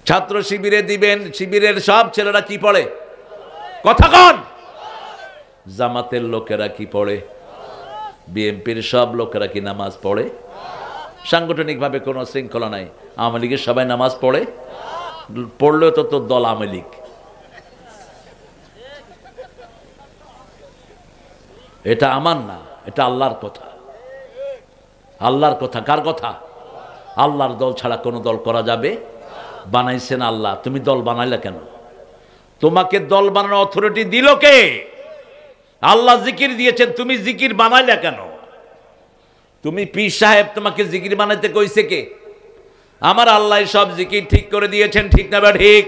ছাত্র শিবিরে দিবেন, শিবিরের সব ছেলেরা কি পড়ে? কথা কন। জামাতের লোকেরা কি পড়ে? বিএনপির সব লোকেরা কি নামাজ পড়ে? সাংগঠনিকভাবে কোনো শৃঙ্খলা নাই। আওয়ামী লীগের সবাই নামাজ পড়ে? পড়লেও তো তোর দল আওয়ামী লীগ। এটা আমার না, এটা আল্লাহর কথা। আল্লাহর কথা। কার কথা? আল্লাহর দল ছাড়া কোনো দল করা যাবে? বানাইছেন আল্লাহ, তুমি দল বানাইলা কেন? তোমাকে দল বানানোর অথরিটি দিল কে? আল্লাহ জিকির দিয়েছেন, তুমি জিকির বানাইলা কেন? তুমি পীর সাহেব, তোমাকে জিকির বানাইতে কইছে কে? আমার আল্লাহ সব জিকির ঠিক করে দিয়েছেন, ঠিক না? ঠিক।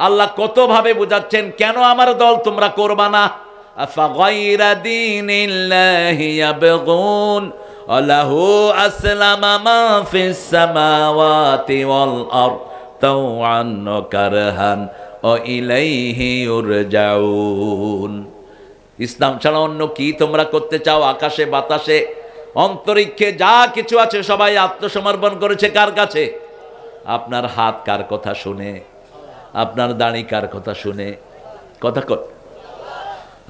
আল্লাহ কত ভাবে বুঝাচ্ছেন, কেন আমার দল তোমরা করবা না? আফাগাইরা দীনিল্লাহি ইয়াবগুন আলাহু আসলামা মা ফিস সামাওয়াতি ওয়াল আরদ তাওআন ওয়া কারহান ওয়া ইলাইহি ইউরজাউন। ইসলাম ছাড়া অন্য কি তোমরা করতে চাও? আকাশে বাতাসে অন্তরিক্ষে যা কিছু আছে সবাই আত্মসমর্পণ করেছে কার কাছে? আপনার হাত কার কথা শুনে? আপনার দাড়ি কার কথা শুনে? কথা কর।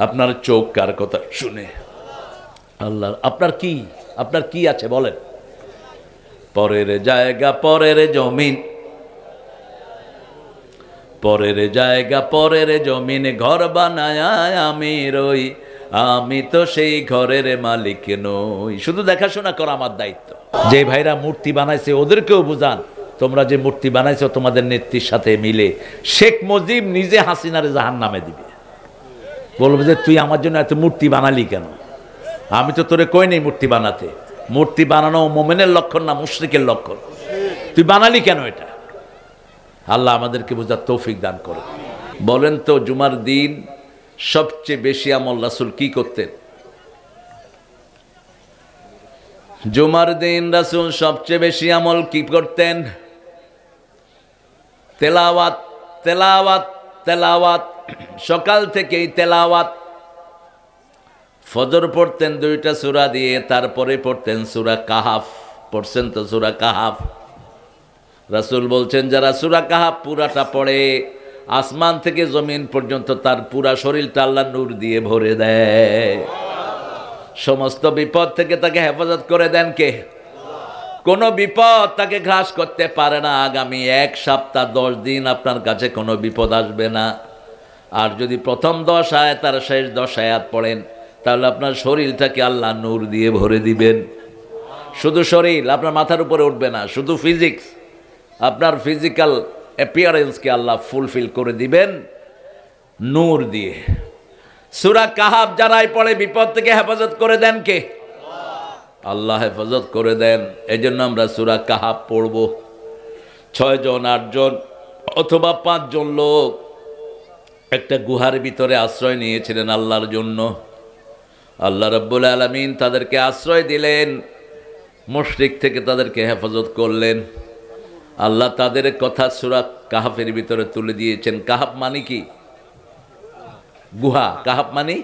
আপনার চোখ কার কথা শুনে? আল্লাহ। আপনার কি আছে বলেন? পরের জায়গা পরের জমিন, পরের জায়গা পরের জমিন ঘর বানায় আমি রই, আমি তো সেই ঘরের মালিক নই। শুধু দেখাশোনা করা আমার দায়িত্ব। যে ভাইরা মূর্তি বানাইছে ওদেরকেও বুঝান, তোমরা যে মূর্তি বানাইছো তোমাদের নেত্রীর সাথে মিলে শেখ মুজিব নিজে হাসিনারে জাহান্নামে দিবে। বলবো যে তুই আমার জন্য এত মূর্তি বানালি কেন? আমি তো তোরে কই নেই মূর্তি বানাতে। মূর্তি বানানো মোমেনের লক্ষণ না, মুশরিকের লক্ষণ। তুই বানালি কেন এটা? আল্লাহ আমাদেরকে বোঝার তৌফিক দান করে। বলেন তো, জুমার দিন সবচেয়ে বেশি আমল রাসূল কি করতেন? জুমার দিন রাসূল সবচেয়ে বেশি আমল কি করতেন? তেলাওয়াত, তেলাওয়াত, তেলাওয়াত। সকাল থেকেই তেলাওয়াত। ফজর পড়তেন 2টা সূরা দিয়ে, তারপরে পড়তেন সূরা কাহাফ। পড়ছেন তো সূরা কাহাফ? রাসূল বলছেন যারা সূরা কাহাফ পুরাটা পড়ে, আসমান থেকে জমিন পর্যন্ত তার পুরা শরীরটা আল্লাহ নূর দিয়ে ভরে দেয়। সমস্ত বিপদ থেকে তাকে হেফাজত করে দেন কে? কোনো বিপদ তাকে গ্রাস করতে পারে না। আগামী 1 সপ্তাহ 10 দিন আপনার কাছে কোনো বিপদ আসবে না। আর যদি প্রথম 10 আয়াত আর শেষ 10 আয়াত পড়েন, তাহলে আপনার শরীরটাকে আল্লাহ নূর দিয়ে ভরে দিবেন। শুধু শরীর, আপনার মাথার উপরে উঠবে না। শুধু ফিজিক্স, আপনার ফিজিক্যাল অ্যাপিয়ারেন্সকে আল্লাহ ফুলফিল করে দিবেন নূর দিয়ে। সূরা কাহাফ যারাই পড়ে বিপদ থেকে হেফাজত করে দেন কে? আল্লাহ হেফাজত করে দেন। এই জন্য আমরা সূরা কাহাফ পড়ব। 6 জন 8 জন অথবা 5 জন লোক একটা গুহার ভিতরে আশ্রয় নিয়েছিলেন আল্লাহর জন্য। আল্লাহ রাব্বুল আলামিন তাদেরকে আশ্রয় দিলেন, মুশরিক থেকে তাদেরকে হেফাজত করলেন। আল্লাহ তাদের কথা সূরা কাহাফের ভিতরে তুলে দিয়েছেন। কাহাফ মানে কি? গুহা। কাহাফ মানে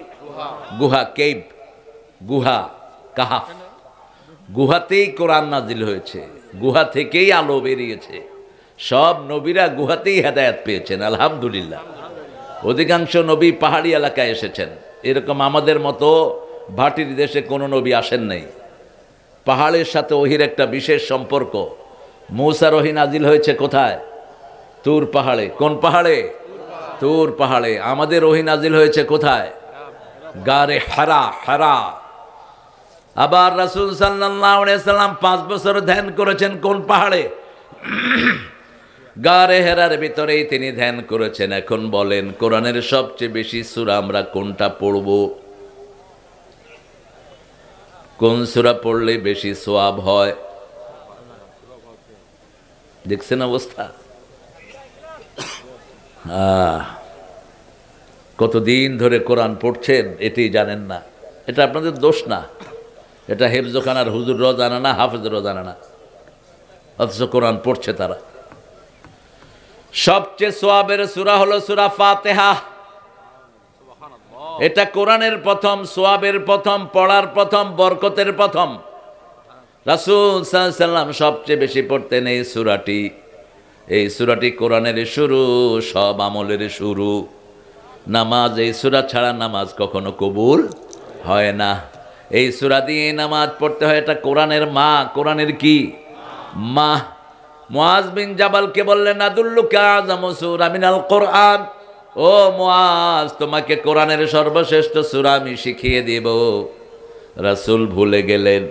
গুহা, কেভ, গুহা, কাহাফ। গুহাতেই কোরআন নাজিল হয়েছে, গুহা থেকেই আলো বেরিয়েছে। সব নবীরা গুহাতেই হেদায়েত পেয়েছেন, আলহামদুলিল্লাহ। অধিকাংশ নবী পাহাড়ি এলাকায় এসেছেন। এরকম আমাদের মতো ভাটির দেশে কোনো নবী আসেন নাই। পাহাড়ের সাথে ওহির একটা বিশেষ সম্পর্ক। মূসার ওহী নাজিল হয়েছে কোথায়? তুর পাহাড়ে। কোন পাহাড়ে? তুর পাহাড়ে। আমাদের ওহী নাজিল হয়েছে কোথায়? গারে হারা। হারা। আবার রাসূল সাল্লাল্লাহু আলাইহি সাল্লাম 5 বছর ধ্যান করেছেন কোন পাহাড়ে? গারে হেরার ভিতরেই তিনি ধ্যান করেছেন। এখন বলেন, কোরআনের সবচেয়ে বেশি সূরা আমরা কোনটা পড়ব? কোন সূরা পড়লে বেশি সওয়াব হয়? দেখছেন অবস্থা? কতদিন ধরে কোরআন পড়ছেন এটাই জানেন না। এটা আপনাদের দোষ না, এটা হেফজখানার হুজুররাও জানে না, হাফেজরাও জানে না, অথচ কোরআন পড়ছে তারা। সবচেয়ে সোয়াবের সূরা হলো সূরা ফাতিহা। এটা কোরআনের প্রথম, সোয়াবের প্রথম, পড়ার প্রথম, বরকতের প্রথম। রাসূল সাল্লাল্লাহু আলাইহি ওয়াসাল্লাম সবচেয়ে বেশি পড়তেন এই সূরাটি। এই সূরাটি কোরআনের শুরু, সব আমলের শুরু। নামাজ, এই সূরা ছাড়া নামাজ কখনো কবুল হয় না। এই সূরা দিয়ে নামাজ পড়তে হয়। এটা কোরআনের মা, কোরআনের কি মা। মুআজ বিন জাবালকে বললেন, আদুল্লুকা আযামু সূরা মিনাল কোরআন, ও মুআজ, তোমাকে কোরআনের সর্বশ্রেষ্ঠ সূরা আমি শিখিয়ে দেব। রাসূল ভুলে গেলেন।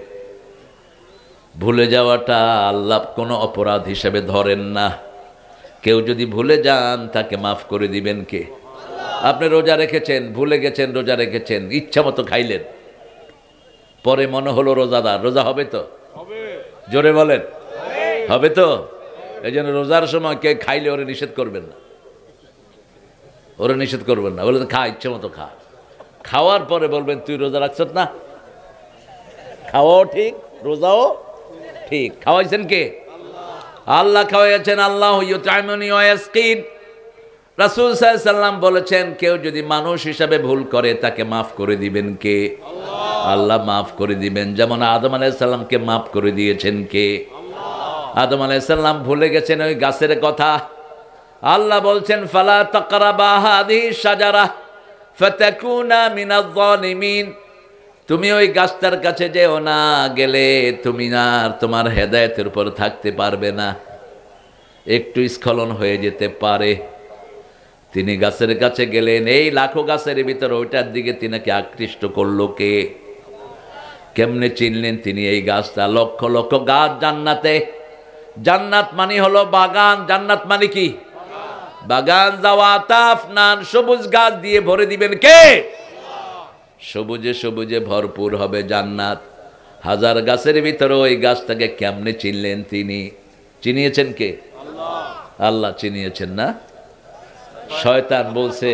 ভুলে যাওয়াটা আল্লাহ কোনো অপরাধ হিসেবে ধরেন না। কেউ যদি ভুলে যান তাকে মাফ করে দিবেন কে? আপনি রোজা রেখেছেন, ভুলে গেছেন, রোজা রেখেছেন, ইচ্ছা মতো খাইলেন, পরে মনে হলো রোজাদার, রোজা হবে তো? জোরে বলেন, হবে তো? এই জন্য রোজার সময় কে খাইলে ওরে নিষেধ করবেন না, ওরে নিষেধ করবেন না, বলে খা, ইচ্ছে মতো খা। খাওয়ার পরে বলবেন তুই রোজা রাখছ না। খাওয়াও ঠিক, রোজাও ঠিক। খাওয়াইছেন কে? আল্লাহ খাওয়াইছেন। আল্লাহ ইউতআইমুনি ওয়া ইয়াসকিন। রাসূল সাল্লাল্লাহু আলাইহি সাল্লাম বলেছেন, কেউ যদি মানুষ হিসাবে ভুল করে তাকে মাফ করে দিবেন কে? আল্লাহ মাফ করে দিবেন। যেমন আদম আলাইহিস সালামকে মাফ করে দিয়েছেন কে? আদম আলাইহিস সালাম ভুলে গেছেন ওই গাছের কথা। আল্লাহ বলছেন, ফালা তাকরাবা হাযিহি শাজারা ফাতাকুনা মিনাজ জালিমিন। তুমি ওই গাছটার কাছে যেও না, গেলে তুমি আর তোমার হেদায়েতের উপর থাকতে পারবে না, একটু স্খলন হয়ে যেতে পারে। তিনি গাছের কাছে গেলেন, এই লাখো গাছের ভিতরে ওইটার দিকে তিনাকে আকৃষ্ট করলো কে? কেমনে চিনলেন তিনি এই গাছটা? লক্ষ লক্ষ গাছ জান্নাতে। জান্নাত মানে হলো বাগান। জান্নাত মানে কি? বাগান। জাওয়াতাফ নান, সবুজ গাছ দিয়ে ভরে দিবেন কে? সবুজে সবুজে ভরপুর হবে জান্নাত। হাজার গাছের ভিতরে ওই গাছটাকে কেমনে চিনলেন তিনি? চিনিয়েছেন কে? আল্লাহ চিনিয়েছেন না? শয়তান বলছে,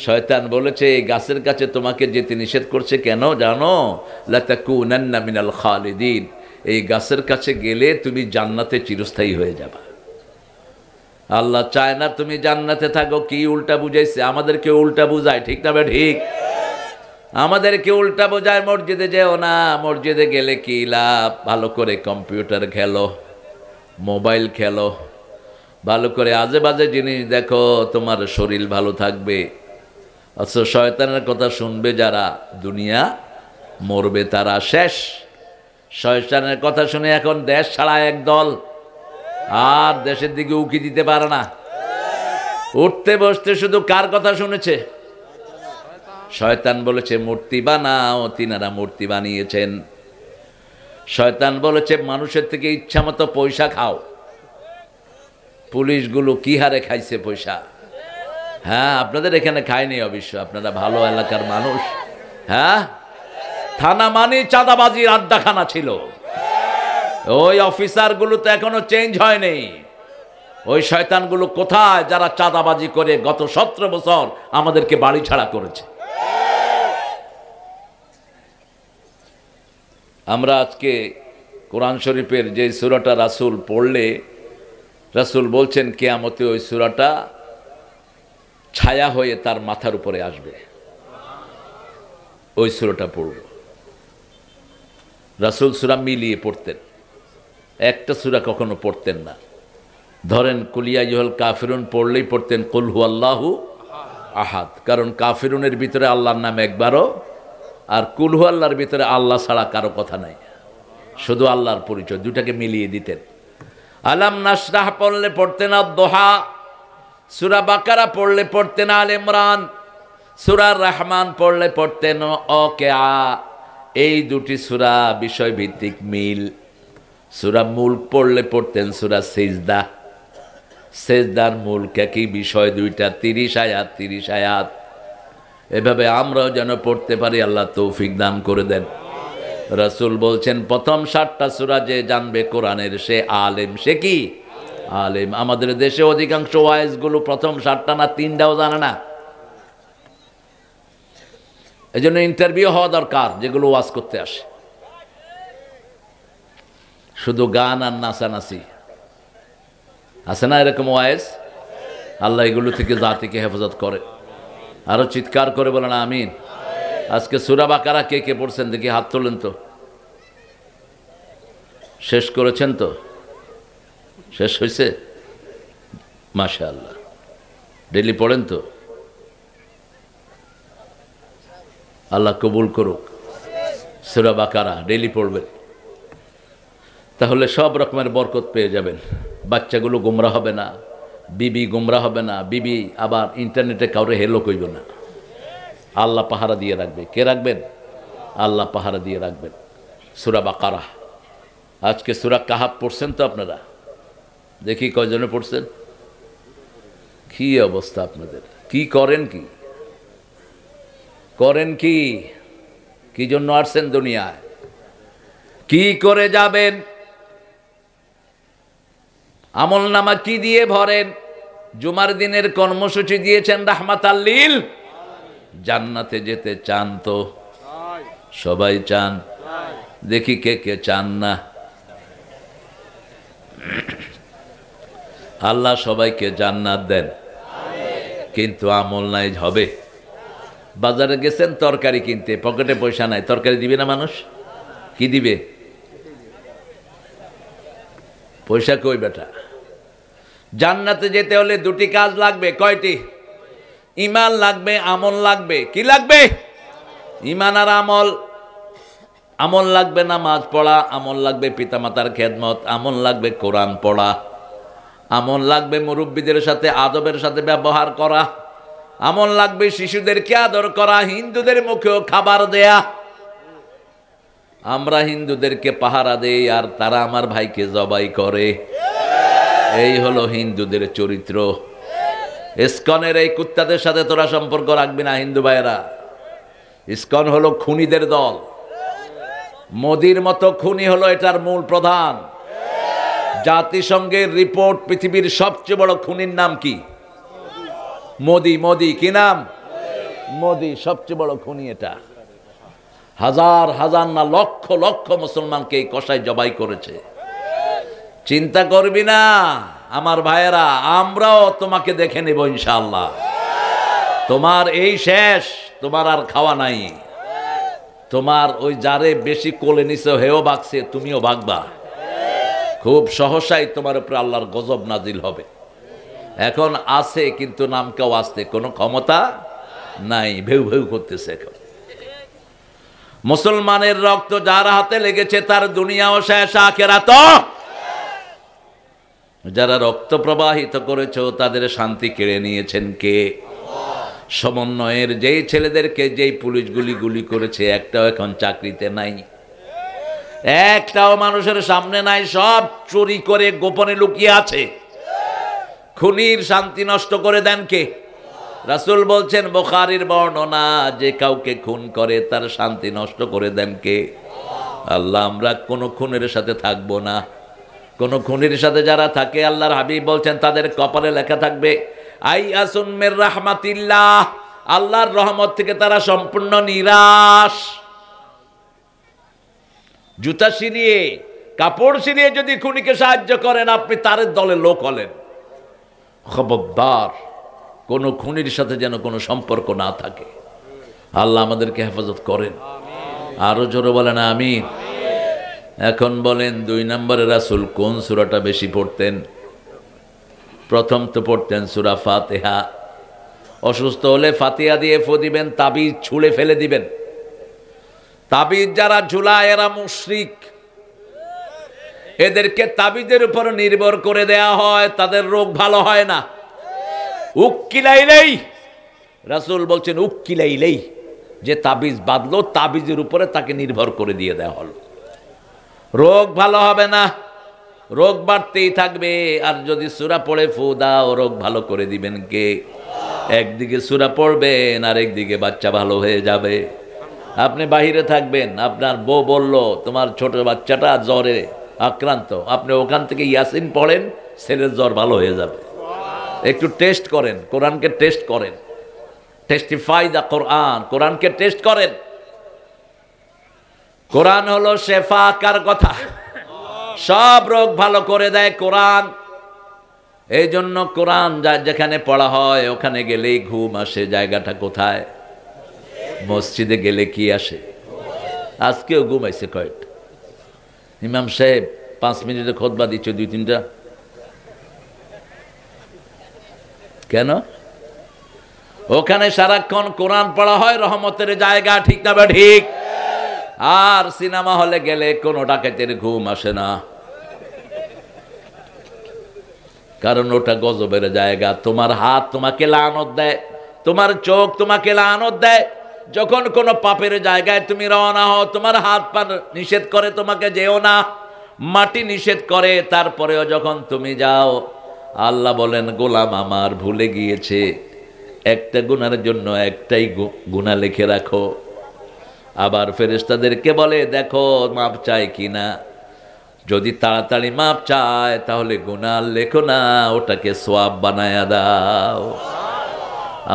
শয়তান বলেছে এই গাছের কাছে তোমাকে যেতে নিষেধ করছে কেন জানো? লাতাকুনান্না মিনাল খালিদিন। এই গাছের কাছে গেলে তুমি জান্নাতে চিরস্থায়ী হয়ে যাবা। আল্লাহ চায় না তুমি জান্নাতে থাকো। কি উল্টা বুঝাইছে? আমাদেরকে উল্টা বুঝায়, ঠিক না বে ঠিক? আমাদেরকে উল্টা বোঝায়, মসজিদে যেও না, মসজিদে গেলে কি লাভ? ভালো করে কম্পিউটার খেলো, মোবাইল খেলো, ভালো করে আজে বাজে জিনিস দেখো, তোমার শরীর ভালো থাকবে। অথচ শয়তানের কথা শুনবে যারা, দুনিয়া মরবে তারা, শেষ। শয়তানের কথা শুনে এখন দেশ ছাড়া এক দল, আর দেশের দিকে উকি দিতে পারে না। উঠতে বসতে শুধু কার কথা শুনেছে? শয়তান বলেছে মূর্তি বানাও, তিনারা মূর্তি বানিয়েছেন। শয়তান বলেছে মানুষের থেকে ইচ্ছা মতো পয়সা খাও। পুলিশগুলো কি হারে খাইছে পয়সা। হ্যাঁ, আপনাদের এখানে খায়নি অবশ্য, আপনারা ভালো এলাকার মানুষ। হ্যাঁ, থানা মানে চাঁদাবাজির আড্ডাখানা ছিল। ওই অফিসারগুলো তো এখনো চেঞ্জ হয়নি। ওই শয়তানগুলো কোথায় যারা চাঁদাবাজি করে গত 17 বছর আমাদেরকে বাড়ি ছাড়া করেছে? আমরা আজকে কোরআন শরীফের যে সূরাটা রাসূল পড়লে, রাসূল বলছেন কিয়ামতে ওই সূরাটা ছায়া হয়ে তার মাথার উপরে আসবে। ওই সূরাটা পড়ব। রাসূল সূরা মিলিয়ে পড়তেন, একটা সূরা কখনো পড়তেন না। ধরেন কুলিয়া ইউহাল কাফিরুন পড়লেই পড়তেন কুল হুয়াল্লাহু আহাদ, কারণ কাফিরুনের ভিতরে আল্লাহর নাম একবারও, আর কুল হুয়াল্লাহর ভিতরে আল্লাহ ছাড়া কারো কথা নাই, শুধু আল্লাহর পরিচয়। দুটাকে মিলিয়ে দিতেন। আলাম নাশরাহ পড়লে পড়তেন আদ-দুহা, সূরা বাকারা পড়লে পড়তেন আল ইমরান, সূরা রহমান পড়লে পড়তেন ওয়াকিয়া। এই দুটি সূরা বিষয় ভিত্তিক মিল। সূরা মুলক পড়লে পড়তেন সূরা সিজদা। সিজদার মুলক একই বিষয়, দুইটা 30 আয়াত 30 আয়াত। এভাবে আমরাও যেন পড়তে পারি, আল্লাহ তৌফিক দান করে দেন। রাসূল বলছেন প্রথম 7টা সূরা যে জানবে কোরআনের সে আলেম। সে কি আলেম? আমাদের দেশে অধিকাংশ ওয়াইজগুলো প্রথম 7টা না 3টাও জানে না। এই জন্য ইন্টারভিউ হওয়া দরকার যেগুলো ওয়াজ করতে আসে। শুধু গান আর নাচানাচি আছে না এরকম ওয়াইজ? আল্লাহ এগুলো থেকে জাতিকে হেফাজত করে। আরো চিৎকার করে বলেন আমিন। আজকে সূরা বাকারা কে কে পড়ছেন দেখি হাত তোলেন তো। শেষ করেছেন তো? শেষ হয়েছে? মাশাআল্লাহ। ডেইলি পড়েন তো? আল্লাহ কবুল করুক। সূরা বাকারা ডেইলি পড়বেন, তাহলে সব রকমের বরকত পেয়ে যাবেন। বাচ্চাগুলো গোমরা হবে না, বিবি গোমরা হবে না, বিবি আবার ইন্টারনেটে কাউরে হেলো কইব না। আল্লাহ পাহারা দিয়ে রাখবে। কে রাখবেন? আল্লাহ পাহারা দিয়ে রাখবেন। সূরা বাকারা। আজকে সূরা কাহাফ পড়ছেন তো আপনারা? দেখি কয়জনে পড়ছেন? কি অবস্থা আপনাদের? কি করেন? কি করেন? কি কি জন্য আসছেন দুনিয়ায়? কি করে যাবেন? আমল নামা কি দিয়ে ভরেন? জুমার দিনের কর্মসূচি দিয়েছেন রাহমাতাল লিল। জান্নাতে যেতে চান তো? সবাই চান। দেখি কে কে চান না। আল্লাহ সবাইকে জান্নাত দেন, কিন্তু আমল নাই হবে। বাজারে গেছেন তরকারি কিনতে, পকেটে পয়সা নাই, তরকারি দিবে না মানুষ? কি দিবে? পয়সা কই বেটা? জান্নাতে যেতে হলে দুটি কাজ লাগবে। কয়টি? ঈমান লাগবে, আমল লাগবে। কি লাগবে? ঈমান আর আমল। আমল লাগবে নামাজ পড়া, আমল লাগবে পিতামাতার খেদমত, আমল লাগবে কোরআন পড়া, আমল লাগবে মুরব্বীদের সাথে আদবের সাথে ব্যবহার করা, আমল লাগবে শিশুদেরকে আদর করা, হিন্দুদের মুখেও খাবার দেয়া। আমরা হিন্দুদেরকে পাহারা দেই আর তারা আমার ভাইকে জবাই করে। এই হলো হিন্দুদের চরিত্র। ইসকনের এই কুত্তাদের সাথে তোরা সম্পর্ক রাখবি না হিন্দু ভাইয়েরা। ইসকন হলো খুনিদের দল। মোদির মতো খুনি হলো এটার মূল প্রধান। জাতিসংঘের রিপোর্ট, পৃথিবীর সবচেয়ে বড় খুনির নাম কি? মোদি। মোদি কি নাম? মোদি সবচেয়ে বড় খুনি। এটা হাজার হাজার না লক্ষ লক্ষ মুসলমানকে এই কসাই জবাই করেছে। চিন্তা করবি না আমার ভাইয়েরা, আমরাও তোমাকে দেখে নেব ইনশাআল্লাহ। তোমার এই শেষ, তোমার আর খাওয়া নাই। তোমার ওই যারে বেশি কোলে নিছে হেও ভাগছে, তুমিও ভাগবা। খুব সহসাই তোমার উপরে আল্লাহর গজব নাজিল হবে। এখন আছে কিন্তু নাম কেউ আসতে কোনো ক্ষমতা নাই, ভেউ ভেউ করতেছে। এখন মুসলমানের রক্ত যার হাতে লেগেছে তার দুনিয়াও শেষ, আখিরাতও। যারা রক্ত প্রবাহিত করেছ তাদের শান্তি কেড়ে নিয়েছেন কে? সমন্বয়ের যেই ছেলেদেরকে যেই পুলিশগুলি গুলি করেছে, একটাও এখন চাকরিতে নাই, একটাও মানুষের সামনে নাই, সব চুরি করে গোপনে লুকিয়ে আছে। খুনির শান্তি নষ্ট করে দেন কে? রাসূল বলছেন, বুখারীর বর্ণনা, যে কাউকে খুন করে তার শান্তি নষ্ট করে দেন কে? আল্লাহ। আমরা কোনো খুনের সাথে থাকবো না। কোন খুনির সাথে যারা থাকে, আল্লাহর হাবিব বলছেন তাদের কপালে লেখা থাকবে আইয়াসুন মির রাহমাতিল্লাহ, আল্লাহর রহমত থেকে তারা সম্পূর্ণ নিরাশ। জুতা ছিঁড়িয়ে কাপড় ছিঁড়িয়ে যদি খুনিকে সাহায্য করেন, আপনি তার দলের লোক হলেন। খবরদার, কোনো খুনির সাথে যেন কোনো সম্পর্ক না থাকে। আল্লাহ আমাদেরকে হেফাজত করেন। আরো জোরে বলেন আমিন। এখন বলেন, 2 নম্বরে রাসূল কোন সূরাটা বেশি পড়তেন? প্রথম তো পড়তেন সূরা ফাতিহা। অসুস্থ হলে ফাতিহা দিয়ে ফু দিবেন, তাবিজ ছুঁড়ে ফেলে দিবেন। তাবিজ যারা ঝুলায় এরা মুশরিক। এদেরকে তাবিজের উপর নির্ভর করে দেয়া হয়, তাদের রোগ ভালো হয় না। উক্কিলাইলেই, রাসূল বলছেন উক্কিলাইলেই, যে তাবিজ বাঁধলো তাবিজের উপরে তাকে নির্ভর করে দিয়ে দেওয়া হলো। রোগ ভালো হবে না, রোগ বাড়তেই থাকবে। আর যদি সূরা পড়ে ফু দাও, রোগ ভালো করে দিবেন কে? একদিকে সূরা পড়বেন আর একদিকে বাচ্চা ভালো হয়ে যাবে। আপনি বাহিরে থাকবেন, আপনার বউ বলল তোমার ছোট বাচ্চাটা জ্বরে আক্রান্ত, আপনি ওখান থেকে ইয়াসিন পড়েন, ছেলের জ্বর ভালো হয়ে যাবে। একটু টেস্ট করেন, কোরআনকে টেস্ট করেন। টেস্টিফাই দ্য কোরআন, কোরআনকে টেস্ট করেন। কোরআন হলো শেফা, কার কথা? সব রোগ ভালো করে দেয় কোরআন। এই জন্য কোরআন যেখানে পড়া হয় ওখানে গেলেই ঘুম আসে। জায়গাটা কোথায়? মসজিদে গেলে কি আসে? আজকেও ঘুম আইছে কয়েকটা। ইমাম সাহেব 5 মিনিটে খুতবা দিচ্ছে, 2-3টা কেন? ওখানে সারাক্ষণ কোরআন পড়া হয়, রহমতের জায়গা, ঠিক না বা ঠিক? আর সিনেমা হলে গেলে কোনো ডাকাতের ঘুম আসে না, কারণ ওটা গজবের জায়গা। তোমার হাত তোমাকে লানত দেয়, তোমার চোখ তোমাকে লানত দেয়। যখন কোনো পাপের জায়গায় তুমি রওনা হও, তোমার হাত পা নিষেধ করে তোমাকে যেও না, মাটি নিষেধ করে, তারপরেও যখন তুমি যাও, আল্লাহ বলেন গোলাম আমার ভুলে গিয়েছে, একটা গুনার জন্য একটাই গুনাহ লিখে রাখো। আবার ফেরেশতাদেরকে বলে দেখো মাপ চাই কিনা, যদি তাড়াতাড়ি মাপ চায় তাহলে গুনাহ লেখো না, ওটাকে সওয়াব বানায়া দাও।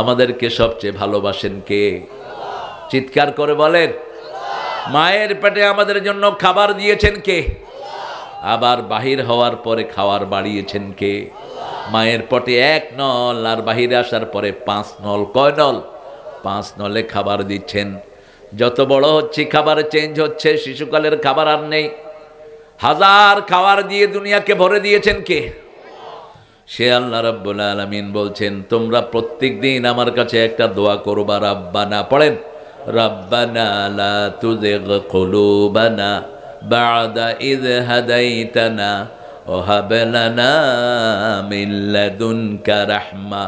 আমাদেরকে সবচেয়ে ভালোবাসেন কে? চিৎকার করে বলেন। মায়ের পেটে আমাদের জন্য খাবার দিয়েছেন কে? আবার বাহির হওয়ার পরে খাবার বাড়িয়েছেন কে? মায়ের পেটে 1 নল, আর বাহিরে আসার পরে 5 নল। কয় নল? 5 নলে খাবার দিচ্ছেন। যত বড় হচ্ছে খাবার চেঞ্জ হচ্ছে, শিশুকালের খাবার আর নেই। 1000 খাবার দিয়ে দুনিয়াকে ভরে দিয়েছেন কে? সে আল্লাহ রাব্বুল আলামিন বলছেন তোমরা প্রত্যেক দিন আমার কাছে একটা দোয়া করবা, রাব্বানা, পড়েন, রাব্বানা লা তুযিগ কুলুবানা বা'দা ইয হাদাইতানা ওয়া হাব লানা মিন লাদুনকা রাহমা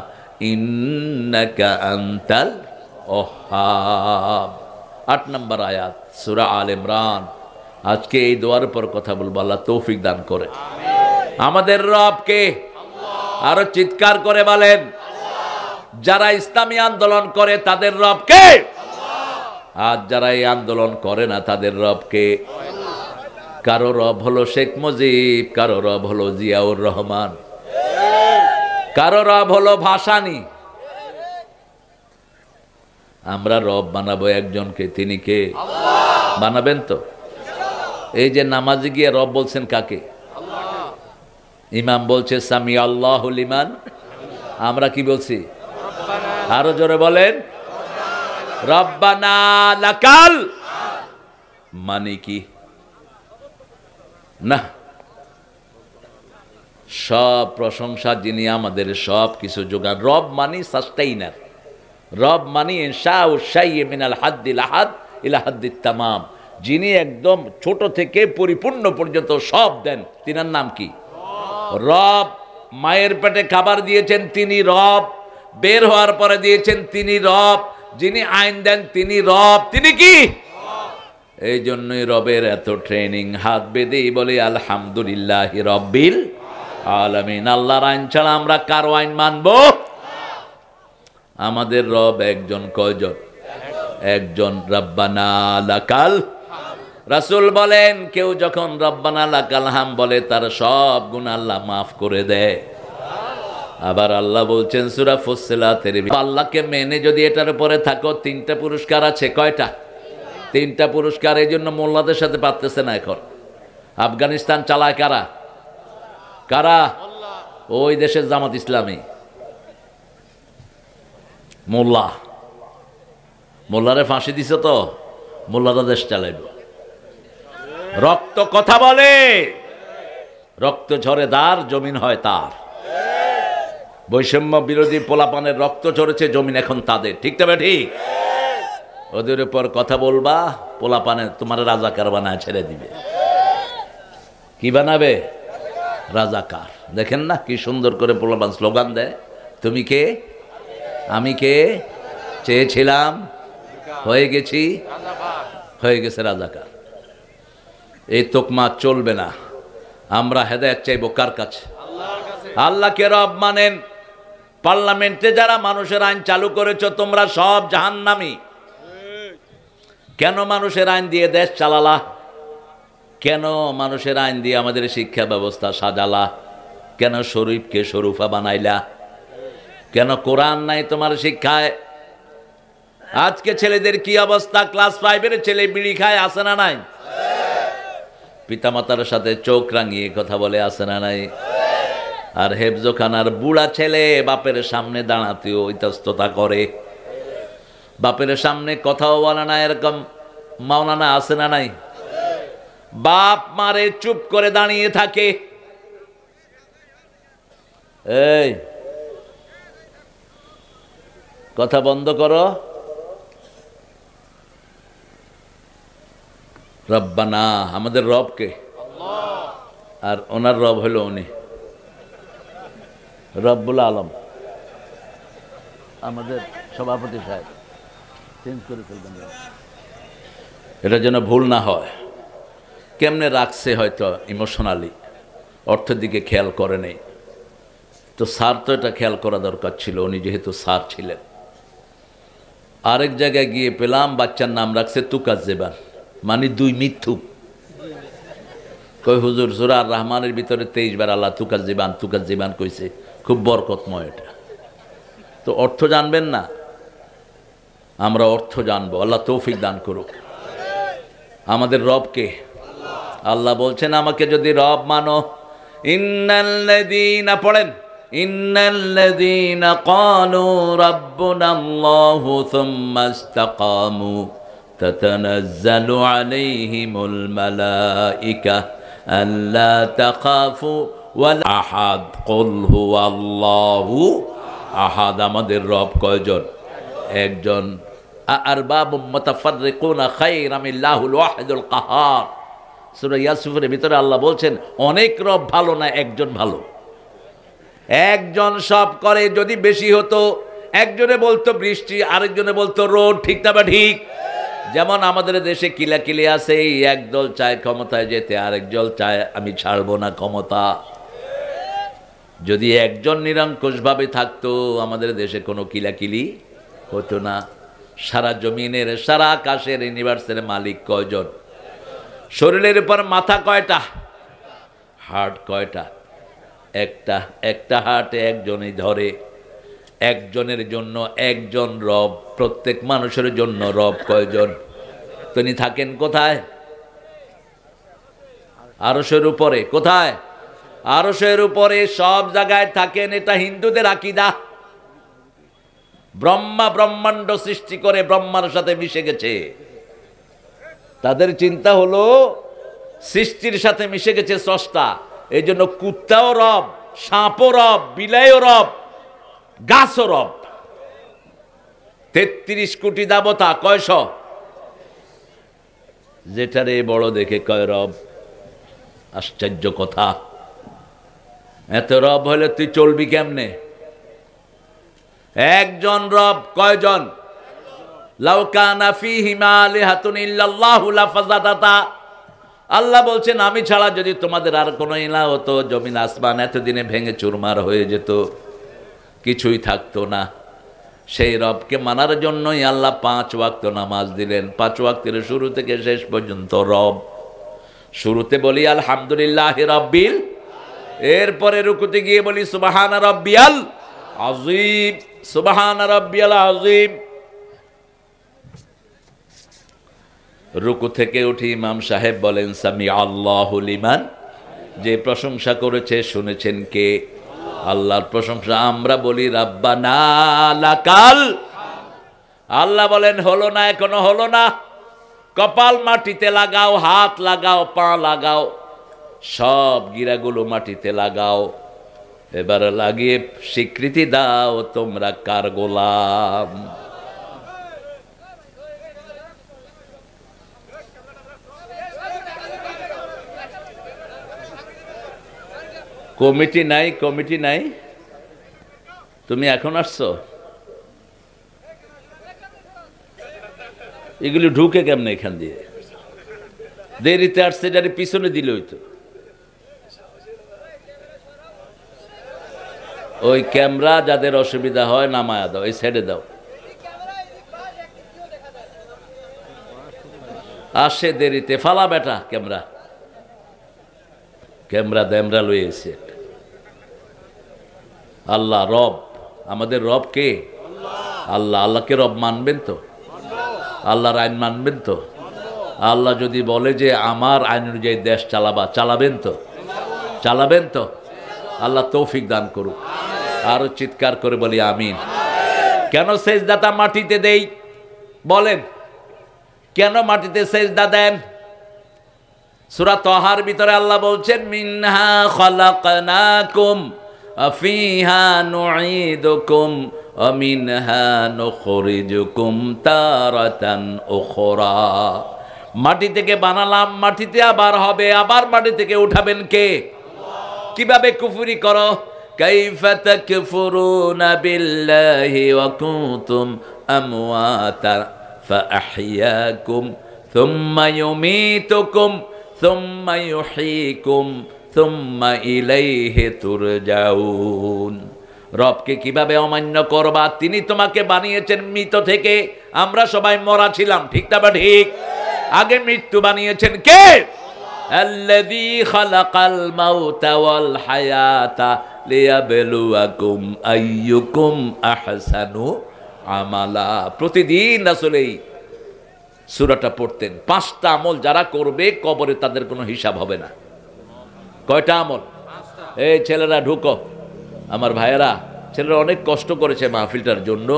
ইন্নাকা আনতাল ওয়াহ্হাব। 8 নম্বর আয়াত সূরা আল ইমরান। আজকে এই দোয়ার উপর কথা বলবো, আল্লাহ তৌফিক দান করে। আমাদের রব কে? আরো চিৎকার করে বলেন। যারা ইসলামী আন্দোলন করে তাদের রব কে? আর যারা এই আন্দোলন করে না তাদের রব কে? কারো রব হলো শেখ মুজিব, কারো রব হলো জিয়াউর রহমান, কারো রব হলো ভাসানী। আমরা রব বানাবো একজনকে, তিনি কে? বানাবেন তো? এই যে নামাজে গিয়ে রব বলছেন কাকে? ইমাম বলছে সামি আল্লাহু লিমান, আমরা কি বলছি? আরো জোরে বলেন, রব্বানা লাকাল। মানে কি? না, সব প্রশংসা যিনি আমাদের সব কিছু যোগান। রব মানি সাস্টেইনার, রব মানি ইনশাউ শাইয়্যি মিনাল হাদ্দিল আহাদ ইলা হাদ্দিত তামাম। যিনি একদম ছোট থেকে পরিপূর্ণ পর্যন্ত সব দেন, তিনার নাম কি? রব। মায়ের পেটে খাবার দিয়েছেন তিনি রব, বের হওয়ার পরে দিয়েছেন তিনি রব, যিনি আইন দেন তিনি রব। তিনি কি? এই জন্যই রবের এত ট্রেনিং। হাত বেঁধেই বলি আলহামদুলিল্লাহি রব্বিল আলামিন। আল্লাহর আইন ছাড়া আমরা কারো আইন মানব? আমাদের রব একজন। কয়জন? একজন। রব্বানা লাকাল। রাসূল বলেন কেউ যখন রব্বানা লাকাল হাম বলে তার সব গুনাহ আল্লাহ মাফ করে দেয়। আবার আল্লাহ বলছেন সূরা ফুসসিলাতের, আল্লাহকে মেনে যদি এটার উপরে থাকো 3টা পুরস্কার আছে। কয়টা? 3টা পুরস্কার। এই জন্য মোল্লাদের সাথে পারতেছে না এখন। আফগানিস্তান চালায় কারা? কারা? ওই দেশের জামাত ইসলামী। মোল্লা, মোল্লারে ফাঁসি দিছে তো, মোল্লারা দেশ চালাইব। রক্ত কথা বলে, রক্ত ঝরে তার, জমিন হয় তার। বৈষম্য বিরোধী পোলাপানের রক্ত ঝরেছে, জমিন এখন তাদের। ঠিক তবে ঠিক? ওদের উপর কথা বলবা, পোলাপানে তোমার রাজাকার বানায় ছেড়ে দিবে। কি বানাবে? রাজাকার। দেখেন না কি সুন্দর করে পোলাপান স্লোগান দেয়, তুমি কে, আমি কে, চেয়েছিলাম, হয়ে গেছি, হয়ে গেছে রাজাকার। এই তোকমা চলবে না। আমরা হেদায়েত চাইব কার কাছে? আল্লাহকে রব মানেন। পার্লামেন্টে যারা মানুষের আইন চালু করেছ তোমরা সব জাহান্নামী। কেন মানুষের আইন দিয়ে দেশ চালালা? কেন মানুষের আইন দিয়ে আমাদের শিক্ষা ব্যবস্থা সাজালা? কেন শরীফকে শরুফা বানাইলা? কেন কোরআন নাই তোমার শিক্ষায়? আজকে ছেলেদের কি অবস্থা? ক্লাস 5-এর ছেলে বিড়ি খায়, আছে না নাই? পিতামাতার সাথে চোখ রাঙিয়ে কথা বলে, আছে না নাই? আর হেফজোখানার বুড়া ছেলে বাপের সামনে দাঁড়াতেও ইতস্ততা করে, বাপের সামনে কথাও বলে না, এরকম মাওলানা আছে না নাই? বাপ মারে চুপ করে দাঁড়িয়ে থাকে। এই কথা বন্ধ করো। রব্বানা, আমাদের রবকে, আর ওনার রব হলো উনি রব্বুল আলম, আমাদের সভাপতি সাহেব। চেঞ্জ করে ফেলবেন, এটা যেন ভুল না হয়। কেমনে রাখছে হয়তো ইমোশনালি, অর্থের দিকে খেয়াল করে নেই। তো স্যার তো এটা খেয়াল করা দরকার ছিল, উনি যেহেতু স্যার ছিলেন। আরেক জায়গায় গিয়ে পেলাম বাচ্চার নাম রাখছে তুকাজ্জেবান, মানে দুই মিথ্যুক। কই হুজুর, সূরা আর রহমানের ভিতরে 23 বার আল্লাহ তুকাজ্জেবান তুকাজ্জেবান কইছে, খুব বরকতময় এটা। তো অর্থ জানবেন না, আমরা অর্থ জানবো। আল্লাহ তৌফিক দান করুক। আমাদের রবকে আল্লাহ বলছেন, আমাকে যদি রব মানো, ইন্নাল্লাযীনা, পড়েন, ইন্নাল্লাযীনা ক্বালু রাব্বুনাল্লাহু সুম্মা ইসতাকামু তাতানাজ্জালু আলাইহিমুল মালায়েকা আল্লা তাখাফু ওয়ালা আহাদ কুল হুয়াল্লাহু আহাদ। আমাদের রব কয়জন? একজন। আরবাবুম মুতাফাররিকুনা খায়রাম মিনাল্লাহুল ওয়াহিদুল কাহার। সূরা ইয়াসিনের ভিতরে আল্লাহ বলছেন, অনেক রব ভালো না, একজন ভালো। একজন সব করে। যদি বেশি হতো, একজনে বলতো বৃষ্টি, আরেকজনে বলতো রোদ, ঠিক না বা ঠিক? যেমন আমাদের দেশে কিলাকিলি আছে, এই একদল চায় ক্ষমতায় যেতে, আরেকদল চায় আমি ছাড়বো না ক্ষমতা। যদি একজন নিরঙ্কুশভাবে থাকতো, আমাদের দেশে কোনো কিলাকিলি হতো না। সারা জমিনের, সারা আকাশের, ইউনিভার্সের মালিক কয়জন? শরীরের উপর মাথা কয়টা? হার্ট কয়টা? একটা। একটা হার্টে একজনই ধরে। একজনের জন্য একজন রব। প্রত্যেক মানুষের জন্য রব কয়জন? তিনি থাকেন কোথায়? আরশের উপরে। কোথায়? আরশের উপরে। সব জায়গায় থাকেন, এটা হিন্দুদের আকীদা। ব্রহ্মা ব্রহ্মাণ্ড সৃষ্টি করে ব্রহ্মার সাথে মিশে গেছে। তাদের চিন্তা হলো সৃষ্টির সাথে মিশে গেছে স্রষ্টা। এই জন্য কুত্তাও রব, সাপও রব, বিলাইও রব, গাছও রব। 33 কোটি দেবতা, কয়শ? যেটারে বড় দেখে কয় রব। আশ্চর্য কথা। এত রব হলে তুই চলবি কেমনে? একজন রব। কয়জন? লাউ কানা ফীহিমা আলিহাতুন ইল্লাল্লাহু লাফাসাদাতা। আল্লাহ বলছেন, আমি ছাড়া যদি তোমাদের আর কোনো ইলাহ হতো, জমিন আসমান এতদিনে ভেঙে চুরমার হয়ে যেত, কিছুই থাকতো না। সেই রবকে মানার জন্যই আল্লাহ 5 ওয়াক্ত নামাজ দিলেন। 5 ওয়াক্তের শুরু থেকে শেষ পর্যন্ত রব। শুরুতে বলি আলহামদুলিল্লাহি রাব্বিল, এরপরে রুকুতে গিয়ে বলি সুবহান রাব্বিয়াল আযীম, সুবহান রাব্বিয়াল আযীম। রুকু থেকে উঠে ইমাম সাহেব বলেন সামি আল্লাহু লিমান। যে প্রশংসা করেছে শুনেছেন কে? আল্লাহর প্রশংসা। আমরা বলি রাব্বানা লাকাল। আল্লাহ বলেন হলো না, এখনো হলো না। কপাল মাটিতে লাগাও, হাত লাগাও, পা লাগাও, সব গিরাগুলো মাটিতে লাগাও। এবার লাগিয়ে স্বীকৃতি দাও তোমরা কার গোলাম। কমিটি নাই, কমিটি নাই। তুমি এখন আসছো? এগুলি ঢুকে কেমনে এখান দিয়ে? দেরিতে আসছে, যারে পিছনে দিলে হইতো। ওই ক্যামেরা যাদের অসুবিধা হয় নামায়া দাও, এই সাইডে দাও। আসে দেরিতে, ফালা বেটা ক্যামেরা। ক্যামেরা দ্যামরা লয়ে এসে। আল্লাহ রব। আমাদের রব কে? আল্লাহ। আল্লাহকে রব মানবেন তো? আল্লাহর আইন মানবেন তো? আল্লাহ যদি বলে যে আমার আইন অনুযায়ী দেশ চালাবা, চালাবেন তো? চালাবেন তো? আল্লাহ তৌফিক দান করুক। আরো চিৎকার করে বলি আমিন। কেন সেজদাটা মাটিতে দেই বলেন? কেন মাটিতে সেজদা দেন? সূরা তাহার ভিতরে আল্লাহ বলছেন মিনহা খালাকনাকুম ফিহা নুঈদুকুম ومنها نخرجكم تارة أخرى। মাটি থেকে বানালাম, মাটিতে আবার হবে, আবার মাটি থেকে উঠাবেন কে? কিভাবে কুফরি করো? কাইফা তাকফুরুনা বিল্লাহি ওয়া কুনতুম আমওয়াতা ফাআহইয়াকুম সুম্মা ইউমীতুকুম সুম্মা ইউহয়ীকুম সুম্মা ইলাইহি তুরজাউন। রবকে কিভাবে অমান্য করবা? তিনি তোমাকে বানিয়েছেন মৃত থেকে, আমরা সবাই মরা ছিলাম, ঠিক না বা ঠিক? আগে মৃত্যু বানিয়েছেন কে? আল্লাযী খালাকাল মাউতা ওয়াল হায়াতা লিয়াবলুয়াকুম আইয়ুকুম আহসানু আমালা। প্রতিদিন রাসূল এই সূরাটা পড়তেন। 5টা আমল যারা করবে কবরে তাদের কোনো হিসাব হবে না। কয়টা আমল? এই ছেলেরা ঢুকো, আমার ভাইয়েরা, ছেলেরা অনেক কষ্ট করেছে মাহফিলটার জন্য।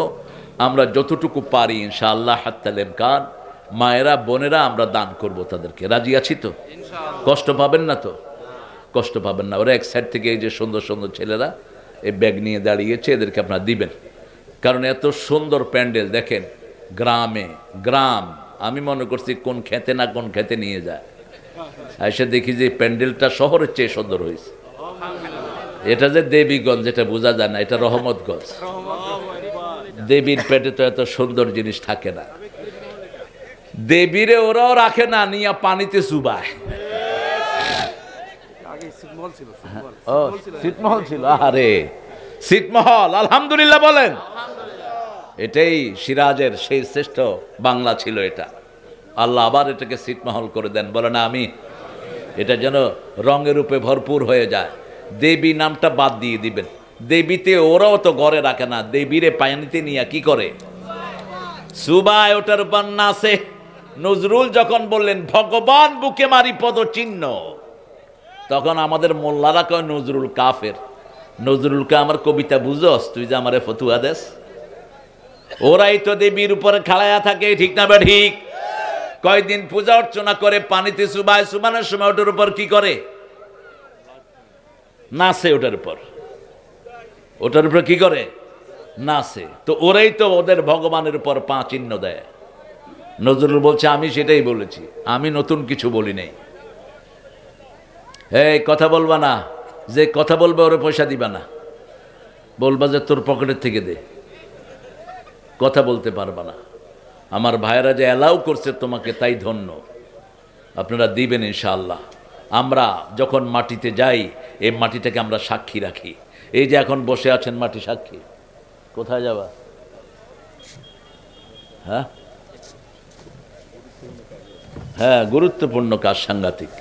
আমরা যতটুকু পারি ইনশাআল্লাহ হাত্তাল ইমকান, মায়েরা বোনেরা আমরা দান করব তাদেরকে। রাজি আছি তো? কষ্ট পাবেন না তো? কষ্ট পাবেন না। ওরা এক সাইড থেকে এই যে সুন্দর সুন্দর ছেলেরা এই ব্যাগ নিয়ে দাঁড়িয়েছে, এদেরকে আপনারা দিবেন। কারণ এত সুন্দর প্যান্ডেল দেখেন, গ্রামে গ্রাম, আমি মনে করছি কোন খেতে না কোন খেতে নিয়ে যায়। এসে দেখি যে প্যান্ডেলটা শহরের চেয়ে সুন্দর হয়েছে। এটা যে দেবীগঞ্জ এটা বোঝা যায় না, এটা রহমতগঞ্জ। দেবীর পেটে তো এত সুন্দর জিনিস থাকে না। দেবীরে ওরাও রাখে না, নিয়ে পানিতে চুবায়। ও ছিটমহল ছিল, আরে ছিটমহল, আলহামদুলিল্লাহ বলেন। এটাই সিরাজের সেই শ্রেষ্ঠ বাংলা ছিল এটা। আল্লাহ আবার এটাকে ছিটমহল করে দেন, বলে না আমি। এটা যেন রঙের রূপে ভরপুর হয়ে যায়। দেবী নামটা বাদ দিয়ে দিবেন। দেবীতে ওরাও তো ঘরে রাখে না, দেবীরে পানিতে নিয়ে কি করে? সুবায়, ওটার উপর নাচে। নজরুল যখন বললেন ভগবান বুকে মারি পদ চিহ্ন, তখন আমাদের মোল্লারা কয় নজরুল কাফের। নজরুলকে আমার কবিতা বুঝস তুই, যে আমারে ফতুয়া দেস? ওরাই তো দেবীর উপরে খাড়ায়া থাকে, ঠিক না বা ঠিক? কয়দিন পূজা অর্চনা করে, পানিতে চুবায়, চুবানোর সময় ওটার উপর কি করে? নাচে। ওটার উপর কি করে? নাচে। তো ওরাই তো ওদের ভগবানের উপর পা চিহ্ন দেয়। নজরুল বলছে আমি সেটাই বলেছি, আমি নতুন কিছু বলি নাই। এই কথা বলবা না, যে কথা বলবে ওরে পয়সা দিবা না, বলবা যে তোর পকেটের থেকে দে, কথা বলতে পারবা না। আমার ভাইয়েরা যে অ্যালাউ করছে তোমাকে, তাই ধন্য। আপনারা দিবেন ইনশাআল্লাহ। আমরা যখন মাটিতে যাই, এই মাটিটাকে আমরা সাক্ষী রাখি। এই যে এখন বসে আছেন মাটি সাক্ষী। কোথায় যাবা? হ্যাঁ হ্যাঁ, গুরুত্বপূর্ণ কাজ, সাংঘাতিক।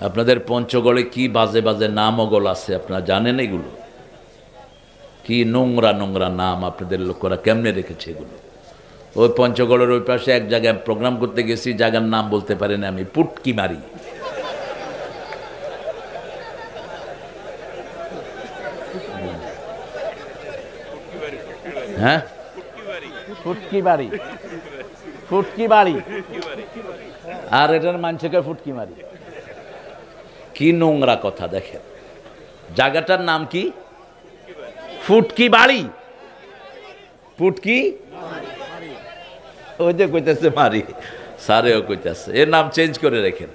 আপনাদের পঞ্চগড়ে কি বাজে বাজে নামগল আছে, আপনারা জানেন? এগুলো কি নোংরা নোংরা নাম আপনাদের লোকেরা কেমনে রেখেছে এগুলো। ওই পঞ্চগড়ের ওই পাশে এক জায়গায় প্রোগ্রাম করতে গেছি, জায়গার নাম বলতে পারি না আমি, পুটকি মারি। হ্যাঁ, ফুটকি বাড়ি, ফুটকি বাড়ি, আর এটার মানুষকে ফুটকি মারি। কি নোংরা কথা দেখেন। জায়গাটার নাম কি? ফুটকি বাড়ি। ফুটকি, ওই যে কইতেছে মারি, স্যারেও কইতেছে, এর নাম চেঞ্জ করে রেখেন।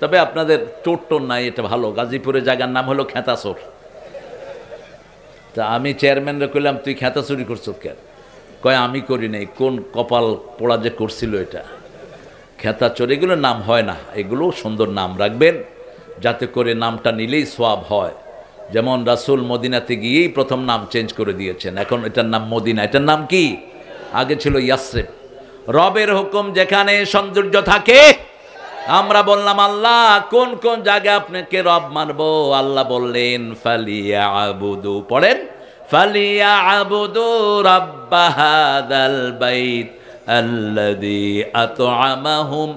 তবে আপনাদের টোট্টোর নাই, এটা ভালো। গাজীপুরের জায়গার নাম হলো খেতাচোর। তা আমি চেয়ারম্যানরা কইলাম তুই খেতা চুরি করছো কেন? কয় আমি করি নাই, কোন কপাল পোড়া যে করছিল এটা। খেতা চোর এগুলো নাম হয় না, এগুলো সুন্দর নাম রাখবেন, যাতে করে নামটা নিলেই সোয়াব হয়। যেমন রাসূল মদিনাতে গিয়েই প্রথম নাম চেঞ্জ করে দিয়েছেন, এখন এটার নাম মদিনা। এটার নাম কি? আগে ছিল ইয়াসরিব। রবের হুকুম যেখানে সৌন্দর্য থাকে। আমরা বললাম আল্লাহ কোন কোন জায়গায় আপনাকে রব মানবো? আল্লাহ বললেন ফালিয়াবুদু, পড়েন ফালিয়াবুদু রাব্ব হাযাল বাইত আল্লাযী আত'আমাহুম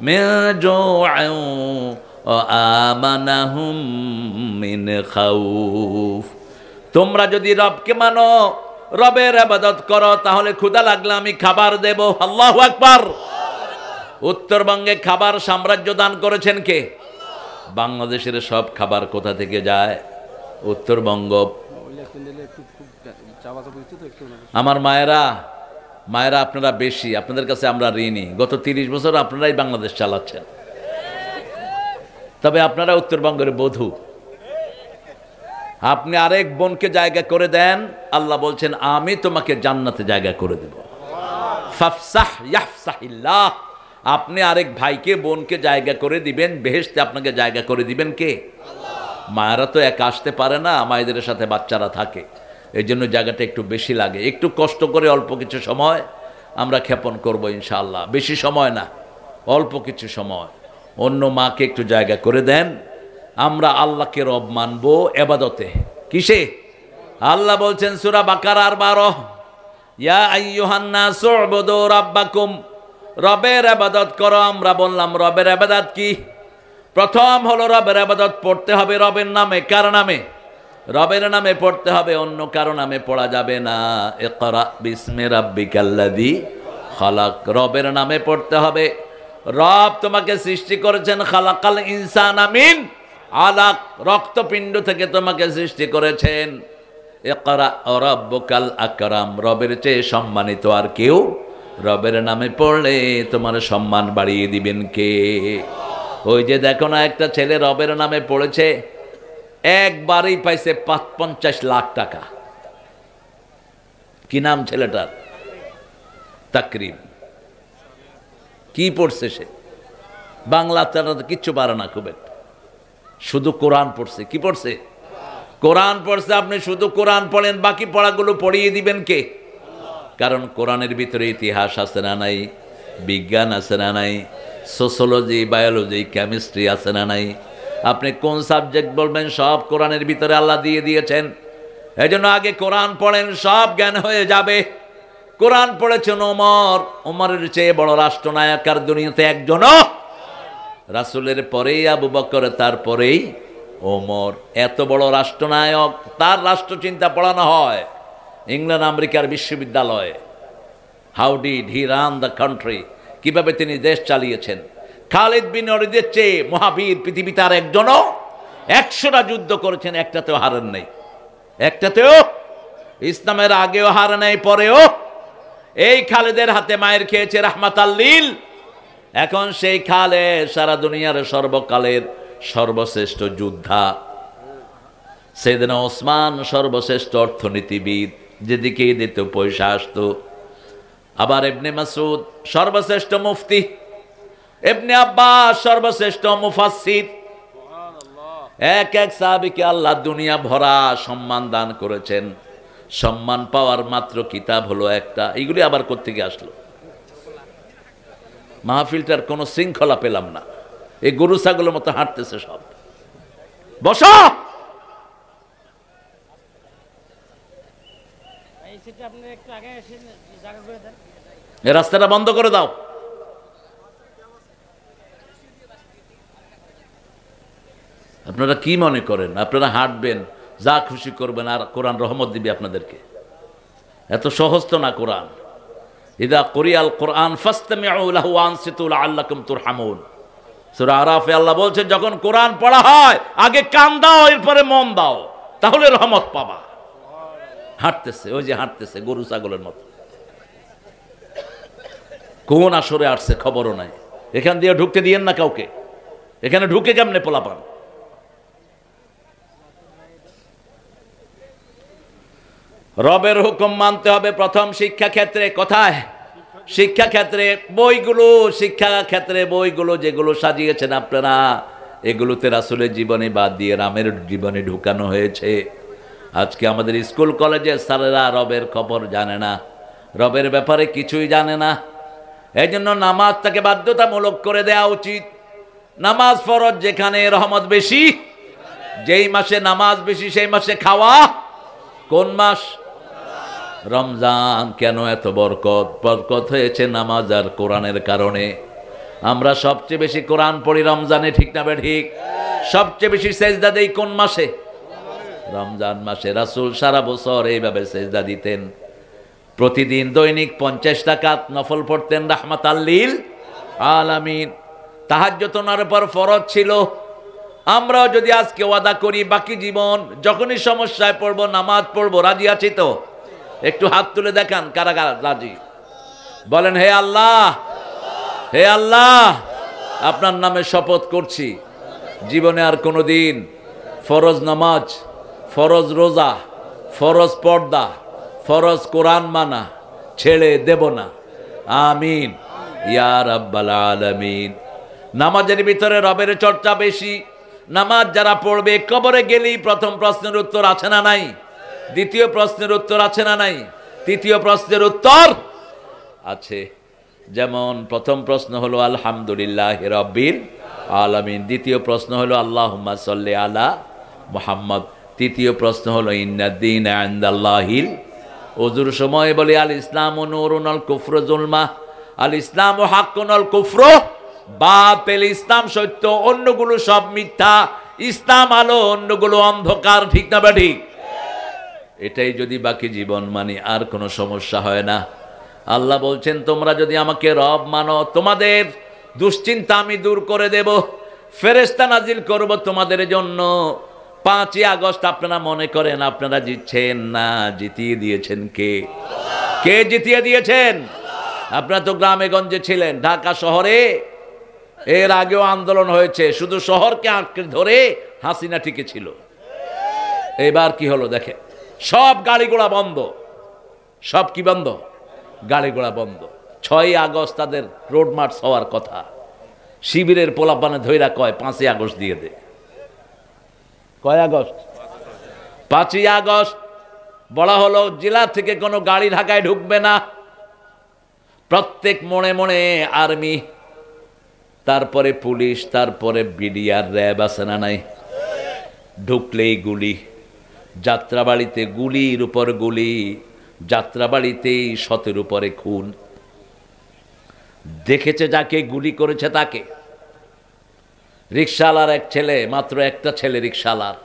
মিন জু'আন ওয়া আমানাহুম মিন খাউফ। তোমরা যদি রবকে মানো, রবের ইবাদত করো, তাহলে ক্ষুধা লাগলে আমি খাবার দেব। আল্লাহু আকবার। উত্তরবঙ্গে খাবার সাম্রাজ্য দান করেছেন কে? বাংলাদেশের সব খাবার কোথা থেকে যায়? উত্তরবঙ্গ। আমার মায়েরা মায়েরা আপনারা বেশি, আপনাদের কাছে আমরা ঋণী। গত 30 বছর আপনারাই বাংলাদেশ চালাচ্ছেন, তবে আপনারা উত্তরবঙ্গের বধূ। আপনি আরেক বোনকে জায়গা করে দেন, আল্লাহ বলছেন আমি তোমাকে জান্নাতে জায়গা করে দেব। ফাফসাহ ইয়াফসাহিল্লাহ। আপনি আরেক ভাইকে বোনকে জায়গা করে দিবেন, বেহেশতে আপনাকে জায়গা করে দিবেন কে? মায়েরা তো একা আসতে পারে না, মায়েদের সাথে বাচ্চারা থাকে, এই জন্য জায়গাটা একটু বেশি লাগে। একটু কষ্ট করে অল্প কিছু সময় আমরা ক্ষেপণ করব ইনশাআল্লাহ, বেশি সময় না, অল্প কিছু সময়। অন্য মাকে একটু জায়গা করে দেন। আমরা আল্লাহকে রব মানবো এবাদতে। কিসে? আল্লাহ বলছেন সূরা বাকারার 12, ইয়া আইয়ুহান নাসু উবুদু রাব্বাকুম, রবের ইবাদত করো। আমরা বললাম রবের ইবাদত কি? প্রথম হলো রবের ইবাদত পড়তে হবে রবের নামে। কার নামে? রবের নামে পড়তে হবে, অন্য কারো নামে পড়া যাবে না। ইকরা বিসমি রাব্বিকাল্লাযী খালাক, রবের নামে পড়তে হবে। রব তোমাকে সৃষ্টি করেছেন, খালাকাল ইনসানা মিন আলাক, রক্তপিণ্ড থেকে তোমাকে সৃষ্টি করেছেন। ইকরা রাব্বুকাল আকরাম, রবের চেয়ে সম্মানিত আর কেউ? রবের নামে পড়লে তোমার সম্মান বাড়িয়ে দিবেন কে? ওই যে দেখো না, একটা ছেলে রবের নামে পড়েছে, একবারই পাইছে 50 লাখ টাকা। কি নাম ছেলেটার? তাকরিম। কি পড়ছে সে? বাংলা তারা কিচ্ছু পারে না খুব একটা, শুধু কোরআন পড়ছে। কি পড়ছে? কোরআন পড়ছে। আপনি শুধু কোরআন পড়েন, বাকি পড়াগুলো পড়িয়ে দিবেন কে? কারণ কোরআনের ভিতরে ইতিহাস আছে না নাই, বিজ্ঞান আছে না নাই, সোশ্যোলজি, বায়োলজি, কেমিস্ট্রি আছে না নাই। আপনি কোন সাবজেক্ট বলবেন, সব কোরআনের ভিতরে আল্লাহ দিয়ে দিয়েছেন। এই জন্য আগে কোরআন পড়েন, সব জ্ঞান হয়ে যাবে। কোরআন পড়েছেন ওমর, ওমরের চেয়ে বড় রাষ্ট্রনায়ক আর দুনিয়াতে একজনও। রাসূলের পরেই আবু বকর, তারপরেই ওমর। এত বড় রাষ্ট্রনায়ক, তার রাষ্ট্রচিন্তা পড়ানো হয় ইংল্যান্ড আমেরিকার বিশ্ববিদ্যালয়ে। How did he ran the country, কিভাবে তিনি দেশ চালিয়েছেন। খালিদ বিন ওয়ালিদের চেয়ে মহাবীর পৃথিবীতে আর একজনও। 100টা যুদ্ধ করেছেন, একটাতেও হারেন নাই, একটাতেও। ইসলামের আগেও হারে নাই, পরেও। এই খালিদের হাতে মায়ের খেয়েছে রাহমাতাল লিল। এখন সেই খালেদ সারা দুনিয়ার সর্বকালের সর্বশ্রেষ্ঠ যোদ্ধা। সাইয়েদনা ওসমান সর্বশ্রেষ্ঠ অর্থনীতিবিদ, যেদিকেই দিত পয়সা আসতো। আবার ইবনে মাসউদ সর্বশ্রেষ্ঠ মুফতি, ইবনে আব্বাস সর্বশ্রেষ্ঠ মুফাসসির। এক এক সাহাবীকে আল্লাহ দুনিয়া ভরা সম্মান দান করেছেন। সম্মান পাওয়ার মাত্র কিতাব হলো একটা। এইগুলি আবার কোত্থেকে আসলো? মাহফিলটার কোনো শৃঙ্খলা পেলাম না, এই গরু ছাগলের মতো হাঁটতেছে সব। বসো, এই রাস্তাটা বন্ধ করে দাও। আপনারা কি মনে করেন আপনারা হাঁটবেন, যা খুশি করবেন, আর কোরআন রহমত দিবে আপনাদেরকে? এত সহজ তো না কোরআন। ইদা কুরিয়াল কোরআন ফাসতামিউ লাহু ওয়ানসিতু লাআল্লাকুম তুরহামুন। সূরা আরাফে আল্লাহ বলছেন, যখন কোরআন পড়া হয় আগে কান দাও, এরপরে মন দাও, তাহলে রহমত পাবা। হাঁটতেছে, ওই যে হাঁটতেছে গরু ছাগলের মতো। কোন আসরে আসছে খবরও নাই। এখান দিয়ে ঢুকতে দিয়েন না কাউকে। এখানে ঢুকে কেমনে পোলাপান? রবের হুকুম মানতে হবে প্রথম শিক্ষা ক্ষেত্রে। কোথায়? শিক্ষা ক্ষেত্রে। বইগুলো, শিক্ষা ক্ষেত্রে বইগুলো যেগুলো সাজিয়েছেন আপনারা, এগুলোতে রাসূলের জীবনী বাদ দিয়ে রামের জীবনী ঢুকানো হয়েছে। আজকে আমাদের স্কুল কলেজে স্যারেরা রবের খবর জানে না, রবের ব্যাপারে কিছুই জানে না। এই জন্য নামাজটাকে বাধ্যতামূলক করে দেওয়া উচিত। নামাজ ফরজ, যেখানে রহমত বেশি। যেই মাসে নামাজ বেশি সেই মাসে খাওয়া। কোন মাস? রমজান। কেন এত বরকত? বরকত হয়েছে নামাজ আর কোরআনের কারণে। আমরা সবচেয়ে বেশি কোরআন পড়ি রমজানে, ঠিক না ঠিক? সবচেয়ে বেশি সেজদা দেই কোন মাসে? রমজান মাসে। রাসূল সারা বছর এইভাবে সেজদা দিতেন। প্রতিদিন দৈনিক 50 রাকাত নফল পড়তেন রাহমাতাল লিল আলামিন। তাহাজ্জুদ ওনার উপর ফরজ ছিল। আমরাও যদি আজকে ওয়াদা করি বাকি জীবন যখনই সমস্যায় পড়বো নামাজ পড়বো, রাজি আছি তো? একটু হাত তুলে দেখান কারা কারা রাজি। বলেন, হে আল্লাহ, হে আল্লাহ, আপনার নামে শপথ করছি জীবনে আর কোনোদিন ফরজ নামাজ, ফরজ রোজা, ফরজ পর্দা, ফরজ কোরআন মানা ছেড়ে দেব না। আমিন ইয়া রাব্বাল আলামিন। নামাজের ভিতরে রবের চর্চা বেশি। নামাজ যারা পড়বে কবরে গেলেই প্রথম প্রশ্নের উত্তর আছে না নাই? দ্বিতীয় প্রশ্নের উত্তর আছে না নাই? তৃতীয় প্রশ্নের উত্তর আছে। যেমন প্রথম প্রশ্ন হলো আলহামদুলিল্লাহ রাব্বিল আলামিন, দ্বিতীয় প্রশ্ন হলো আল্লাহুম্মা সাল্লি আলা মুহাম্মদ, তৃতীয় প্রশ্ন হলো ইন্নাদ-দীনা ইনদাল্লাহিল। ওযুর সময় বলি আল ইসলামু নূরুন আল কুফরু যুলমা, আল ইসলামু হাক্কুন আল কুফরু বাতিল। ইসলাম সত্য, অন্যগুলো সব মিথ্যা। ইসলাম আলো, অন্যগুলো অন্ধকার। ঠিক না ঠিক? এটাই যদি বাকি জীবন মানি আর কোনো সমস্যা হয় না। আল্লাহ বলছেন, তোমরা যদি আমাকে রব মানো তোমাদের দুশ্চিন্তা আমি দূর করে দেব, ফেরেশতা নাজিল করব তোমাদের জন্য। 5ই আগস্ট আপনারা মনে করেন আপনারা জিতছেন না, জিতিয়ে দিয়েছেন কে? কে জিতিয়ে দিয়েছেন? আপনারা তো গ্রামে গঞ্জে ছিলেন, ঢাকা শহরে এর আগেও আন্দোলন হয়েছে, শুধু শহরকে আটকে ধরে হাসিনা টিকে ছিল। এবার কি হলো দেখে, সব গাড়ি ঘোড়া বন্ধ। সব কি বন্ধ? গাড়ি ঘোড়া বন্ধ। 6ই আগস্ট তাদের রোড মার্চ হওয়ার কথা। শিবিরের পোলাপানে ধৈরা কয় 5ই আগস্ট দিয়ে দে। কয় আগস্ট? 5ই আগস্ট বলা হলো জেলা থেকে কোনো গাড়ি ঢাকায় ঢুকবে না। প্রত্যেক মোড়ে মোড়ে আর্মি, তারপরে পুলিশ, তারপরে বিডিআর, র্যাব আছে না নাই? ঢুকলেই গুলি। যাত্রাবাড়িতে গুলির উপর গুলি, যাত্রাবাড়িতেই 17 উপরে খুন। দেখেছে যাকে গুলি করেছে তাকে। রিকশালার এক ছেলে, মাত্র একটা ছেলে রিকশালার,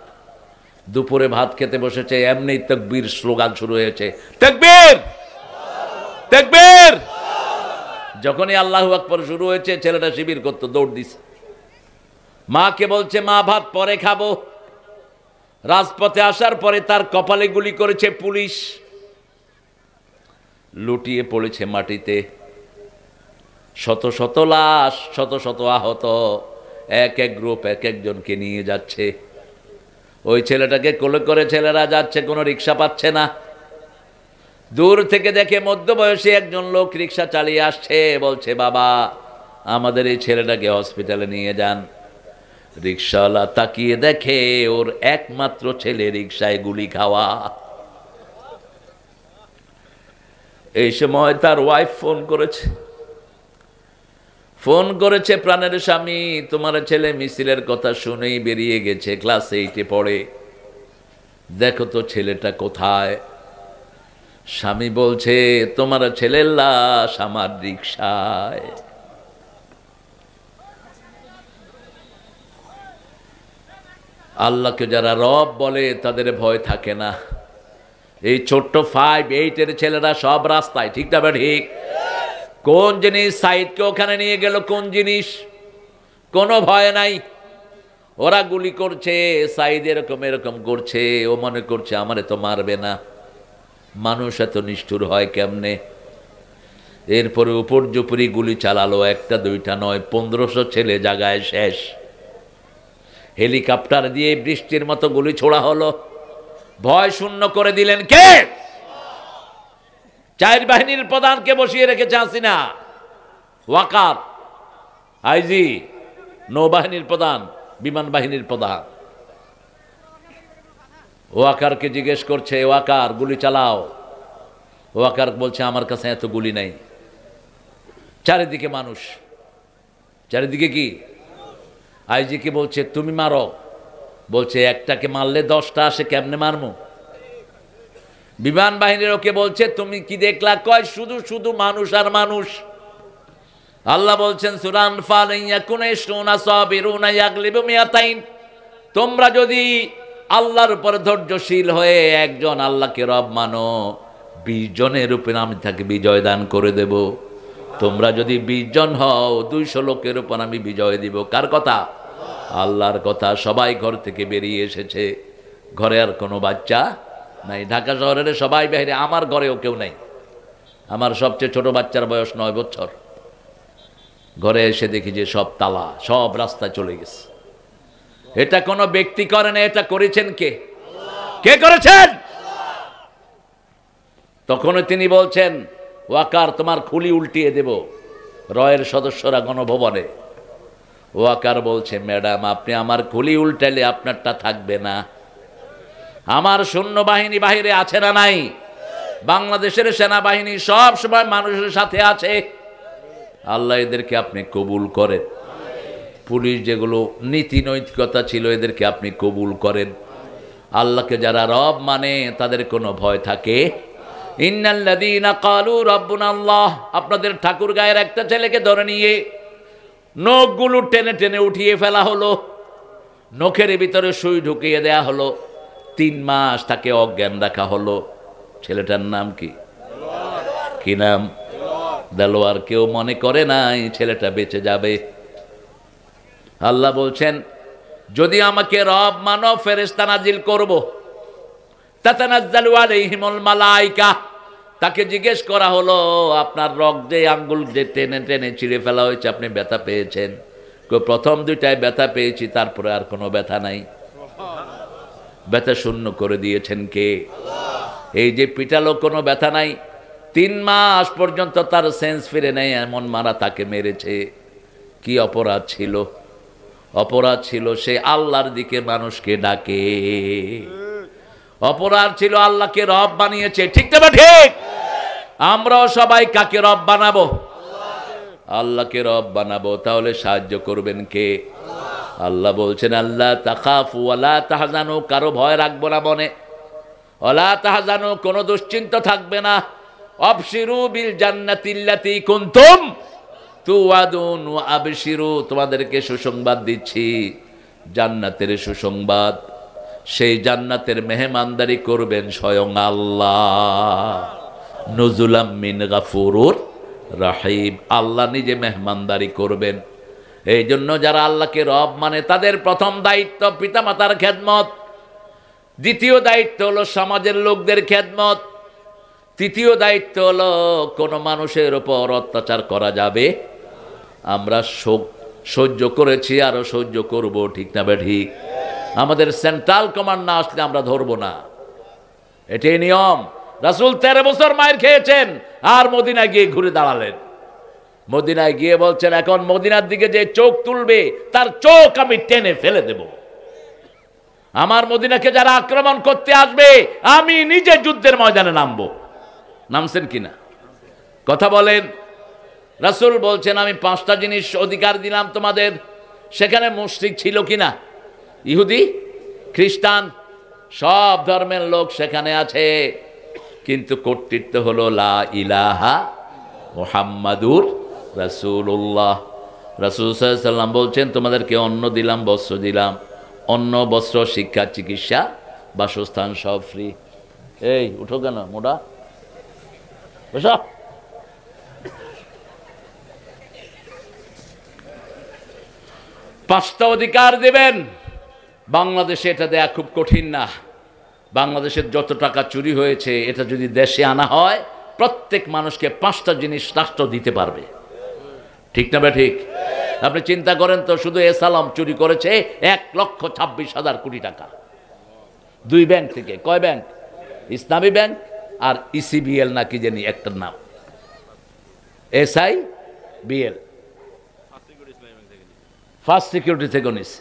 দুপুরে ভাত খেতে বসেছে, এমনি তাকবীর স্লোগান শুরু হয়েছে, তাকবীর তাকবীর। যখনই আল্লাহু আকবার শুরু হয়েছে ছেলেটা শিবির করতে দৌড় দিছে। মাকে বলছে, মা ভাত পরে খাবো। রাজপথে আসার পরে তার কপালে গুলি করেছে পুলিশ, লুটিয়ে পড়েছে মাটিতে। শত শত লাশ, শত শত আহত। এক এক গ্রুপ এক একজনকে নিয়ে যাচ্ছে। ওই ছেলেটাকে কোলে করে ছেলেরা যাচ্ছে, কোনো রিক্সা পাচ্ছে না। দূর থেকে দেখে মধ্যবয়সী একজন লোক রিক্সা চালিয়ে আসছে, বলছে, বাবা আমাদের এই ছেলেটাকে হসপিটালে নিয়ে যান। রিক্সাওয়ালা তাকিয়ে দেখে ওর একমাত্র ছেলে রিক্সায় গুলি খাওয়া। এই সময় তার ওয়াইফ ফোন করেছে, প্রাণের স্বামী তোমার ছেলে মিছিলের কথা শুনেই বেরিয়ে গেছে, ক্লাস 8-এ পড়ে, দেখো তো ছেলেটা কোথায়। স্বামী বলছে, তোমার ছেলের লাশ আমার রিক্সায়। আল্লাহকে যারা রব বলে তাদের ভয় থাকে না। এই ছোট্ট 5-8-এর ছেলেরা সব রাস্তায়। ঠিক না ঠিক? কোন জিনিস সাইদকে ওখানে নিয়ে গেল, কোন জিনিস? কোনো ভয় নাই। ওরা গুলি করছে, সাইদ এরকম এরকম করছে, ও মনে করছে আমারে তো মারবে না। মানুষ এত নিষ্ঠুর হয় কেমনে? এরপরে উপর জুপুরি গুলি চালালো, একটা দুইটা নয়, 1500 ছেলে জায়গায় শেষ। হেলিকপ্টার দিয়ে বৃষ্টির মতো গুলি ছোড়া হলো। ভয় শূন্য করে দিলেন কে? 4 বাহিনীর প্রধানকে বসিয়ে রেখেছে হাসিনা। ওয়াকার আইজি, নৌবাহিনীর প্রধান, বিমান বাহিনীর প্রধান। ওয়াকারকে জিজ্ঞেস করছে, ওয়াকার গুলি চালাও। ওয়াকার বলছে, আমার কাছে এত গুলি নাই। চারিদিকে মানুষ, চারিদিকে কি? আইজিকে বলছে, তুমি মারো। বলছে, একটাকে মারলে 10টা আসে, কেমনে মারমু? বিমান বাহিনীর ওকে বলছে, তুমি কি দেখলা? কয়, শুধু শুধু মানুষ আর মানুষ। আল্লাহ বলছেন সূরা আনফাল, ইয়াকুনা ইশরুনা সাবিরুনা ইয়াগলিবু মিয়াতাইন। তোমরা যদি আল্লাহর উপর ধৈর্যশীল হয়ে একজন আল্লাহকে রব মানো, 20 জনের উপর আমি তাকে বিজয় দান করে দেব। তোমরা যদি 20 জন হও, 200 লোকের উপর আমি বিজয় দিব। কার কথা? আল্লাহর কথা। সবাই ঘর থেকে বেরিয়ে এসেছে, ঘরে আর কোনো বাচ্চা নাই। ঢাকা শহরের সবাই বাইরে, আমার ঘরেও কেউ নাই। আমার সবচেয়ে ছোট বাচ্চার বয়স 9 বছর। ঘরে এসে দেখি যে সব তালা, সব রাস্তায় চলে গেছে। এটা কোনো ব্যক্তি করে না, এটা করেছেন কে? কে করেছেন? তখনও তিনি বলছেন, ওয়াকার তোমার খুলি উল্টিয়ে দেব। রয়ের সদস্যরা গণভবনে। ওয়াকার বলছে, ম্যাডাম আপনি আমার খুলি উল্টালে আপনারটা থাকবে না। আমার সৈন্যবাহিনী বাহিরে আছে না নাই? বাংলাদেশের সেনাবাহিনী সব সময় মানুষের সাথে আছে। আল্লাহ এদেরকে আপনি কবুল করেন। পুলিশ যেগুলো নীতি নৈতিকতা ছিল এদেরকে আপনি কবুল করেন। আল্লাহকে যারা রব মানে তাদের কোনো ভয় থাকে। ইন্নাল্লাযীনা ক্বালু রাব্বুনা আল্লাহ, আপনাদের ঠাকুর গায়ের একটা ছেলেকে ধরে নিয়ে নখগুলো টেনে টেনে উঠিয়ে ফেলা হলো, নখের ভিতরে সুই ঢুকিয়ে দেয়া হলো, 3 মাস তাকে অজ্ঞান রাখা হলো। ছেলেটার নাম কি? কি নাম? দেলোয়ার। কেউ মনে করে নাই ছেলেটা বেঁচে যাবে। আল্লাহ বলছেন, যদি আমাকে রব মানো ফেরেশতা নাজিল করব। তাতানাজ্জালু আলাইহিমুল মালায়েকা। তাকে জিজ্ঞেস করা হলো, আপনার রক্ত যে আঙ্গুল যে টেনে টেনে ছিঁড়ে ফেলা হয়েছে আপনি ব্যথা পেয়েছেন? প্রথম 2টায় ব্যথা পেয়েছি, তারপরে আর কোনো ব্যথা নাই। ব্যথা শূন্য করে দিয়েছেন কে? এই যে পিটালো, কোনো ব্যথা নাই। 3 মাস পর্যন্ত তার সেন্স ফিরে নেই, এমন মারা তাকে মেরেছে। কি অপরাধ ছিল? অপরাধ ছিল সে আল্লাহর দিকে মানুষকে ডাকে। অপরাধ ছিল আল্লাহকে রব বানিয়েছে। ঠিক না ঠিক? আমরাও সবাই কাকে রব বানাবো? আল্লাহকে রব বানাবো। তাহলে সাহায্য করবেন কে? আল্লাহ বলছেন, আল্লাহ তাখাফু ওয়ালা তাহজানু, কারো ভয় রাখবো না মনে। ওয়ালা তাহজানু, কোনো দুশ্চিন্তা থাকবে না। আবশিরু বিল জান্নাতিল্লাতী কুনতুম তুআদুন ওয়া আবশিরু, তোমাদেরকে সুসংবাদ দিচ্ছি, জান্নাতের সুসংবাদ। সেই জান্নাতের মেহমানদারি করবেন স্বয়ং আল্লাহ। নুজুলাম মিন গাফুরুর রাহিম, আল্লাহ নিজে মেহমানদারি করবেন। এই জন্য যারা আল্লাহকে রব মানে তাদের প্রথম দায়িত্ব পিতামাতার খেদমত, দ্বিতীয় দায়িত্ব হলো সমাজের লোকদের খেদমত, তৃতীয় দায়িত্ব হলো কোনো মানুষের উপর অত্যাচার করা যাবে। আমরা সহ্য করেছি, আরো সহ্য করব। ঠিক না ঠিক? আমাদের সেন্ট্রাল কমান্ড না আসলে আমরা ধরবো না, এটাই নিয়ম। রাসূল 13 বছর মায়ের খেয়েছেন, আর মদিনায় গিয়ে ঘুরে দাঁড়ালেন। মদিনায় গিয়ে বলছেন, এখন মদিনার দিকে যে চোখ তুলবে তার চোখ আমি টেনে ফেলে দেব। আমার মদিনাকে যারা আক্রমণ করতে আসবে আমি নিজে যুদ্ধের ময়দানে নামবো। নামছেন কিনা? কথা বলেন। রাসূল বলছেন, আমি 5টা জিনিস অধিকার দিলাম তোমাদের। সেখানে মুশরিক ছিল কিনা? ইহুদি, খ্রিস্টান, সব ধর্মের লোক সেখানে আছে, কিন্তু কর্তৃত্ব হলো লা ইলাহা মুহাম্মাদুর রাসূলুল্লাহ। রাসূল সাল্লাল্লাহু আলাইহি ওয়াসাল্লাম বলছেন, তোমাদেরকে অন্ন দিলাম, বস্ত্র দিলাম। অন্ন, বস্ত্র, শিক্ষা, চিকিৎসা, বাসস্থান সব ফ্রি। এই উঠো কেন মোটা, বসো। 5টা অধিকার দেবেন। বাংলাদেশে এটা দেয়া খুব কঠিন না। বাংলাদেশের যত টাকা চুরি হয়েছে এটা যদি দেশে আনা হয়, প্রত্যেক মানুষকে 5টা জিনিস রাষ্ট্র দিতে পারবে। ঠিক না ঠিক? আপনি চিন্তা করেন তো, শুধু এসালাম চুরি করেছে 1,26,000 কোটি টাকা 2 ব্যাংক থেকে। কয় ব্যাংক? ইসলামী ব্যাংক আর ইসিবিএল নাকি জানি একটার নাম, SIBL, ফার্স্ট সিকিউরিটি থেকে নিস।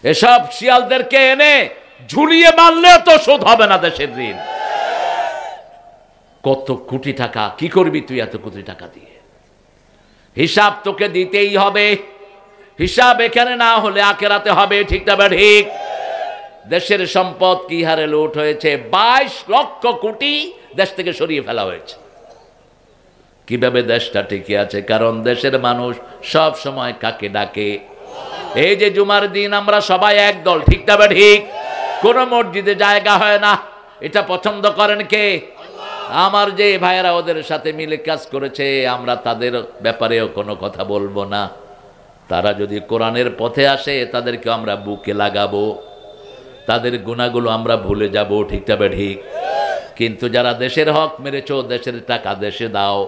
এসব শিয়ালদেরকে এনে ঝুলিয়ে মারলে তো শোধ হবে না দেশের ঋণ। কত কোটি টাকা, কি করবি তুই এত কোটি টাকা দিয়ে? হিসাব তোকে দিতেই হবে। হিসাব এখানে না হলে আখেরাতে হবে। ঠিক না ঠিক? দেশের সম্পদ কি হারে লুট হয়েছে? 22 লক্ষ কোটি দেশ থেকে সরিয়ে ফেলা হয়েছে। কিভাবে দেশটা টিকে আছে? কারণ দেশের মানুষ সব সময় কাকে ডাকে? এই যে জুমার দিন আমরা সবাই এক দল। ঠিক না ঠিক? কোন মসজিদে জায়গা হয় না। এটা পছন্দ করেন কে? আমার যে ভাইয়েরা ওদের সাথে মিলে কাজ করেছে, আমরা তাদের ব্যাপারেও কোনো কথা বলবো না। তারা যদি কোরআনের পথে আসে তাদেরকে আমরা বুকে লাগাবো, তাদের গুনাহগুলো আমরা ভুলে যাব, ঠিক তবে ঠিক। কিন্তু যারা দেশের হক মেরেছো, দেশের টাকা দেশে দাও,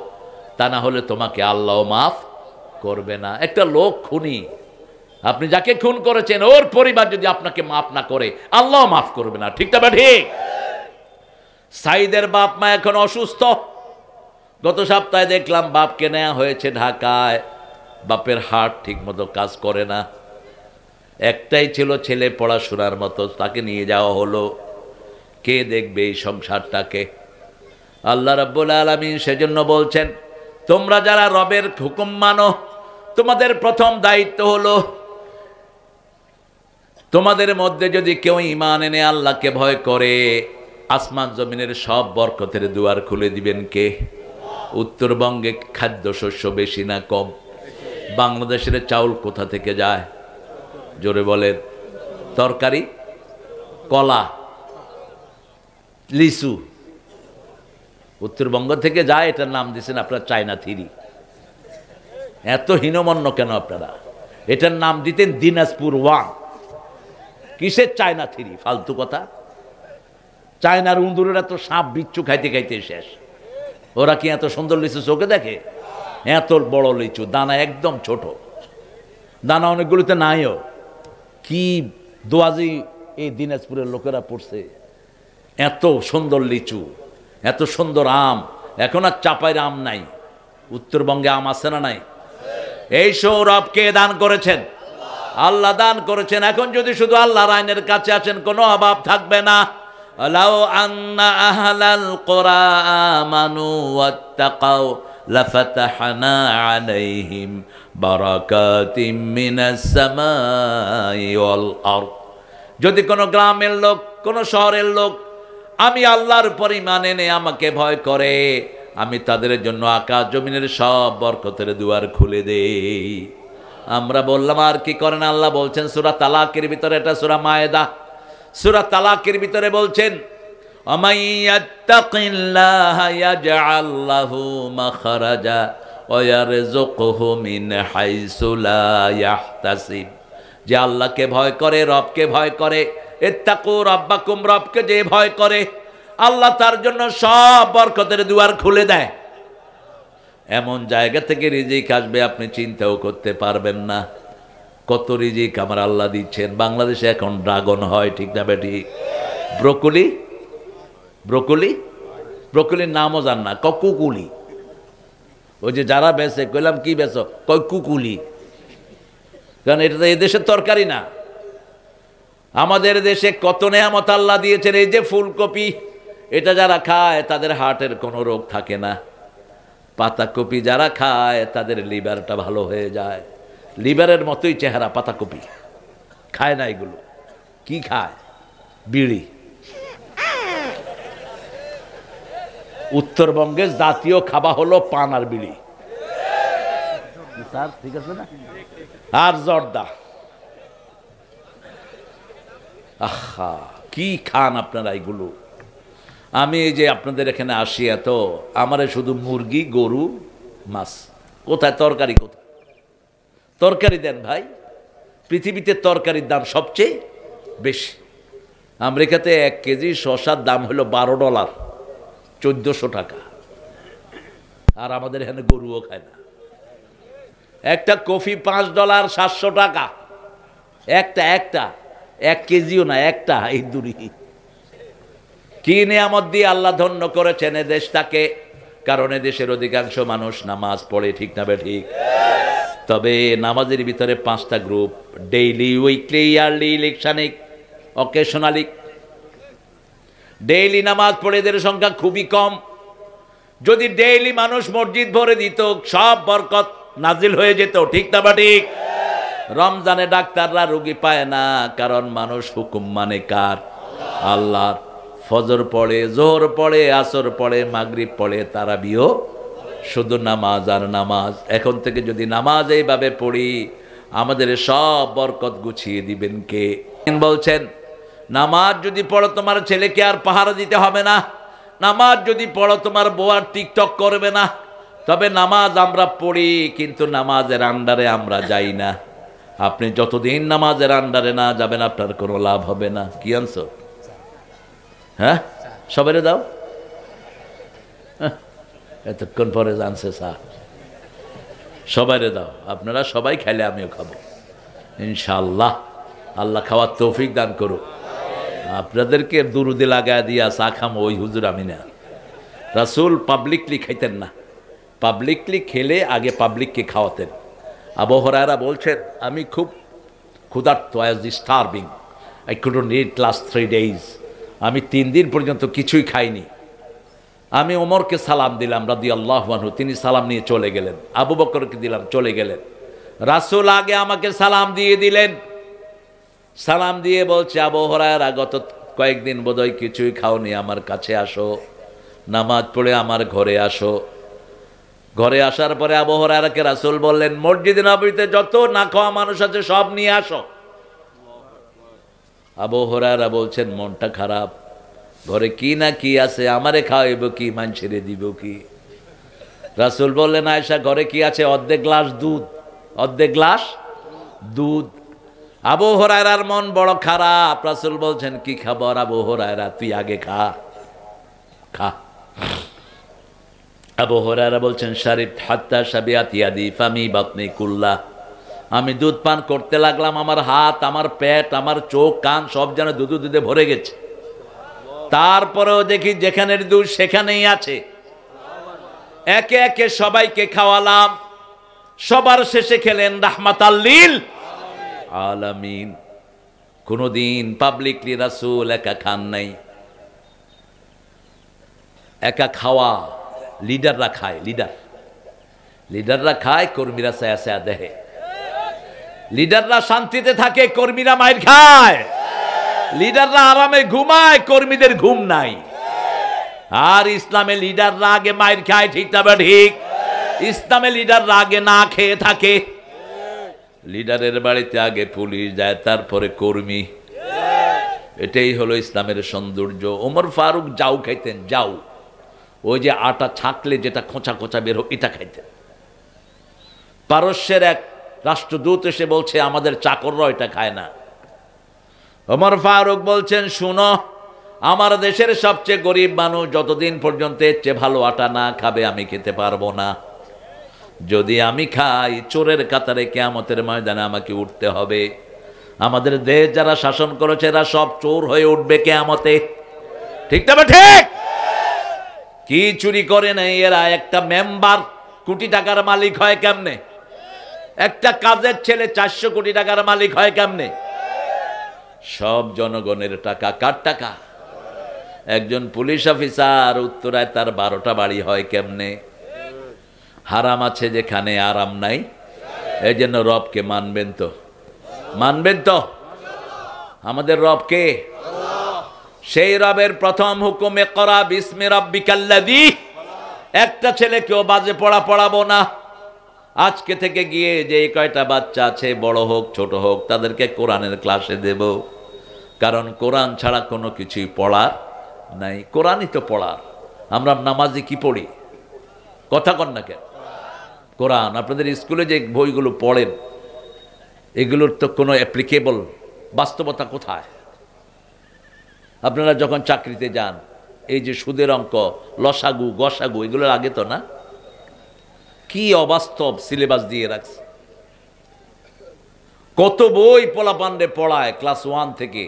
তা না হলে তোমাকে আল্লাহ মাফ করবে না। একটা লোক খুনি, আপনি যাকে খুন করেছেন ওর পরিবার যদি আপনাকে মাফ না করে, আল্লাহ মাফ করবে না, ঠিক তবে ঠিক। সাইদের বাপ মা এখন অসুস্থ। গত সপ্তাহে দেখলাম বাপকে নেওয়া হয়েছে ঢাকায়, বাপের হার্ট ঠিক মতো কাজ করে না। একটাই ছিল ছেলে পড়াশোনার মতো, তাকে নিয়ে যাওয়া হলো। কে দেখবে এই সংসারটাকে? আল্লাহ রাব্বুল আলামিন সেজন্য বলছেন, তোমরা যারা রবের হুকুম মানো, তোমাদের প্রথম দায়িত্ব হলো, তোমাদের মধ্যে যদি কেউ ঈমান এনে আল্লাহকে ভয় করে, আসমান জমিনের সব বরকতের দুয়ার খুলে দিবেন কে? উত্তরবঙ্গে খাদ্যশস্য বেশি না কম? বাংলাদেশের চাউল কোথা থেকে যায়? জোরে বলেন। তরকারি, কলা, লিচু উত্তরবঙ্গ থেকে যায়। এটার নাম দিয়েছেন আপনারা চায়না থিরি। এত হীনমন্য কেন আপনারা? এটার নাম দিতেন দিনাজপুর ওয়ান। কিসের চায়না থিরি? ফালতু কথা। চায়নার উন্দুরেরা তো সাপ বিচ্ছু খাইতে খাইতে শেষ। ওরা কি এত সুন্দর লিচু চোখে দেখে? এত বড় লিচু, দানা একদম ছোট, দানা অনেকগুলোতে নাইও। কি দোয়াজি এই দিনাজপুরের লোকেরা পড়ছে। এত সুন্দর লিচু, এত সুন্দর আম। এখন আর চাপাইর আম নাই, উত্তরবঙ্গে আম আছে না নাই? এই সৌরভ কে দান করেছেন? আল্লাহ দান করেছেন। এখন যদি শুধু আল্লাহর আইনের কাছে আছেন, কোনো অভাব থাকবে না। লাউ আন্না আহলাল কুরা আমানু ওয়াত্তাকাউ লাফাতাহনা আলাইহিম বারাকাতিম মিনাস সামাই ওয়াল আরদ। যদি কোনো গ্রামের লোক, কোনো শহরের লোক আমি আল্লাহর উপর ঈমান এনে আমাকে ভয় করে, আমি তাদের জন্য আকাশ জমিনের সব বরকতের দুয়ার খুলে দেই। আমরা বললাম আর কি করেন? আল্লাহ বলছেন সূরা তালাকের ভিতরে, এটা সূরা মায়েদা, সূরা তালাকের ভিতরে বলছেন, আমাইয়াত্তাকিল্লাহা ইয়াজআল লাহু মাখরাজা ওয়া ইয়ারযুকহু মিন হাইসু লা ইয়াহতাসিব। যে আল্লাহকে ভয় করে, রবকে ভয় করে, ইত্তাকু রাব্বাকুম, রবকে যে ভয় করে, আল্লাহ তার জন্য সব বরকতের দুয়ার খুলে দেয়। এমন জায়গা থেকে রিজিক আসবে আপনি চিন্তাও করতে পারবেন না। কত রিজিক আমার আল্লাহ দিচ্ছেন। বাংলাদেশে এখন ড্রাগন হয়, ঠিক না বেটি? ব্রোকলি, ব্রোকলি, ব্রোকলির নামও জান না, কুকুলি। ওই যে যারা বেচে, কইলাম কি বেচো? কয় কুকুলি। কারণ এটা তো এদেশের তরকারি না। আমাদের দেশে কত নেয়ামত আল্লাহ দিয়েছেন। এই যে ফুলকপি, এটা যারা খায় তাদের হার্টের কোনো রোগ থাকে না। পাতাকপি যারা খায় তাদের লিভারটা ভালো হয়ে যায়। লিভারের মতোই চেহারা পাতাকপি। খায় না এগুলো। কি খায়? বিড়ি। উত্তরবঙ্গের জাতীয় খাবার হলো পান আর বিড়ি। স্যার ঠিক আছে না? আর জর্দা। আহা, কি খান আপনারা এগুলো? আমি এই যে আপনাদের এখানে আসি, এত আমারে শুধু মুরগি, গরু, মাছ। কোথায় তরকারি? কোথায় তরকারি দেন ভাই? পৃথিবীতে তরকারির দাম সবচেয়ে বেশি। আমেরিকাতে 1 কেজি শসার দাম হলো $12, 1400 টাকা। আর আমাদের এখানে গরুও খায় না। একটা কফি $5, 700 টাকা। একটা 1 কেজিও না, একটা। এই দূরি কি নিয়ামত দিয়ে আল্লাহ ধন্য করেছেন এ দেশটাকে। কারণ এ দেশের অধিকাংশ মানুষ নামাজ পড়ে, ঠিক না ঠিক? তবে নামাজের ভিতরে 5টা গ্রুপ: ডেইলি, উইকলি, ইয়ারলি, ইলেকশনিক, অকেশনালি। ডেইলি নামাজ পড়ে এদের সংখ্যা খুবই কম। যদি ডেইলি মানুষ মসজিদ ভরে দিত, সব বরকত নাজিল হয়ে যেত, ঠিক না ঠিক? রমজানে ডাক্তাররা রোগী পায় না, কারণ মানুষ হুকুম মানে কার? আল্লাহর। ফজর পড়ে, জোহর পড়ে, আসর পড়ে, মাগরিব পড়ে, তারাবিও শুধু নামাজ আর নামাজ। এখন থেকে যদি নামাজ এইভাবে পড়ি, আমাদের সব বরকত গুছিয়ে দিবেন কে? বলছেন নামাজ যদি পড়ো তোমার ছেলেকে আর পাহারা দিতে হবে না। নামাজ যদি পড়ো তোমার বউ আর টিকটক করবে না। তবে নামাজ আমরা পড়ি, কিন্তু নামাজের আন্ডারে আমরা যাই না। আপনি যতদিন নামাজের আন্ডারে না যাবেন আপনার কোনো লাভ হবে না। কি আনছো? হ্যাঁ, সবাইরে দাও। এতক্ষণ পরে জানছে স্যার, সবাইরে দাও। আপনারা সবাই খাইলে আমিও খাবো ইনশাআল্লাহ। আল্লাহ খাওয়ার তৌফিক দান করুক। আপনাদেরকে দুরুদে লাগায় দিয়া চা খামো ওই হুজুর আমি না। রাসূল পাবলিকলি খাইতেন না, পাবলিকলি খেলে আগে পাবলিককে খাওয়াতেন। আবু হুরায়রা বলছেন, আমি খুব ক্ষুধার্ত, I was starving, I couldn't it last 3 days। আমি 3 দিন পর্যন্ত কিছুই খাইনি। আমি ওমরকে সালাম দিলাম রাদিয়াল্লাহু আনহু, তিনি সালাম নিয়ে চলে গেলেন। আবু বকরকে দিলাম, চলে গেলেন। রাসূল আগে আমাকে সালাম দিয়ে দিলেন। সালাম দিয়ে বলছে, আবু হুরায়রা গত কয়েকদিন বোধহয় কিছুই খাওনি, আমার কাছে আসো, নামাজ পড়ে আমার ঘরে আসো। ঘরে আসার পরে আবু হুরায়রাকে রাসূল বললেন, মসজিদে নববীতে যত না খাওয়া মানুষ আছে সব নিয়ে আসো। আবু হুরায়রা বলছেন, মনটা খারাপ, ঘরে কি না কি আছে, আমারে খাওয়াইব কি, মানুষেরে দিব কি? রাসূল বললেন, আয়েশা ঘরে কি আছে? অর্ধেক গ্লাস দুধ, অর্ধেক গ্লাস দুধ। আবু হুরায়রার মন বড় খারাপ। রাসূল বলছেন, কি খাবার? আবু হুরায়রা তুই আগে খা, খা। আবু হুরায়রা বলছেন, শারিব হাত্তা শাবিয়াত ইয়াদি ফামি বাতনি কুল্লা। আমি দুধ পান করতে লাগলাম, আমার হাত, আমার পেট, আমার চোখ, কান সব যেন দুধে ভরে গেছে। তারপরেও দেখি যেখানের দুধ সেখানেই আছে। একে একে সবাইকে খাওয়ালাম। সবার শেষে খেলেন রাহমাতাল লিল আলামিন। কোনদিন পাবলিকলি রাসূল একা খান নাই। একা খাওয়া লিডাররা খায়, লিডাররা খায়, কর্মীরা ছায়া ছায়া দেহে। লিডাররা শান্তিতে থাকে, কর্মীরা মাইর খায়। লিডাররা আরামে ঘুমায়, কর্মীদের ঘুম নাই। আর ইসলামে লিডাররা আগে মাইর খায়, ঠিক তবে ঠিক। ইসলামে লিডাররা আগে না খেয়ে থাকে। লিডারের বাড়িতে আগে পুলিশ যায়, তারপরে কর্মী। এটাই হলো ইসলামের সৌন্দর্য। ওমর ফারুক যাও খাইতেন, যাও, ওই যে আটা ছাঁকলে যেটা খোঁচা খোঁচা বের হোক, এটা খাইতেন। পারস্যের এক রাষ্ট্রদূত এসে বলছে, আমাদের চাকররা এটা খায় না। ওমর ফারুক বলছেন, শুনো, আমার দেশের সবচেয়ে গরিব মানুষ যতদিন পর্যন্ত এর চেয়ে ভালো আটা না খাবে আমি খেতে পারবো না। যদি আমি খাই, চোরের কাতারে কিয়ামতের ময়দানে আমাকে উঠতে হবে। আমাদের দেশ যারা শাসন করেছে এরা সব চোর হয়ে উঠবে কিয়ামতে, ঠিক তবে ঠিক। কি চুরি করে নাই এরা? একটা মেম্বার কোটি টাকার মালিক হয় কেমনে? একটা কাজের ছেলে 400 কোটি টাকার মালিক হয় কেমনে? সব জনগণের টাকা। কার টাকা? একজন পুলিশ অফিসার উত্তরায় তার 12টা বাড়ি হয় কেমনে? হারাম আছে যেখানে আরাম নাই। এই জন্য রবকে মানবেন তো, মানবেন তো। আমাদের রব কে? সেই রবের প্রথম হুকুম ইকরা বিসমি রাব্বিকাল্লাযী। একটা ছেলেকেও বাজে পড়া পড়াবো না। আজকে থেকে গিয়ে যে কয়টা বাচ্চা আছে, বড় হোক ছোট হোক, তাদেরকে কোরআনের ক্লাসে দেব। কারণ কোরআন ছাড়া কোনো কিছুই পড়ার নাই। কোরআনই তো পড়ার। আমরা নামাজে কি পড়ি? কথা কন না কেন? কোরআন। আপনাদের স্কুলে যে বইগুলো পড়েন, এগুলোর তো কোনো অ্যাপ্লিকেবল বাস্তবতা কোথায়? আপনারা যখন চাকরিতে যান, এই যে সুদের অঙ্ক, লসাগু গসাগু, এগুলো আগে তো না। কি অবাস্তব সিলেবাস দিয়ে রাখছে। কত বই পোলাপান্ডে পড়ায় ক্লাস 1 থেকে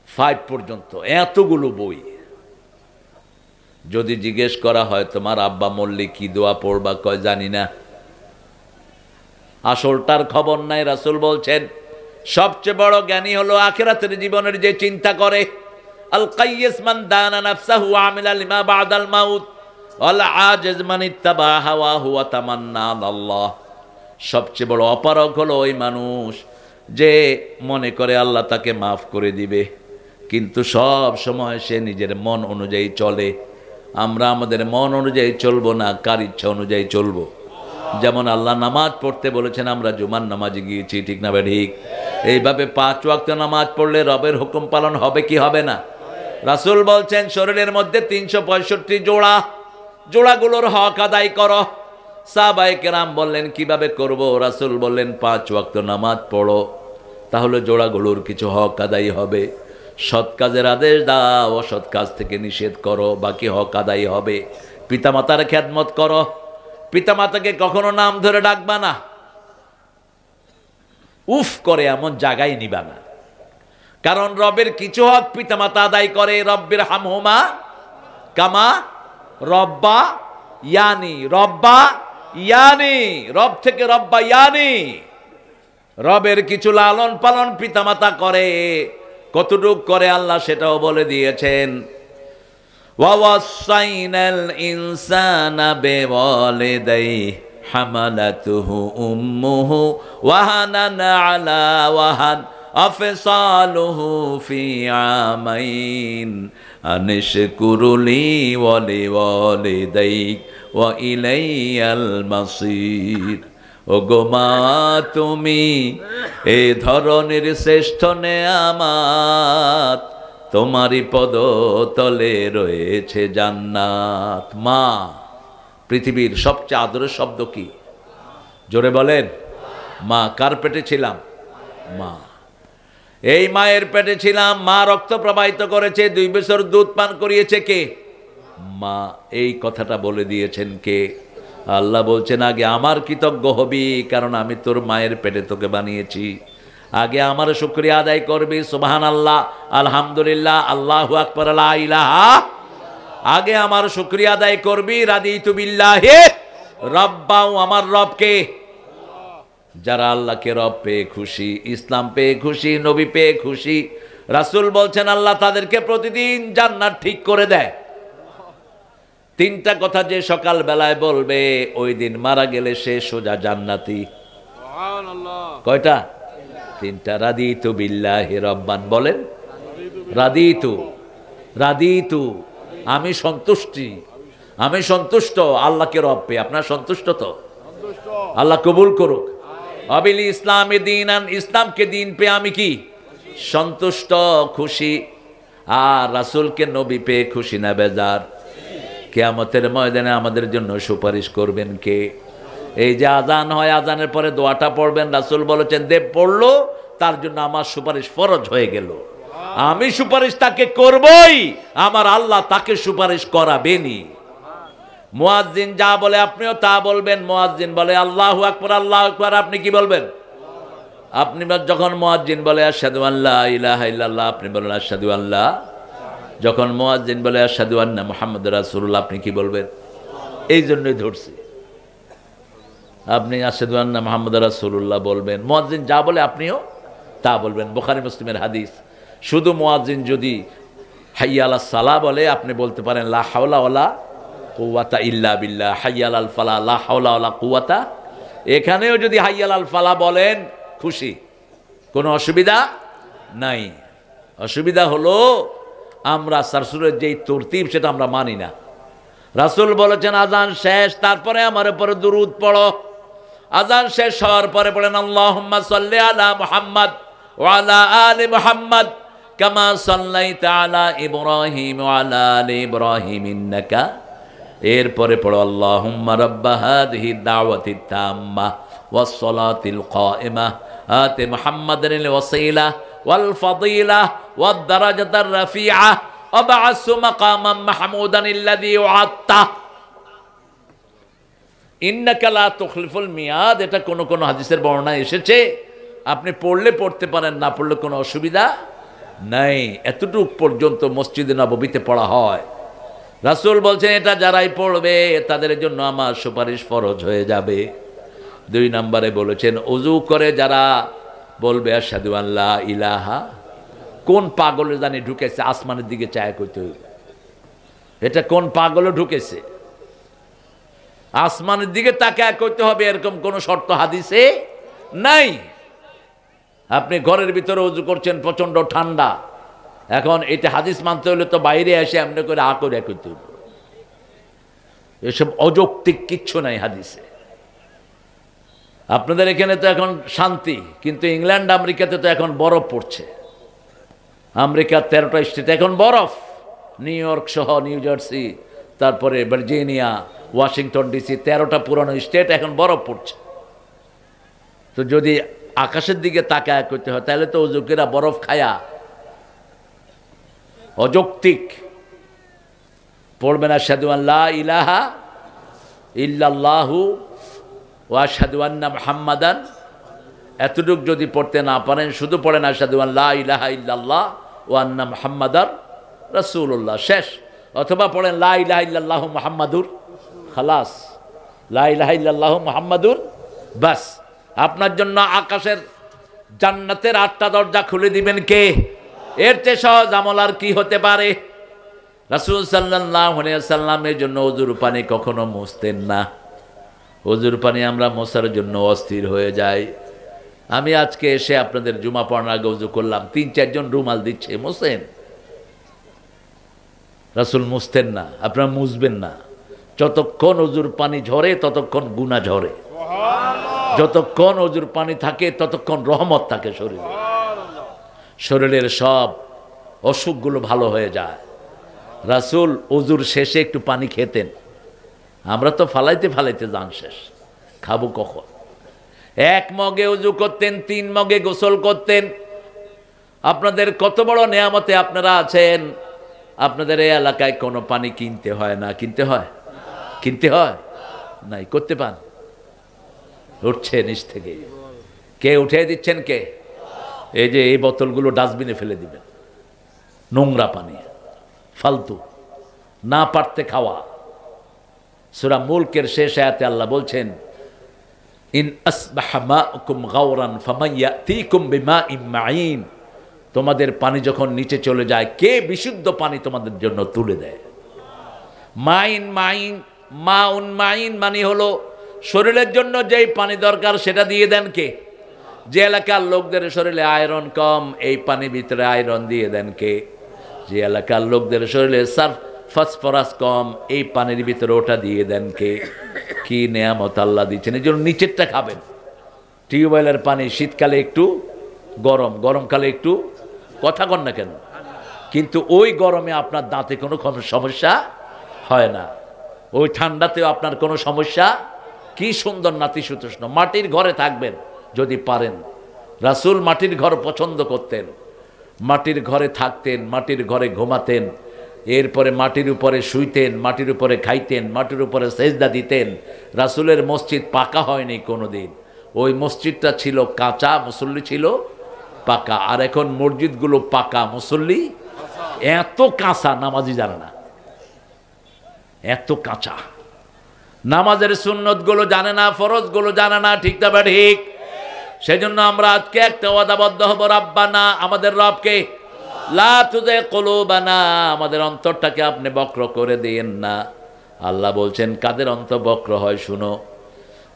5 পর্যন্ত, এতগুলো বই। যদি জিজ্ঞেস করা হয় তোমার আব্বা মরলে কি দোয়া পড়বা, কয় জানি না। আসলটার খবর নাই। রাসূল বলছেন, সবচেয়ে বড় জ্ঞানী হলো আখিরাতের জীবনের যে চিন্তা করে। আল কাইয়িস মান দানা নাফসাহু ওয়া আমিলা লিমা বাদাল মাউত ওয়াল আজিজ মান ইত্তাবা হাওয়াহু ওয়া তামান্না আলাল্লাহ। সবচেয়ে বড় অপারগ হলো ওই মানুষ যে মনে করে আল্লাহ তাকে মাফ করে দিবে, কিন্তু সব সময় সে নিজের মন অনুযায়ী চলে। আমরা আমাদের মন অনুযায়ী চলবো না, কার ইচ্ছা অনুযায়ী চলবো। যেমন আল্লাহ নামাজ পড়তে বলেছেন, আমরা জুমার নামাজে গিয়েছি, ঠিক না ঠিক? এইভাবে 5 ওয়াক্ত নামাজ পড়লে রবের হুকুম পালন হবে কি হবে না? রাসূল বলছেন, শরীরের মধ্যে 365 জোড়া, জোড়াগুলোর হক আদায় করো। সাহাবায়ে কেরাম বললেন কিভাবে করব? রাসূল বললেন 5 ওয়াক্ত নামাজ পড়ো, তাহলে জোড়াগুলোর কিছু হক আদায় হবে। সৎ কাজের আদেশ দাও, অসৎ কাজ থেকে নিষেধ করো, বাকি হক আদায় হবে। পিতামাতার খেদমত করো, পিতামাতাকে কখনো নাম ধরে ডাকবা না, উফ করে এমন জায়গায় নিবা না, কারণ রবের কিছু হক পিতামাতা আদায় করে। রব্বির হামহুমা কামা রব্বা ইয়ানি, রব্বা ইয়ানি, রব থেকে রব্বা ইয়ানি, রবের কিছু লালন পালন পিতামাতা করে। কতটুক করে আল্লাহ সেটাও বলে দিয়েছেন। ওয়াসাইনাল ইনসানা বিওয়ালিদাইহি হামালাতুহু উম্মুহু ওয়াহানান আলা ওয়াহান আফসালুহু ফি আমাইন আনিশকুরুলি ওয়ালিওয়ালিদাইক ওয়া ইলাইয়াল মাসির। ওগো মা, তুমি এই ধরনের শ্রেষ্ঠ নেয়ামত, তোমারই পদতলে রয়েছে জান্নাত। মা, পৃথিবীর সবচেয়ে আদরের শব্দ কি? জোরে বলেন। মা। কার পেটে ছিলাম? মা। এই মায়ের পেটে ছিলাম, মা রক্ত প্রবাহিত করেছে, 2 বছর দুধ পান করিয়েছে কে? মা। এই কথাটা বলে দিয়েছেন কে? আল্লাহ বলছেন আগে আমার কৃতজ্ঞ হবি, কারণ আমি তোর মায়ের পেটে তোকে বানিয়েছি। আগে আমার শুকরিয়া আদায় করবি, সুবহানাল্লাহ, আলহামদুলিল্লাহ, আল্লাহু আকবার, লা ইলাহা। আগে আমার শুকরিয়া আদায় করবি, রাদিতু বিল্লাহি রাব্বাও, আমার রবকে। যারা আল্লাহকে রব পেয়ে খুশি, ইসলাম পেয়ে খুশি, নবী পেয়ে খুশি, রাসূল বলছেন আল্লাহ তাদেরকে প্রতিদিন জান্নাত ঠিক করে দেয়। 3টা কথা যে সকাল বেলায় বলবে, ওই দিন মারা গেলে সে সোজা জান্নাতি। সুবহানাল্লাহ। কয়টা? 3টা। রাদিতু বিল্লাহি রাব্বান, বলেন রাদিতু, রাদিতু, আমি সন্তুষ্টি, আমি সন্তুষ্ট আল্লাহকে রব পেয়ে। আপনার সন্তুষ্ট তো? আল্লাহ কবুল করুক। আবিল ইসলামে দীনান, ইসলামকে দিন পেয়ে আমি কি? সন্তুষ্ট, খুশি। আর রাসূলকে নবী পেয়ে খুশি না বেজার? কিয়ামতের ময়দানে আমাদের জন্য সুপারিশ করবেন কে? এই যে আজান হয়, আজানের পরে দোয়াটা পড়বেন, রাসূল বলেছেন দেব পড়লো তার জন্য আমার সুপারিশ ফরজ হয়ে গেল। আমি সুপারিশ তাকে করবই, আমার আল্লাহ তাকে সুপারিশ করাবেনই। মুয়াজ্জিন যা বলে আপনিও তা বলবেন। মুয়াজ্জিন বলে আল্লাহু আকবার, আল্লাহু আকবার, আপনি কি বলবেন? আপনি যখন মুয়াজ্জিন বলে আশহাদু আল্লা ইলাহা ইল্লাল্লাহ, আপনি বলেন আশহাদু আল্লাহ। যখন মুয়াজ্জিন বলে আশহাদু আন্না মুহাম্মাদুর রাসূলুল্লাহ, আপনি কি বলবেন? এই জন্যই ধরছি, আপনি আশহাদু আন্না মুহাম্মাদুর রাসূলুল্লাহ বলবেন। মুয়াজ্জিন যা বলে আপনিও তা বলবেন। বুখারী মুসলিমের হাদিস। শুধু মুয়াজ্জিন যদি হাইয়া আলাস সালাহ বলে, আপনি বলতে পারেন লা হাওলা ওয়ালা কুওয়াতা ইল্লা বিল্লাহ, হাইয়া আলাল ফালাহ, লা হাওলা ওয়ালা কুওয়াতা। এখানেও যদি হাইয়া আলাল ফালাহ বলেন, খুশি, কোনো অসুবিধা নাই। অসুবিধা হলো আমরা রাসূলের যেই তরতিব সেটা আমরা মানি না। রাসূল বলেছেন আজান শেষ, তারপরে আমার উপরে দুরূদ পড়ো। আজান শেষ হওয়ার পরে পড়েন আল্লাহুম্মা সাল্লি আলা মুহাম্মদ ওয়া আলা আলি মুহাম্মদ কামা সাল্লাইতা আলা ইব্রাহিম ওয়া আলা আলি ইব্রাহিম ইন্নাকা। এরপরে পড়ো আল্লাহুম্মা রাব্বা হাযিহি দাওয়াতি তাম্মা ওয়াস সালাতিল কায়িমা আতি মুহাম্মাদানিল ওয়াসিলা ওয়াল ফাদিলা ওয়াদ দারাজাতার রাফিআ ওয়াবআসু মাকামান মাহমুদান আল্লাযী ওয়া'আদতা ইন্নাকা লা তুখলিফুল মিয়াদ। এটা কোন কোন হাদিসের বর্ণনায় এসেছে। আপনি পড়লে পড়তে পারেন, না পড়লে কোনো অসুবিধা নাই। এতটুকু পর্যন্ত মসজিদে নববীতে পড়া হয়। রাসূল বলছেন এটা যারাই পড়বে তাদের জন্য আমার সুপারিশ ফরজ হয়ে যাবে। 2 নম্বরে বলেছেন ওযু করে যারা বলবে আশহাদু আল্লা ইলাহা। কোন পাগলে জানি ঢুকেছে আসমানের দিকে চায় কইতে হইবে? এটা কোন পাগলে ঢুকেছে? আসমানের দিকে তাকায় কইতে হবে এরকম কোন শর্ত হাদিসে নাই। আপনি ঘরের ভিতরে ওযু করছেন, প্রচন্ড ঠান্ডা, এখন এটা হাদিস মানতে হলে তো বাইরে এসে এমনি করে আ করে কইতে হবে। এসব অযৌক্তিক কিচ্ছু নাই হাদিসে। আপনাদের এখানে তো এখন শান্তি, কিন্তু ইংল্যান্ড আমেরিকাতে তো এখন বরফ পড়ছে। আমেরিকার 13টা স্টেটে এখন বরফ, নিউ ইয়র্ক সহ, নিউ জার্সি, তারপরে ভার্জিনিয়া, ওয়াশিংটন ডিসি 13টা পুরানো স্টেট এখন বরফ পড়ছে। তো যদি আকাশের দিকে তাকায় করতে হয় তাহলে তো অযুকেরা বরফ খায়া অযৌক্তিক পড়বেন আশহাদু আল্লা ইলাহা ইল্লাল্লাহু ওয়া আশহাদু আন্না মুহাম্মাদান, এতটুক যদি পড়তে না পারেন শুধু পড়েন আশহাদু আল্লা ইলাহা ইল্লাল্লাহ ওয়া আন্না মুহাম্মাদার রাসূলুল্লাহ, শেষ। অথবা পড়েন লা ইলাহা ইল্লাল্লাহু মুহাম্মাদুর, খালাস, লা ইলাহা ইল্লাল্লাহু মুহাম্মাদুর, বাস। আপনার জন্য আকাশের জান্নাতের 8টা দরজা খুলে দিবেন কে? এর চেয়ে সহজ আমল আর কি হতে পারে? রাসূল সাল্লাল্লাহু আলাইহি ওয়াসাল্লামের জন্য ওযুর পানি কখনো মুছতেন না। ওযুর পানি আমরা মোছার জন্য অস্থির হয়ে যাই। আমি আজকে এসে আপনাদের জুমা পড়ার আগে ওযু করলাম, 3-4 জন রুমাল দিচ্ছে, মোছেন। রাসূল মুছতেন না, আপনারা মুছবেন না। যতক্ষণ ওযুর পানি ঝরে ততক্ষণ গুনাহ ঝরে, যতক্ষণ ওযুর পানি থাকে ততক্ষণ রহমত থাকে শরীরে, শরীরের সব অসুখগুলো ভালো হয়ে যায়। রাসূল ওযুর শেষে একটু পানি খেতেন, আমরা তো ফালাইতে ফালাইতে জান শেষ, খাবো কখন? 1 মগে ওযু করতেন, 3 মগে গোসল করতেন। আপনাদের কত বড় নেয়ামতে আপনারা আছেন। আপনাদের এই এলাকায় কোনো পানি কিনতে হয় না, কিনতে হয়? কিনতে হয় নাই, করতে পান। উঠছে নিচ থেকে, কে উঠে দিচ্ছেন? কে? এই যে এই বোতলগুলো ডাস্টবিনে ফেলে দিবেন, নোংরা পানি, ফালতু, না পারতে খাওয়া। সূরা মুলকের শেষ আয়াতে আল্লাহ বলছেন, ইন আসবাহা মাউকুম গাওরান ফামান ইয়াতিকুম বিমাইন মাইন, তোমাদের পানি যখন নিচে চলে যায় কে বিশুদ্ধ পানি তোমাদের জন্য তুলে দেয়? মাইন মাইন মাউন মাইন মানে হলো শরীরের জন্য যেই পানি দরকার সেটা দিয়ে দেন কে? যে এলাকার লোকদের শরীরে আয়রন কম, এই পানির ভিতরে আয়রন দিয়ে দেন কে? যে এলাকার লোকদের শরীরে সালফ ফসফরাস কম, এই পানির ভিতরে ওটা দিয়ে দেন কে? কি নেয়ামত আল্লাহ দিচ্ছেন। এই জন্য নিচেরটা খাবেন। টিউবওয়েলের পানি শীতকালে একটু গরম, গরমকালে একটু, কথা কন না কেন? কিন্তু ওই গরমে আপনার দাঁতে কোনো সমস্যা হয় না, ওই ঠান্ডাতেও আপনার কোনো সমস্যা। কি সুন্দর নাতিশীতোষ্ণ। মাটির ঘরে থাকবেন যদি পারেন। রাসূল মাটির ঘর পছন্দ করতেন, মাটির ঘরে থাকতেন, মাটির ঘরে ঘুমাতেন, এরপরে মাটির উপরে শুইতেন, মাটির উপরে খাইতেন, মাটির উপরে সেজদা দিতেন। রাসূলের মসজিদ পাকা হয়নি কোনোদিন, ওই মসজিদটা ছিল কাঁচা, মুসল্লি ছিল পাকা। আর এখন মসজিদগুলো পাকা, মুসল্লি এত কাঁচা, নামাজি জানে না, এত কাঁচা। নামাজের সুন্নতগুলো জানে না, ফরজগুলো জানে না, ঠিক না বা ঠিক? সেজন্য আমরা আজকে একটা ওয়াদাবদ্ধ হব, রাব্বানা, আমাদের রবকে, লা তুযিগ কুলুবানা, আমাদের অন্তরটাকে আপনি বক্র করে দিয়েন না। আল্লাহ বলছেন কাদের অন্তর বক্র হয় শুনো,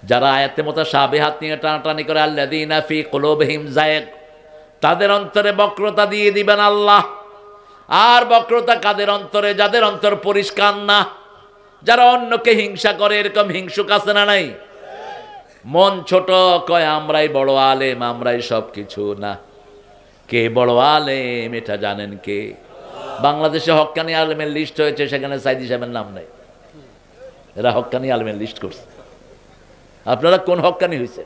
যারা আয়াতে মুতাশাবিহাত নিয়ে টানাটানি করে, আল্লাযীনা ফী কুলুবিহিম যায়গ, তাদের অন্তরে বক্রতা দিয়ে দিবেন আল্লাহ। আর বক্রতা কাদের অন্তরে? যাদের অন্তর পরিষ্কার না, যারা অন্যকে হিংসা করে, এরকম হিংসুক আছে না নাই? মন ছোট, কয় আমরাই বড় আলেম, আমরাই সব কিছু। না, কে বড় আলেম এটা জানেন কে? বাংলাদেশে হক্কানি আলেমের লিস্ট হয়েছে, সেখানে সাইদি সাহেবের নাম নাই। এরা হক্কানি আলেমের লিস্ট করছে। আপনারা কোন হক্কানি হয়েছে?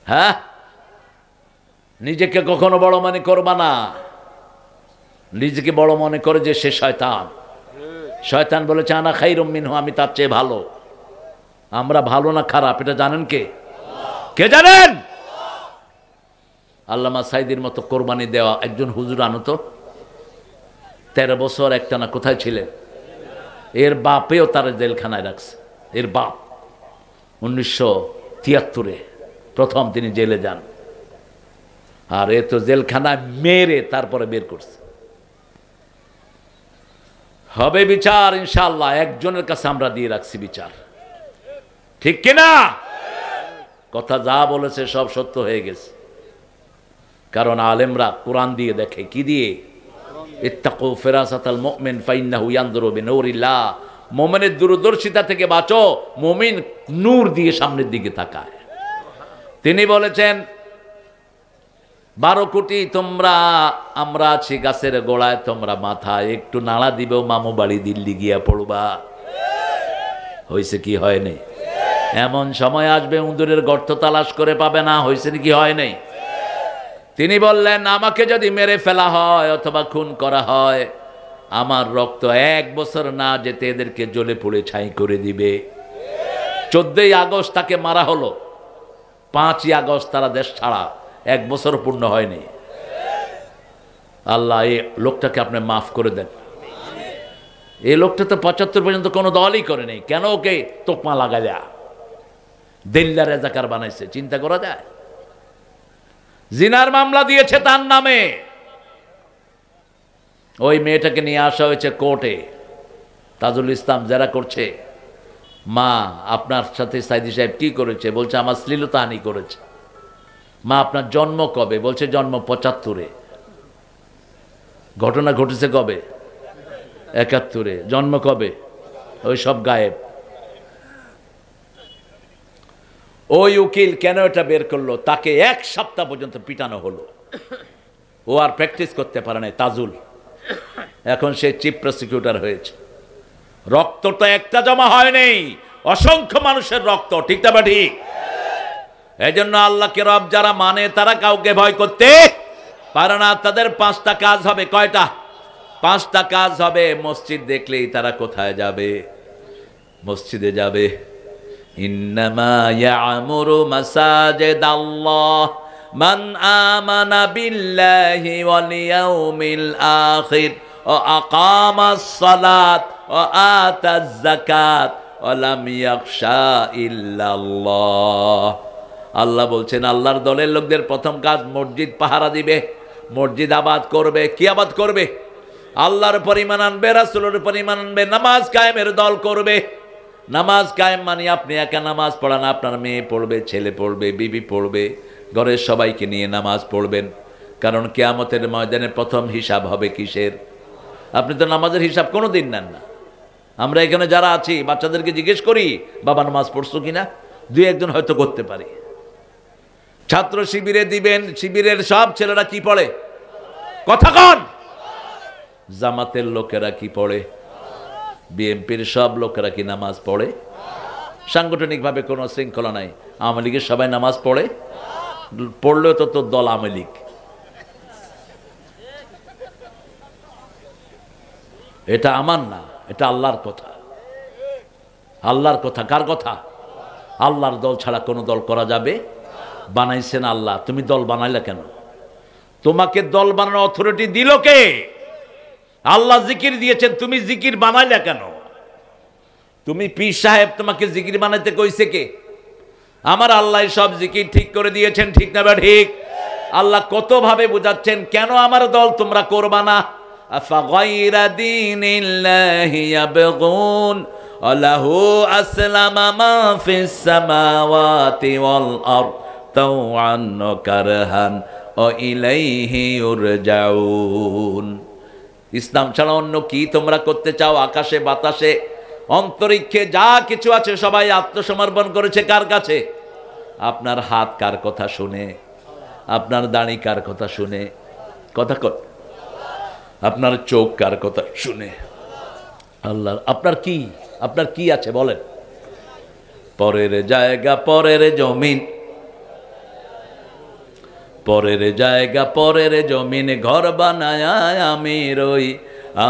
হ্যাঁ, নিজেকে কখনো বড় মনে করবা না। নিজেকে বড় মনে করে যে সে শয়তান। শয়তান বলেছে আনা খায়রুম মিনহু, আমি তার চেয়ে ভালো। আমরা ভালো না খারাপ এটা জানেন কে? কে জানেন? আল্লামা সাইদির মতো কোরবানি দেওয়া একজন হুজুর আনতো, 13 বছর একটানা কোথায় ছিলেন? এর বাপেও তার জেলখানায় রাখছে। এর বাপ 1973-এ প্রথম তিনি জেলে যান, আর এ তো জেলখানায় মেরে তারপরে বের করছে। হবে বিচার ইনশাআল্লাহ, একজনের কাছে আমরা দিয়ে রাখছি বিচার, ঠিক কিনা? কথা যা বলেছে সব সত্য হয়ে গেছে, কারণ আলেমরা কোরআন দিয়ে দেখে। কি দিয়ে? ইত্তাকু ফিরাসাতাল মুমিন ফাইন্নাহু ইয়ানজুরু বিনূরিল্লাহ, মুমিনের দূরদর্শিতা থেকে বাঁচো। মুমিন নূর দিয়ে সামনের দিকে তাকায়। তিনি বলেছেন 12 কোটি তোমরা, আমরা আছি গাছের গোড়ায়, তোমরা মাথায় একটু নাড়া দিবেও মামু বাড়ি দিল্লি গিয়া পড়বা। হয়েছে কি হয়নি? এমন সময় আসবে ইঁদুরের গর্ত তালাশ করে পাবে না, হয়েছে কি হয়নি? তিনি বললেন, আমাকে যদি মেরে ফেলা হয় অথবা খুন করা হয়, আমার রক্ত 1 বছর না যেতে এদেরকে জ্বলে পুড়ে ছাই করে দিবে। 14ই আগস্ট তাকে মারা হলো, 5ই আগস্ট তারা দেশ ছাড়া, 1 বছর পূর্ণ হয়নি। আল্লাহ এই লোকটাকে আপনি মাফ করে দেন। এই লোকটা তো 75 পর্যন্ত কোনো দলই করেনি, কেন ওকে তোকমা লাগাইয়া দেল্লা রেজাকার বানাইছে? চিন্তা করা যায়? জিনার মামলা দিয়েছে তার নামে, ওই মেয়েটাকে নিয়ে আসা হয়েছে কোর্টে, তাজুল ইসলাম যারা করছে, মা আপনার সাথে সাইদি সাহেব কি করেছে? বলছে আমার শ্লীলতাহানি করেছে। মা আপনার জন্ম কবে? বলছে জন্ম 75-এ। ঘটনা ঘটেছে কবে? 71-এ। জন্ম কবে? ওই সব গায়েব। ওই উকিল কেন এটা বের করলো? তাকে 1 সপ্তাহ পর্যন্ত পিটানো হলো, ও আর প্র্যাকটিস করতে পারে নাই তাজুল। এখন সে চিফ প্রসিকিউটর হয়েছে। রক্তটা একটা জমা হয়নি, অসংখ্য মানুষের রক্ত, ঠিক না বা ঠিক? এই জন্য আল্লাহকে রব যারা মানে তারা কাউকে ভয় করতে পারে না। তাদের 5টা কাজ হবে। কয়টা? 5টা কাজ হবে। মসজিদ দেখলেই তারা কোথায় যাবে? মসজিদে যাবে। ইন্নামা ইয়ামুরু মাসাজিদাল্লাহ মান আমানা বিল্লাহি ওয়াল ইয়াউমিল আখির ওয়া আকামাস সালাত ওয়া আতাজ যাকাত ওয়া লাম ইয়াখশা ইল্লাল্লাহ। আল্লাহ বলছেন আল্লাহর দলের লোকদের প্রথম কাজ মসজিদ পাহারা দিবে, মসজিদ আবাদ করবে। কি আবাদ করবে? আল্লাহর পরিমাণ আনবে, রাসূলের পরিমাণ আনবে, নামাজ কায়েমের দল করবে। নামাজ কায়েম মানে আপনি একা নামাজ পড়ান, আপনার মেয়ে পড়বে, ছেলে পড়বে, বিবি পড়বে, ঘরের সবাইকে নিয়ে নামাজ পড়বেন। কারণ কিয়ামতের ময়দানে প্রথম হিসাব হবে কিসের? আপনি তো নামাজের হিসাব কোনো দিন নেন না। আমরা এখানে যারা আছি বাচ্চাদেরকে জিজ্ঞেস করি বাবা নামাজ পড়ছো কিনা, 2-1 জন হয়তো করতে পারি। ছাত্র শিবিরে দিবেন, শিবিরের সব ছেলেরা কি পড়ে? কথা কন। জামাতের লোকেরা কি পড়ে? বিএনপির সব লোকেরা কি নামাজ পড়ে? সাংগঠনিকভাবে কোনো শৃঙ্খলা নাই। আওয়ামী লীগের সবাই নামাজ পড়ে? পড়লেও তো তোর দল আওয়ামী লীগ। এটা আমার না, এটা আল্লাহর কথা। আল্লাহর কথা। কার কথা? আল্লাহর দল ছাড়া কোনো দল করা যাবে? বানাইছেন আল্লাহ, তুমি দল বানাইলা কেন? তোমাকে দল বানানোর অথরিটি দিল কে? আল্লাহ জিকির দিয়েছেন, তুমি জিকির বানাইলা কেন? তুমি পীর সাহেব, তোমাকে জিকির বানাইতে কইছে কে? আমার আল্লাহ সব জিকির ঠিক করে দিয়েছেন, ঠিক না বা ঠিক? আল্লাহ কত ভাবে বুঝাচ্ছেন, কেন আমার দল তোমরা করবা না? আফাগাইরা দীনিল্লাহি ইয়াবগুন আলাহু আসলামা মা ফিস সামাওয়াতি ওয়াল আরদ তাওআন ওয়া কারহান ওয়া ইলাইহি ইউরজাউন। ইসলাম ছাড়া অন্য কি তোমরা করতে চাও? আকাশে বাতাসে অন্তরিক্ষে যা কিছু আছে সবাই আত্মসমর্পণ করেছে কার কাছে? আপনার হাত কার কথা শুনে? আপনার দাড়ি কার কথা শুনে? কথা কর। আপনার চোখ কার কথা শুনে? আল্লাহ। আপনার কি, আপনার কি আছে বলেন? পরের জায়গা পরের জমিন, পরের জায়গা পরের জমিন ঘর বানায় আমি রই,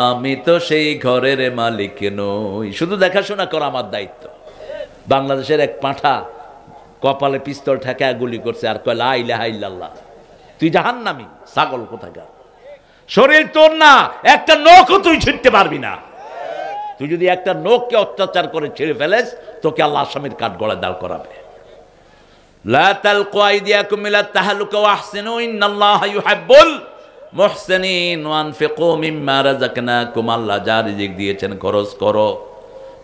আমি তো সেই ঘরের মালিক নই। শুধু দেখাশোনা করা আমার দায়িত্ব। বাংলাদেশের এক পাঁঠা কপালে পিস্তল ঠেকায় গুলি করছে আর কয় লা ইলাহা ইল্লাল্লাহ। তুই জাহান্নামী ছাগল কোথাকার। শরীর তোর না, একটা নখও তুই ছিঁড়তে পারবি না। তুই যদি একটা নখকে অত্যাচার করে ছেড়ে ফেলেস, তোকে আল্লাহ আসামির কাঠ গলায় দাঁড় করাবে। লা তালকু আইদিয়াকুম ইলা তাহলুকা ওয়াহসিনু ইন্নাল্লাহা ইউহিব্বুল মুহসিনিন ওয়া আনফিকু মিম্মা রাযাকনাকুম। আল্লাহ যা রিজিক দিয়েছেন খরচ করো,